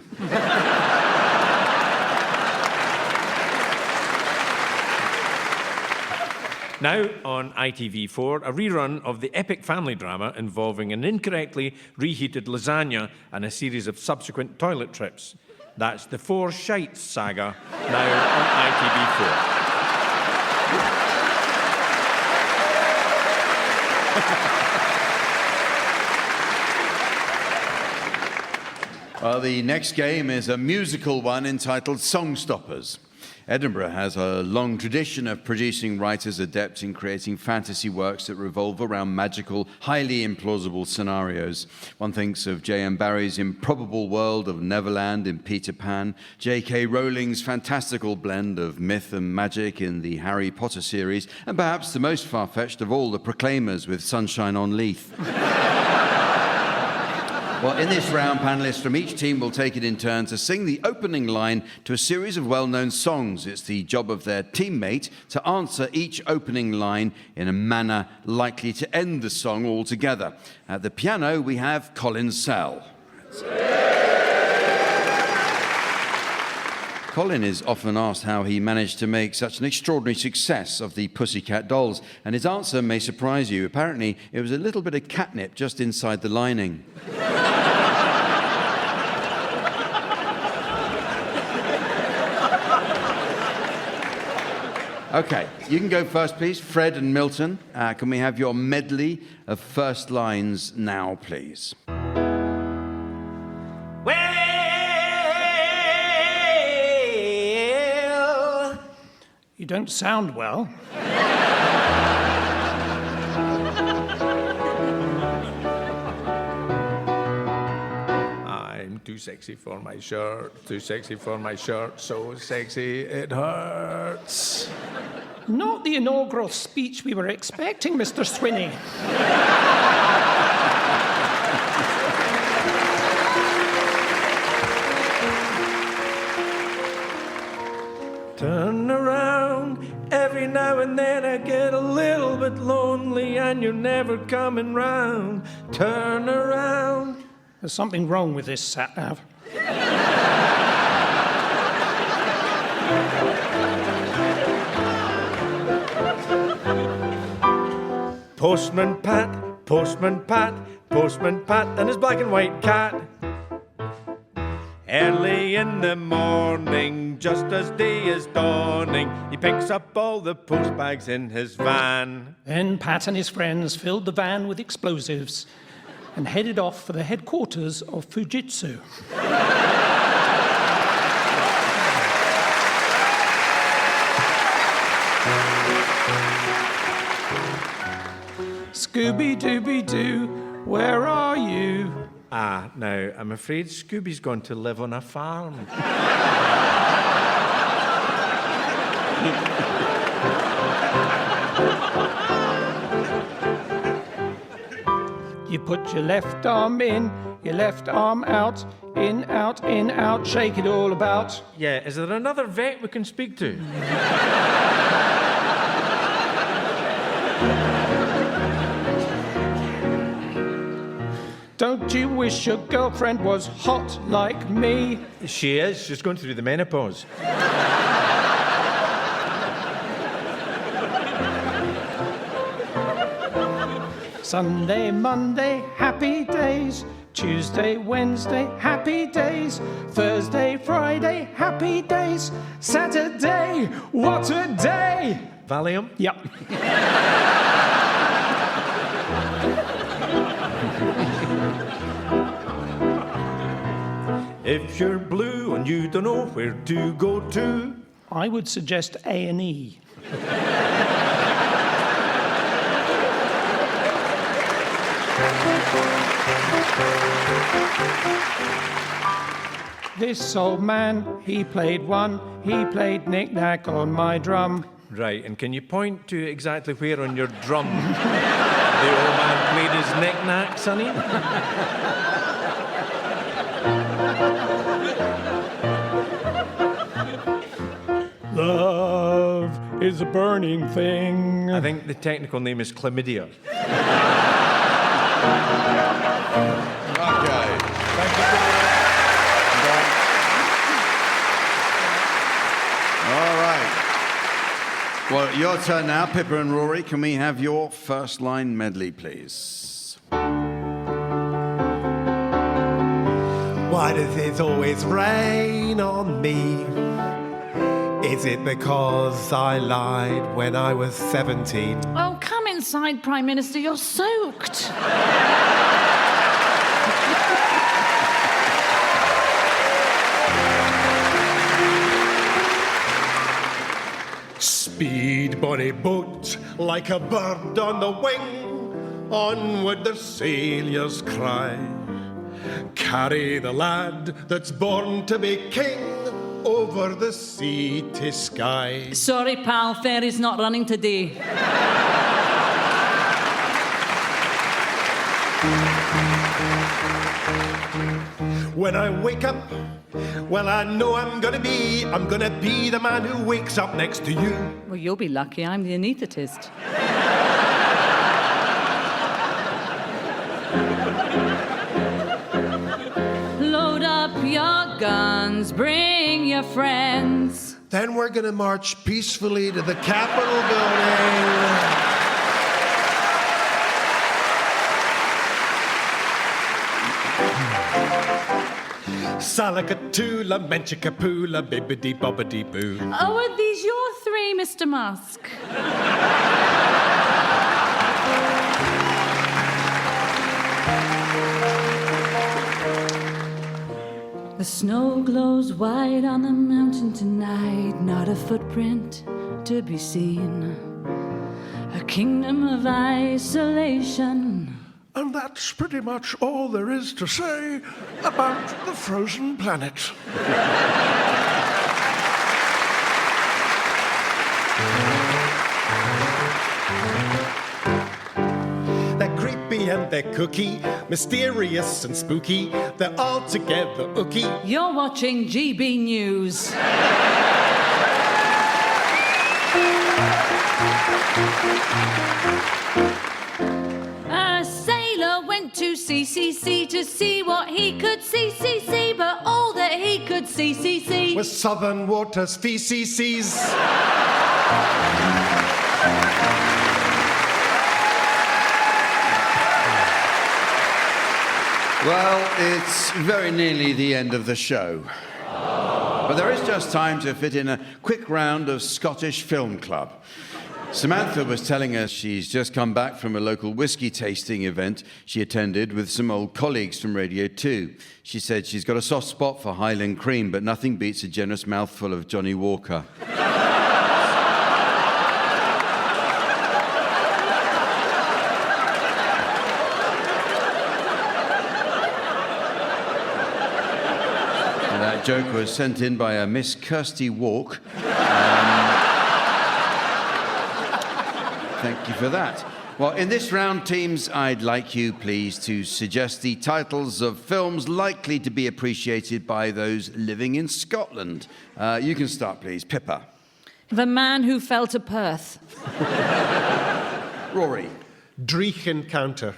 Now on ITV4, a rerun of the epic family drama involving an incorrectly reheated lasagna and a series of subsequent toilet trips. That's the Four Shites saga, now on ITV4. Well, the next game is a musical one entitled Songstoppers. Edinburgh has a long tradition of producing writers adept in creating fantasy works that revolve around magical, highly implausible scenarios. One thinks of J.M. Barrie's improbable world of Neverland in Peter Pan, J.K. Rowling's fantastical blend of myth and magic in the Harry Potter series, and perhaps the most far-fetched of all, the Proclaimers with Sunshine on Leith. Well, in this round, panellists from each team will take it in turn to sing the opening line to a series of well-known songs. It's the job of their teammate to answer each opening line in a manner likely to end the song altogether. At the piano, we have Colin Sell. Colin is often asked how he managed to make such an extraordinary success of the Pussycat Dolls, and his answer may surprise you. Apparently, it was a little bit of catnip just inside the lining. Okay, you can go first, please. Fred and Milton, can we have your medley of first lines now, please? Well, you don't sound well. I'm too sexy for my shirt, too sexy for my shirt, so sexy it hurts. Not the inaugural speech we were expecting, Mr. Swinney. Turn around, every now and then I get a little bit lonely and you're never coming round. Turn around. There's something wrong with this sat-nav. Postman Pat, Postman Pat, Postman Pat and his black and white cat. Early in the morning, just as day is dawning, he picks up all the post bags in his van. Then Pat and his friends filled the van with explosives and headed off for the headquarters of Fujitsu. Scooby-Dooby-Doo, where are you? Ah, now, I'm afraid Scooby's gone to live on a farm. You put your left arm in, your left arm out, in, out, shake it all about. Yeah, is there another vet we can speak to? Don't you wish your girlfriend was hot like me? She is. She's going through the menopause. Sunday, Monday, happy days. Tuesday, Wednesday, happy days. Thursday, Friday, happy days. Saturday, what a day! Valium? Yep. If you're blue and you don't know where to go to, I would suggest A&E. This old man, he played knick-knack on my drum. Right, and can you point to exactly where on your drum the old man played his knick-knack, sonny? Love is a burning thing. I think the technical name is chlamydia. Okay. Thank you. All right. Well, your turn now, Pippa and Rory. Can we have your first line medley, please? Why does it always rain on me? Is it because I lied when I was 17? Oh, come inside, Prime Minister. You're soaked. Speed, bonny boat, like a bird on the wing, onward the sailors cry. Carry the lad that's born to be king over the sea to sky. Sorry, pal, ferry's not running today. When I wake up, well, I know I'm gonna be the man who wakes up next to you. Well, you'll be lucky. I'm the anaesthetist. Load up your guns, bring your friends. Then we're going to march peacefully to the Capitol building. Salakatula, menchikapula, bibbidi bobbidi boo. Oh, are these your three, Mr. Musk? The snow glows white on the mountain tonight, not a footprint to be seen. A kingdom of isolation. And that's pretty much all there is to say about the frozen planet. They're creepy and they're cookie, mysterious and spooky. They're all together ooky. You're watching GB News. A sailor went to CCC to see what he could see, but all that he could see was Southern Waters feces. Well, it's very nearly the end of the show. But there is just time to fit in a quick round of Scottish Film Club. Samantha was telling us she's just come back from a local whiskey tasting event she attended with some old colleagues from Radio 2. She said she's got a soft spot for Highland cream, but nothing beats a generous mouthful of Johnny Walker. That joke was sent in by a Miss Kirsty Walk. Thank you for that. Well, in this round, teams, I'd like you, please, to suggest the titles of films likely to be appreciated by those living in Scotland. You can start, please. Pippa. The Man Who Fell to Perth. Rory. Dreich Encounter.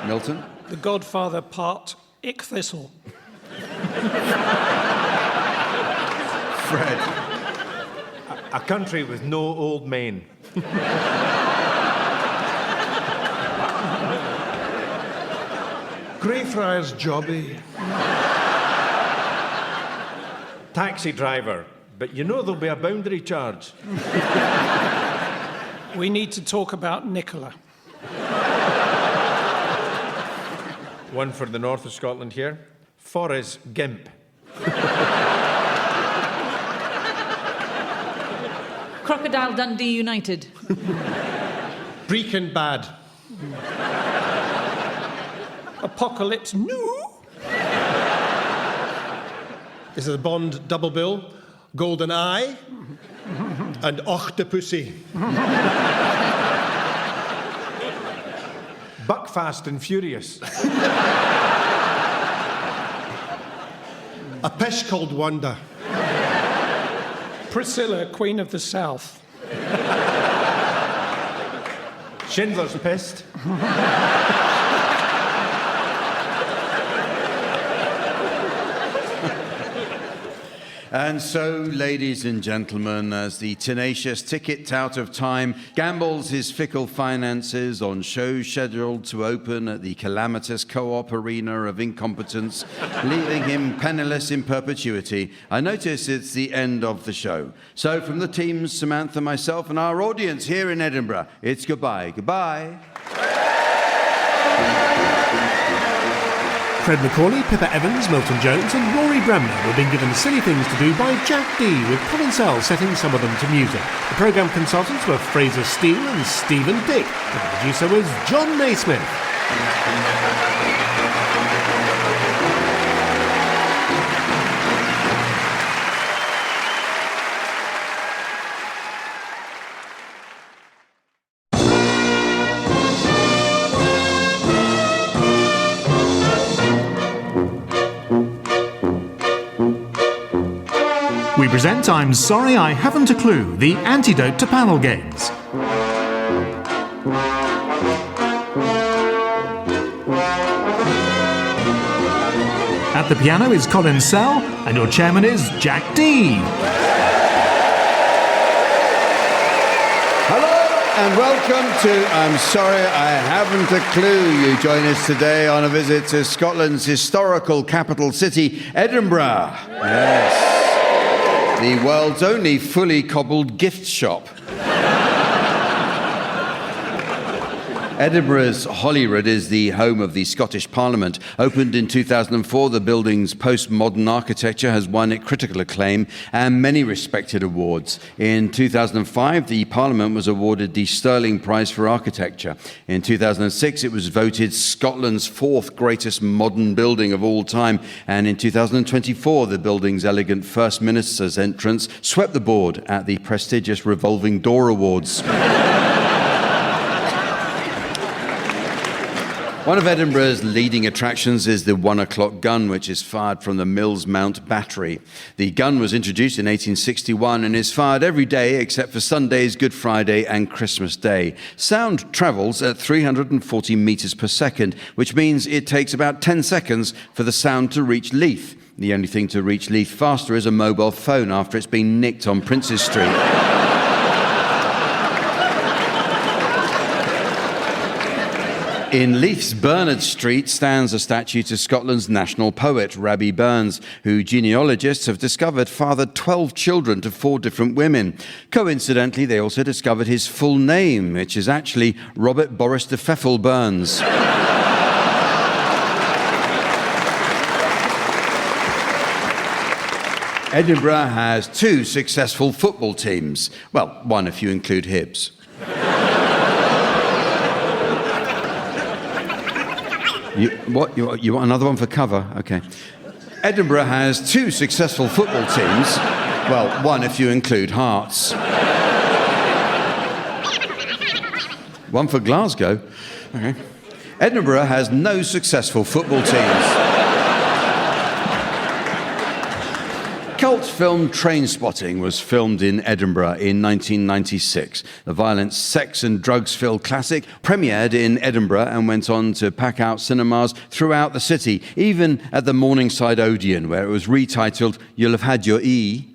Milton. The Godfather Part Ichthistle. Fred. A country with no old men. Greyfriars Jobby. Taxi driver, but you know there'll be a boundary charge. We need to talk about Nicola. One for the north of Scotland here. Forres Gimp. Crocodile Dundee United. Brecon Bad. Apocalypse New. This is a Bond double bill. Golden Eye and Octopussy. Buckfast and Furious. A Pish Called Wanda. Priscilla, Queen of the South. Schindler's Pissed. And so, ladies and gentlemen, as the tenacious ticket tout of time gambles his fickle finances on shows scheduled to open at the calamitous co-op arena of incompetence, leaving him penniless in perpetuity, I notice it's the end of the show. So from the teams, Samantha, myself, and our audience here in Edinburgh, it's goodbye. Goodbye. Fred Macaulay, Pippa Evans, Milton Jones and Rory Bremner were being given silly things to do by Jack D, with Colin Sell setting some of them to music. The programme consultants were Fraser Steele and Stephen Dick. The producer was John Naismith. We present I'm Sorry I Haven't a Clue, the antidote to panel games. At the piano is Colin Sell, and your chairman is Jack D. And welcome to I'm Sorry I Haven't a Clue. You join us today on a visit to Scotland's historical capital city, Edinburgh. Yes. The world's only fully cobbled gift shop. Edinburgh's Holyrood is the home of the Scottish Parliament. Opened in 2004, the building's postmodern architecture has won it critical acclaim and many respected awards. In 2005, the Parliament was awarded the Stirling Prize for Architecture. In 2006, it was voted Scotland's fourth greatest modern building of all time. And in 2024, the building's elegant First Minister's entrance swept the board at the prestigious Revolving Door Awards. One of Edinburgh's leading attractions is the 1 o'clock gun, which is fired from the Mills Mount battery. The gun was introduced in 1861 and is fired every day except for Sundays, Good Friday and Christmas Day. Sound travels at 340 metres per second, which means it takes about 10 seconds for the sound to reach Leith. The only thing to reach Leith faster is a mobile phone after it's been nicked on Princes Street. In Leith's Bernard Street stands a statue to Scotland's national poet, Rabbie Burns, who genealogists have discovered fathered 12 children to 4 different women. Coincidentally, they also discovered his full name, which is actually Robert Boris de Pfeffel Burns. Edinburgh has 2 successful football teams. Well, 1 if you include Hibs. You want another one for cover? Okay. Edinburgh has 2 successful football teams. Well, 1 if you include Hearts. 1 for Glasgow. Okay. Edinburgh has no successful football teams. Cult film Trainspotting was filmed in Edinburgh in 1996. The violent sex and drugs-filled classic premiered in Edinburgh and went on to pack out cinemas throughout the city, even at the Morningside Odeon, where it was retitled You'll Have Had Your E.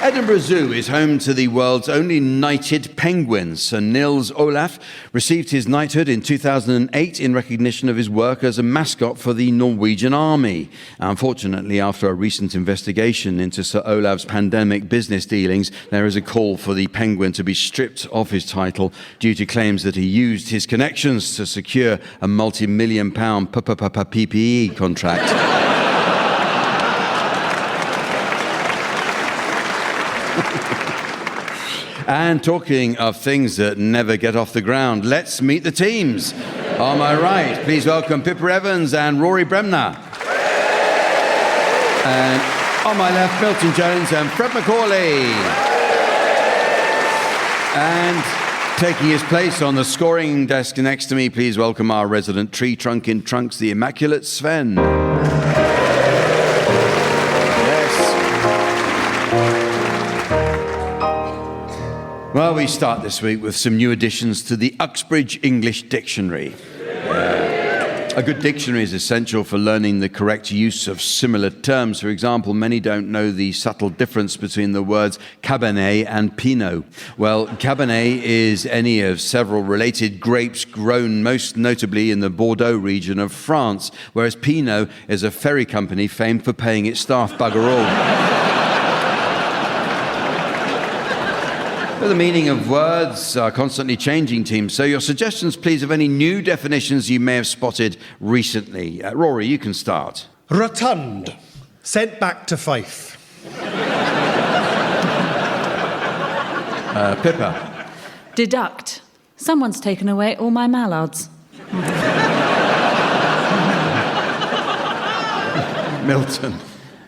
Edinburgh Zoo is home to the world's only knighted penguin. Sir Nils Olaf received his knighthood in 2008 in recognition of his work as a mascot for the Norwegian Army. Unfortunately, after a recent investigation into Sir Olaf's pandemic business dealings, there is a call for the penguin to be stripped of his title due to claims that he used his connections to secure a multi-million-pound PPE contract. And talking of things that never get off the ground, let's meet the teams. On my right, please welcome Pippa Evans and Rory Bremner. And on my left, Milton Jones and Fred Macaulay. And taking his place on the scoring desk next to me, please welcome our resident tree trunk in trunks, the immaculate Sven. Well, we start this week with some new additions to the Uxbridge English Dictionary. A good dictionary is essential for learning the correct use of similar terms. For example, many don't know the subtle difference between the words Cabernet and Pinot. Well, Cabernet is any of several related grapes grown most notably in the Bordeaux region of France, whereas Pinot is a ferry company famed for paying its staff bugger all. The meaning of words are constantly changing, team. So your suggestions, please, of any new definitions you may have spotted recently. Rory, you can start. Rotund. Sent back to Fife. Pippa. Deduct. Someone's taken away all my mallards. Milton.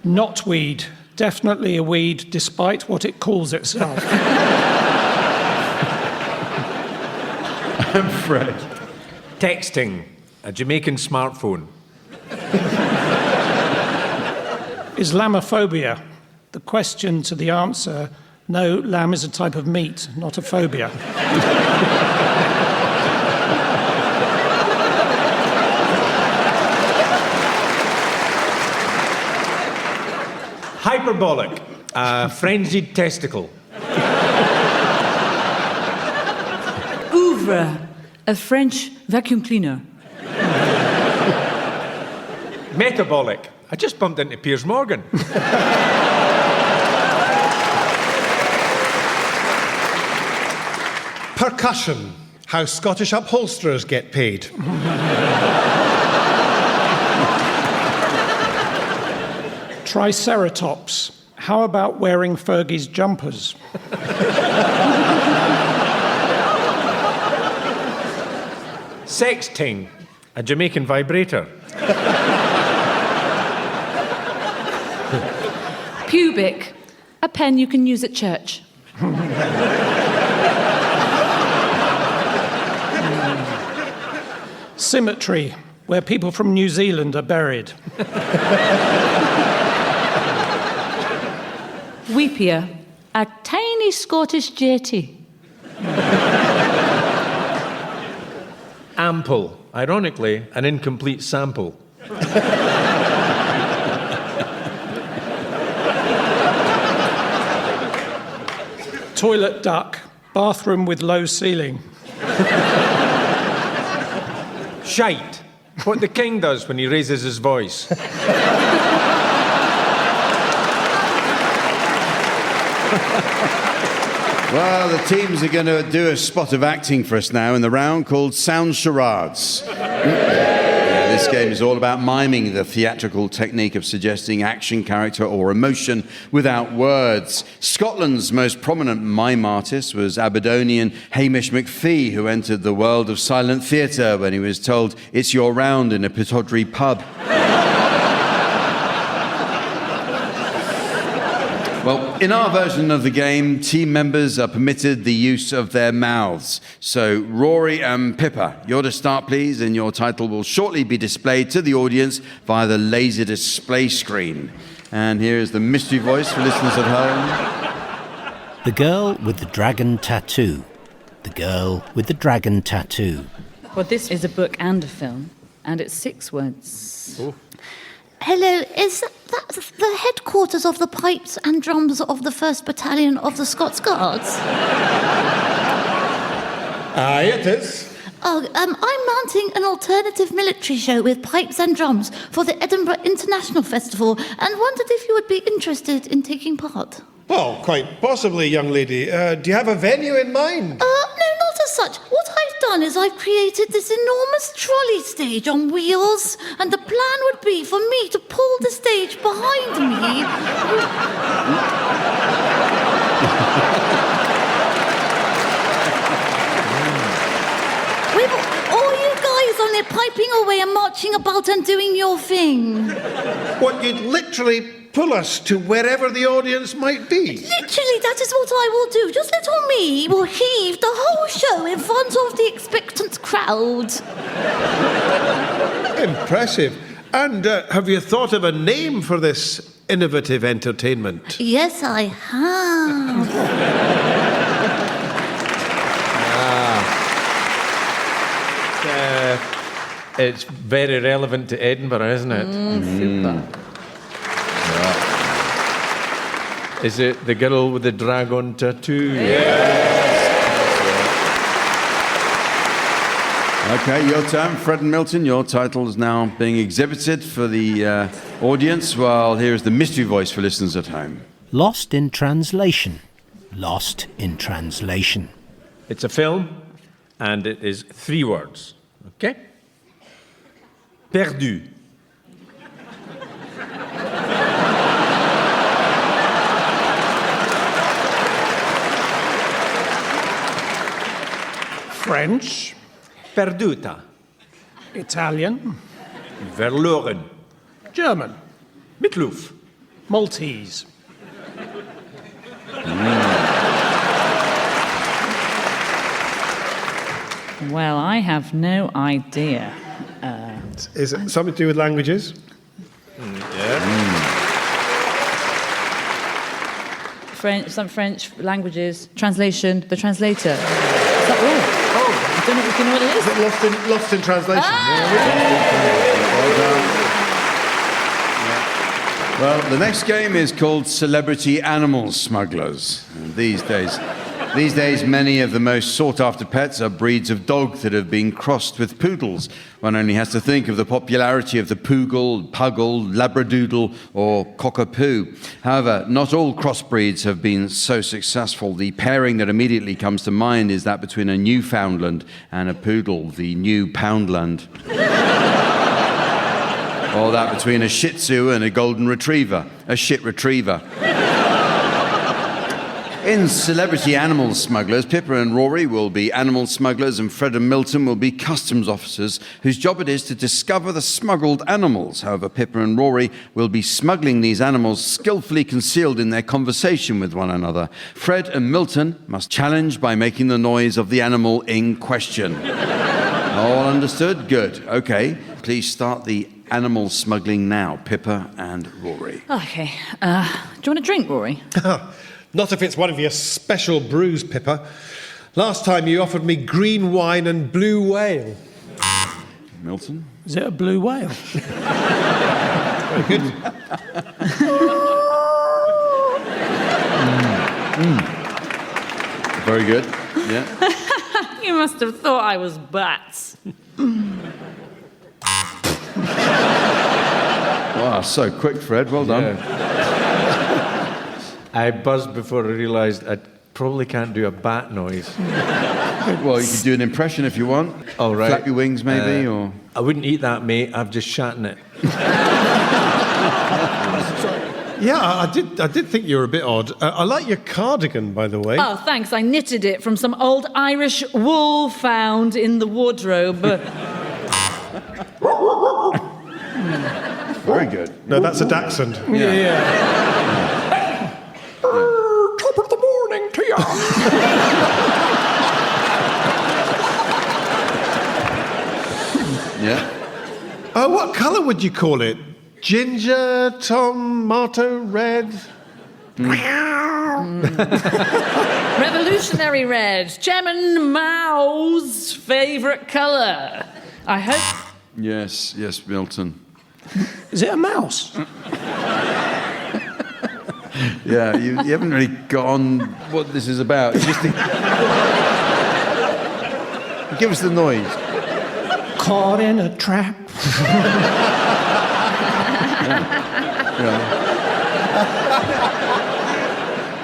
Knotweed. Definitely a weed, despite what it calls itself. And Fred. Texting. A Jamaican smartphone. Islamophobia. The question to the answer, no, lamb is a type of meat, not a phobia. Hyperbolic. Frenzied testicle. Ouvre, a French vacuum cleaner. Metabolic. I just bumped into Piers Morgan. Percussion. How Scottish upholsterers get paid. Triceratops. How about wearing Fergie's jumpers? Sexting. A Jamaican vibrator. Pubic, a pen you can use at church. Cemetery, where people from New Zealand are buried. Weepier, a tiny Scottish jetty. Ample. Ironically, an incomplete sample. Toilet duck, bathroom with low ceiling. Shite. What the king does when he raises his voice. Well, the teams are going to do a spot of acting for us now in the round called Sound Charades. This game is all about miming the theatrical technique of suggesting action, character, or emotion without words. Scotland's most prominent mime artist was Aberdonian Hamish McPhee, who entered the world of silent theatre when he was told, "It's your round," in a Pittodrie pub. Well, in our version of the game, team members are permitted the use of their mouths. So, Rory and Pippa, you're to start, please, and your title will shortly be displayed to the audience via the laser display screen. And here is the mystery voice for listeners at home. The Girl with the Dragon Tattoo. The Girl with the Dragon Tattoo. Well, this is a book and a film, and it's 6 words. Ooh. Hello, is that the headquarters of the pipes and drums of the 1st Battalion of the Scots Guards? Aye, it is. Oh, I'm mounting an alternative military show with pipes and drums for the Edinburgh International Festival and wondered if you would be interested in taking part. Well, quite possibly, young lady. Do you have a venue in mind? No, not as such. What I've done is I've created this enormous trolley stage on wheels, and the plan would be for me to pull the stage behind me. With all you guys on there piping away and marching about and doing your thing. What, you'd literally pull us to wherever the audience might be? Literally, that is what I will do. Just little me will heave the whole show in front of the expectant crowd. Impressive. And have you thought of a name for this innovative entertainment? Yes, I have. It's very relevant to Edinburgh, isn't it? Super. Is it The Girl with the Dragon Tattoo? Okay, your turn. Fred and Milton, your title is now being exhibited for the audience, while here is the mystery voice for listeners at home. Lost in Translation. Lost in Translation. It's a film, and it is 3 words. Okay? Perdu. French. Perduta. Italian. Verloren. German. Mitloof. Maltese. Well, I have no idea. Is it something to do with languages? Some French languages, translation, the translator. Is that right? Oh, I don't know if you know what it is. Is it lost in translation? Well, the next game is called Celebrity Animal Smugglers. And these days, many of the most sought-after pets are breeds of dog that have been crossed with poodles. One only has to think of the popularity of the Poogle, Puggle, Labradoodle, or Cockapoo. However, not all crossbreeds have been so successful. The pairing that immediately comes to mind is that between a Newfoundland and a Poodle, the New Poundland. Or that between a Shih Tzu and a Golden Retriever, a shit retriever. In Celebrity Animal Smugglers, Pippa and Rory will be animal smugglers and Fred and Milton will be customs officers whose job it is to discover the smuggled animals. However, Pippa and Rory will be smuggling these animals skillfully concealed in their conversation with one another. Fred and Milton must challenge by making the noise of the animal in question. All understood? Good. Okay. Please start the animal smuggling now, Pippa and Rory. Okay. Do you want a drink, Rory? Not if it's one of your special brews, Pippa. Last time you offered me green wine and blue whale. Milton? Is it a blue whale? Very good. Very good. Yeah. You must have thought I was bats. Wow, so quick, Fred. Well done. Yeah. I buzzed before I realised I probably can't do a bat noise. Well, you could do an impression if you want. Oh, right. Flap your wings, maybe, or... I wouldn't eat that, mate. I've just shattered it. Yeah, I did think you were a bit odd. I like your cardigan, by the way. Oh, thanks. I knitted it from some old Irish wool found in the wardrobe. Very good. No, that's a dachshund. Yeah. Top of the morning to you. Yeah. What colour would you call it? Ginger, tomato, red? Revolutionary red. Chairman Mao's favourite colour. I hope... Yes, Milton. Is it a mouse? Yeah, you haven't really got on what this is about. It's just give us the noise. Caught in a trap.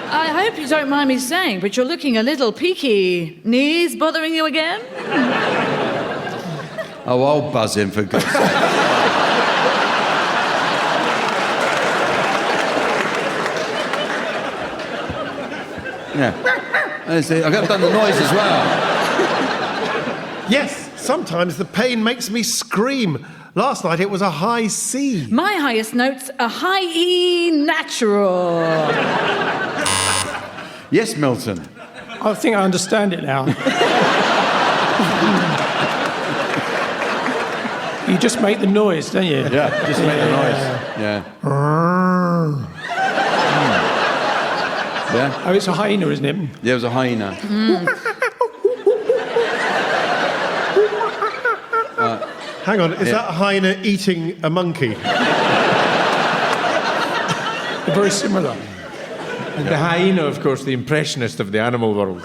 I hope you don't mind me saying, but you're looking a little peaky. Knees bothering you again? Oh, I'll buzz in for God's sake. Yeah. I've done the noise as well. Yes, sometimes the pain makes me scream. Last night it was a high C. My highest note's a high E natural. Yes, Milton. I think I understand it now. You just make the noise, don't you? Yeah, just make the noise. Yeah. Yeah. Oh, it's a hyena, isn't it? Yeah, it was a hyena. Hang on, is that a hyena eating a monkey? They're very similar. And the hyena, of course, the impressionist of the animal world.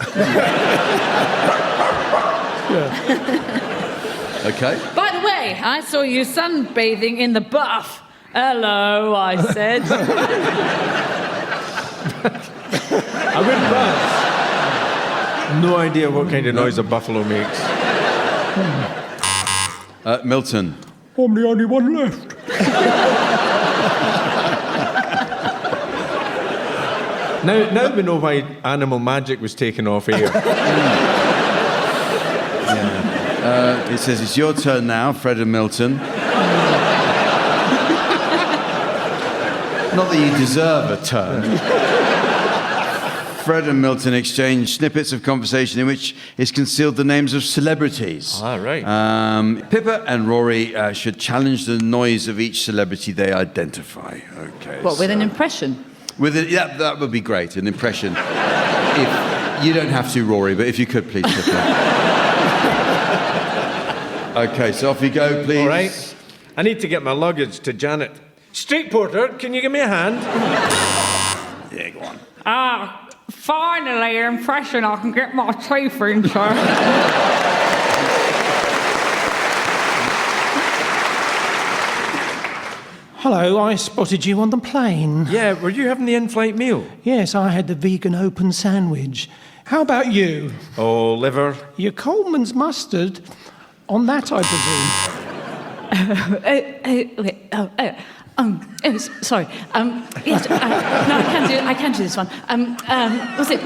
Okay. By the way, I saw you sunbathing in the bath. Hello, I said. I wouldn't buzz. No idea what kind of noise a buffalo makes. Milton. I'm the only one left. Now we know why Animal Magic was taken off air. It says it's your turn now, Fred and Milton. Not that you deserve a turn. Fred and Milton exchange snippets of conversation in which is concealed the names of celebrities. Ah, right. Pippa and Rory should challenge the noise of each celebrity they identify. Okay. What, with an impression? Yeah, that would be great, an impression. If you don't have to, Rory, but if you could, please, Pippa. Okay, so off you go, please. All right. I need to get my luggage to Janet. Street porter, can you give me a hand? Yeah, go on. Finally, an impression I can get my teeth into. Hello, I spotted you on the plane. Yeah, were you having the in-flight meal? Yes, I had the vegan open sandwich. How about you? Oh, liver. Your Coleman's mustard. On that, I presume. Sorry. Yes. No, I can do this one. Was it?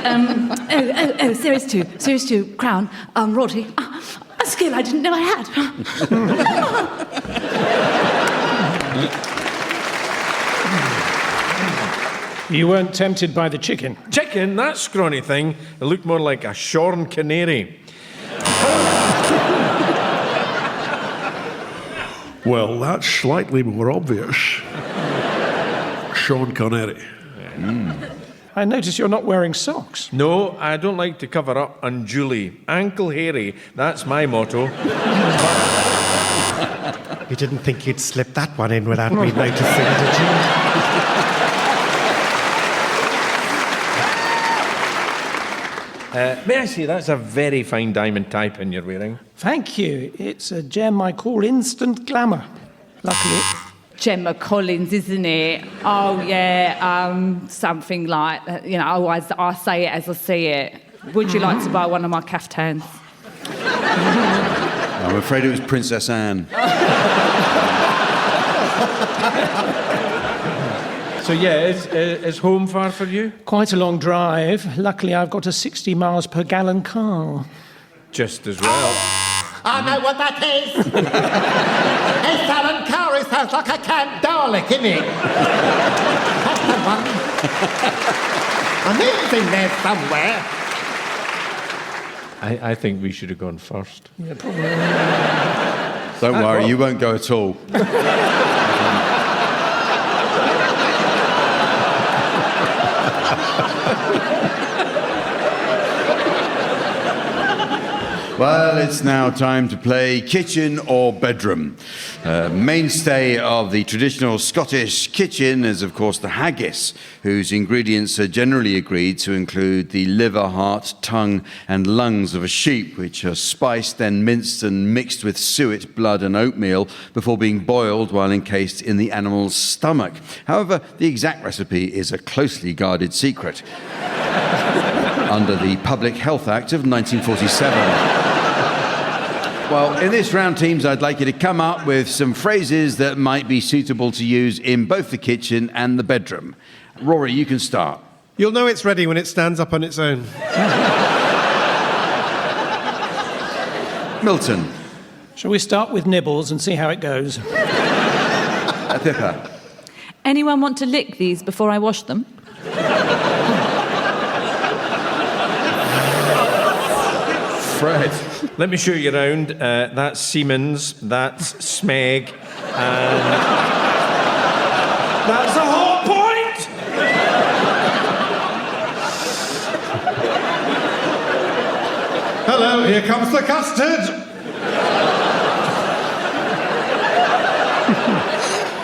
Series 2, Crown, Royalty. A skill I didn't know I had. You weren't tempted by the chicken? Chicken? That scrawny thing. It looked more like a shorn canary. Well, that's slightly more obvious. Sean Connery. I notice you're not wearing socks. No, I don't like to cover up unduly. Ankle hairy, that's my motto. You didn't think you'd slip that one in without me noticing, did you? May I say, that's a very fine diamond tie pin you're wearing. Thank you. It's a gem I call instant glamour. Luckily. Gemma Collins, isn't it? Oh, yeah, something like, I say it as I see it. Would you like to buy one of my caftans? I'm afraid it was Princess Anne. So, yeah, is home far for you? Quite a long drive. Luckily, I've got a 60 miles per gallon car. Just as well. I know what that is. Hey, Alan Carr, it sounds like a Camp Dalek, isn't it? That's the one. I knew it was in there somewhere. I think we should have gone first. Yeah, probably. Don't worry, you won't go at all. Well, it's now time to play kitchen or bedroom. Mainstay of the traditional Scottish kitchen is, of course, the haggis, whose ingredients are generally agreed to include the liver, heart, tongue, and lungs of a sheep, which are spiced, then minced and mixed with suet, blood, and oatmeal before being boiled while encased in the animal's stomach. However, the exact recipe is a closely guarded secret under the Public Health Act of 1947. Well, in this round, teams, I'd like you to come up with some phrases that might be suitable to use in both the kitchen and the bedroom. Rory, you can start. You'll know it's ready when it stands up on its own. Milton. Shall we start with nibbles and see how it goes? Pippa. Anyone want to lick these before I wash them? Fred. Let me show you around. That's Siemens, that's Smeg, and that's the whole point! Hello, here comes the custard.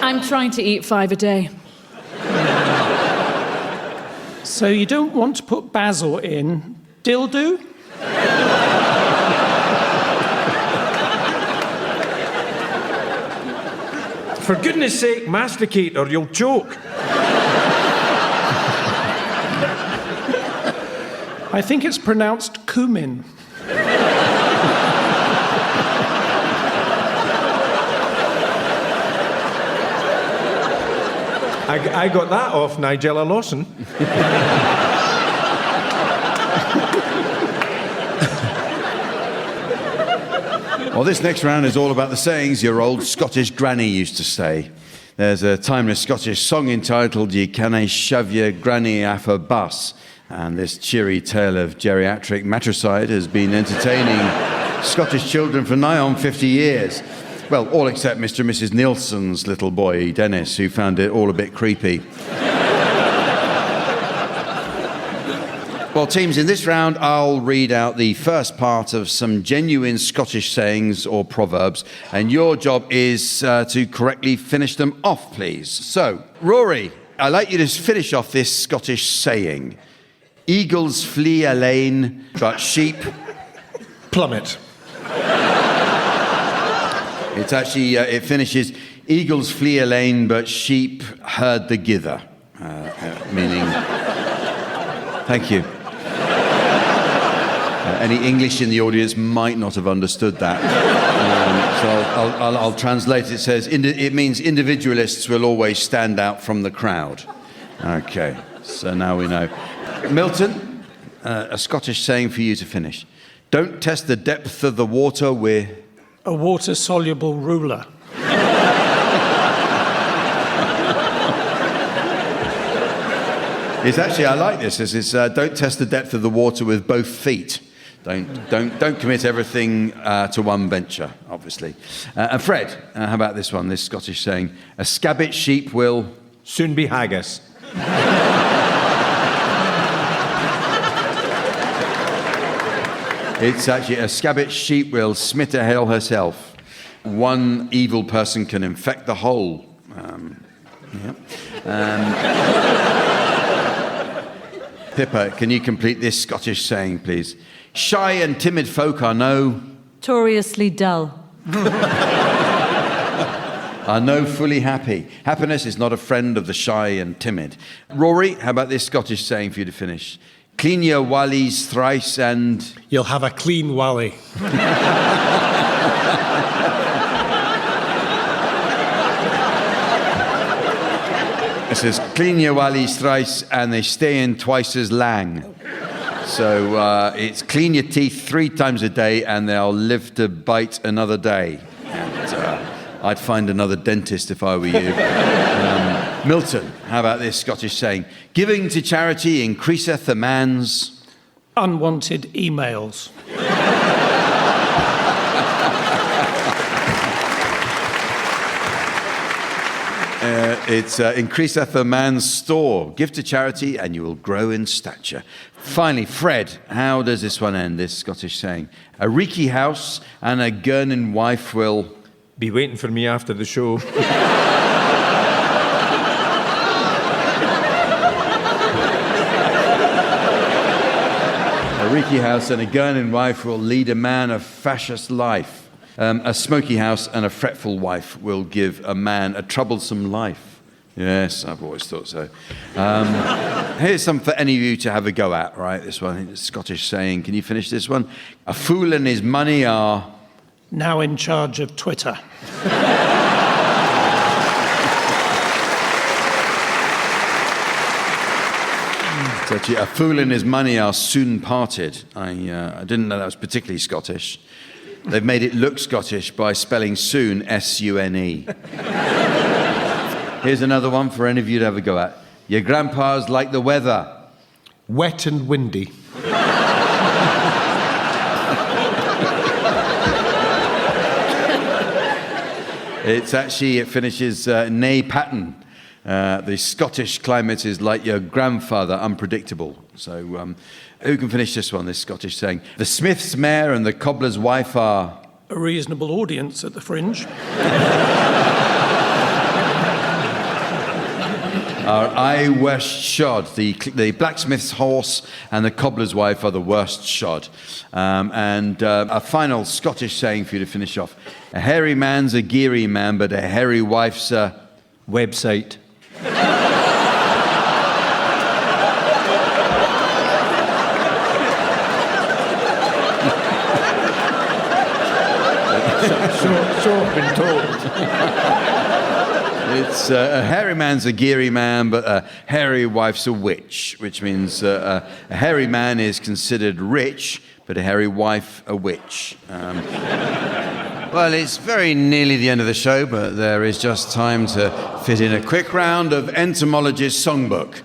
I'm trying to eat 5 a day. So you don't want to put basil in. Dill do? For goodness sake, masticate or you'll choke. I think it's pronounced cumin. I got that off Nigella Lawson. Well, this next round is all about the sayings your old Scottish granny used to say. There's a timeless Scottish song entitled Ye Cannae Shove Your Granny Aff a Bus. And this cheery tale of geriatric matricide has been entertaining Scottish children for nigh on 50 years. Well, all except Mr. and Mrs. Nielsen's little boy, Dennis, who found it all a bit creepy. Well, teams, in this round, I'll read out the first part of some genuine Scottish sayings or proverbs, and your job is to correctly finish them off, please. So, Rory, I'd like you to finish off this Scottish saying. Eagles flee a lane, but sheep... plummet. It's actually, it finishes, eagles flee a lane, but sheep herd thegither, meaning... Thank you. Any English in the audience might not have understood that. So I'll translate it. It says, it means individualists will always stand out from the crowd. Okay, so now we know. Milton, a Scottish saying for you to finish. Don't test the depth of the water with... a water-soluble ruler. It's actually, I like this. This is, don't test the depth of the water with both feet. Don't commit everything to one venture, obviously. And Fred, how about this one, this Scottish saying? A scabbit sheep will... soon be haggis. It's actually, a scabbit sheep will smit a hell herself. One evil person can infect the whole. Pippa, can you complete this Scottish saying, please? Shy and timid folk are notoriously dull. Are no fully happy. Happiness is not a friend of the shy and timid. Rory, how about this Scottish saying for you to finish? Clean your wallies thrice and... you'll have a clean wally. It says, clean your wallies thrice and they stay in twice as lang. So it's clean your teeth 3 times a day and they'll live to bite another day. And I'd find another dentist if I were you. Milton, how about this Scottish saying? Giving to charity increaseth a man's... unwanted emails. It's increaseth a man's store. Give to charity and you will grow in stature. Finally, Fred, how does this one end, this Scottish saying? A reeky house and a gurning wife will... be waiting for me after the show. A reeky house and a gurning wife will lead a man a fascious life. A smoky house and a fretful wife will give a man a troublesome life. Yes, I've always thought so. Here's some for any of you to have a go at, right? This one, it's a Scottish saying. Can you finish this one? A fool and his money are... now in charge of Twitter. Actually, a fool and his money are soon parted. I didn't know that was particularly Scottish. They've made it look Scottish by spelling soon, S-U-N-E. Here's another one for any of you to have a go at. Your grandpa's like the weather. wet and windy. It finishes nay pattern. The Scottish climate is like your grandfather, unpredictable. So who can finish this one, this Scottish saying? The smith's mare and the cobbler's wife are... a reasonable audience at the Fringe. Are I worst shod. The blacksmith's horse and the cobbler's wife are the worst shod. A final Scottish saying for you to finish off. A hairy man's a geary man, but a hairy wife's a... website. So I've been told. It's a hairy man's a geary man, but a hairy wife's a witch, which means a hairy man is considered rich, but a hairy wife a witch. Well, it's very nearly the end of the show, but there is just time to fit in a quick round of Entomologist Songbook.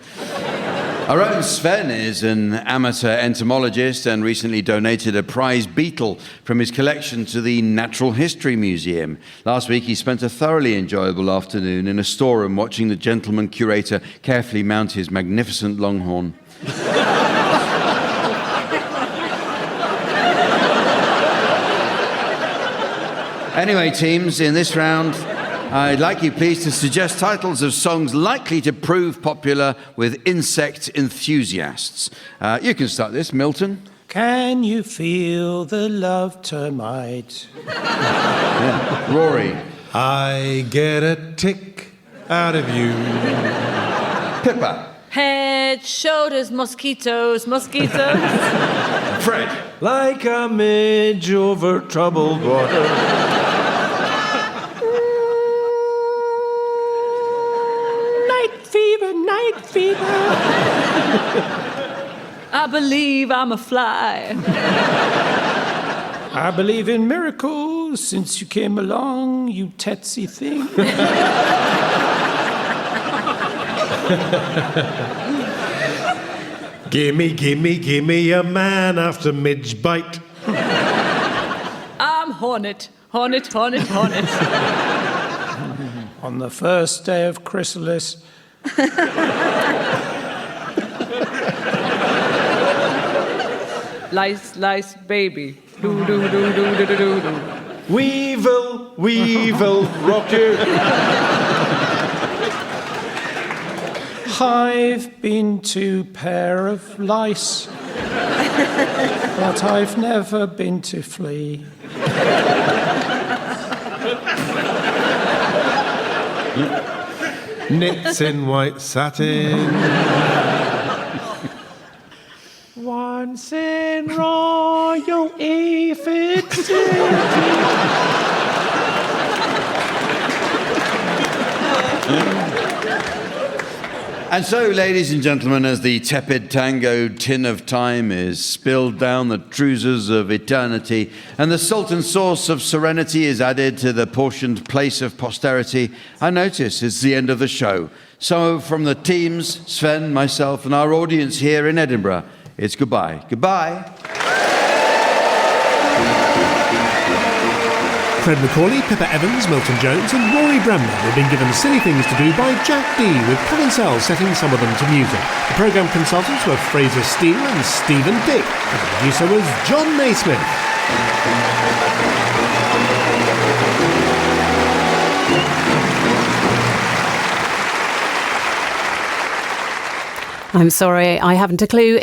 Our own Sven is an amateur entomologist and recently donated a prize beetle from his collection to the Natural History Museum. Last week, he spent a thoroughly enjoyable afternoon in a storeroom watching the gentleman curator carefully mount his magnificent longhorn. Anyway, teams, in this round, I'd like you please to suggest titles of songs likely to prove popular with insect enthusiasts. You can start this, Milton. Can you feel the love termite? Yeah. Rory. I get a tick out of you. Pippa. Head, shoulders, mosquitoes, mosquitoes. Fred. Like a midge over troubled water. Night fever, night fever. I believe I'm a fly. I believe in miracles since you came along, you tetsy thing. Gimme a man after midge bite. I'm hornet, hornet, hornet, hornet. On the first day of chrysalis. Lice, lice, baby. Do, do, do, do, do, do, do, do. Weevil, rock you. I've been to pair of lice, but I've never been to flea. Knits in white satin. Once in Royal Aphid City. And so, ladies and gentlemen, as the tepid tango tin of time is spilled down the trousers of eternity, and the salt and sauce of serenity is added to the portioned place of posterity, I notice it's the end of the show. So, from the teams, Sven, myself, and our audience here in Edinburgh, it's goodbye. Goodbye. Fred Macaulay, Pippa Evans, Milton Jones and Rory Bremner have been given Silly Things to Do by Jack D, with Colin Sell setting some of them to music. The programme consultants were Fraser Steele and Stephen Dick. And the producer was John Naismith. I'm sorry, I haven't a clue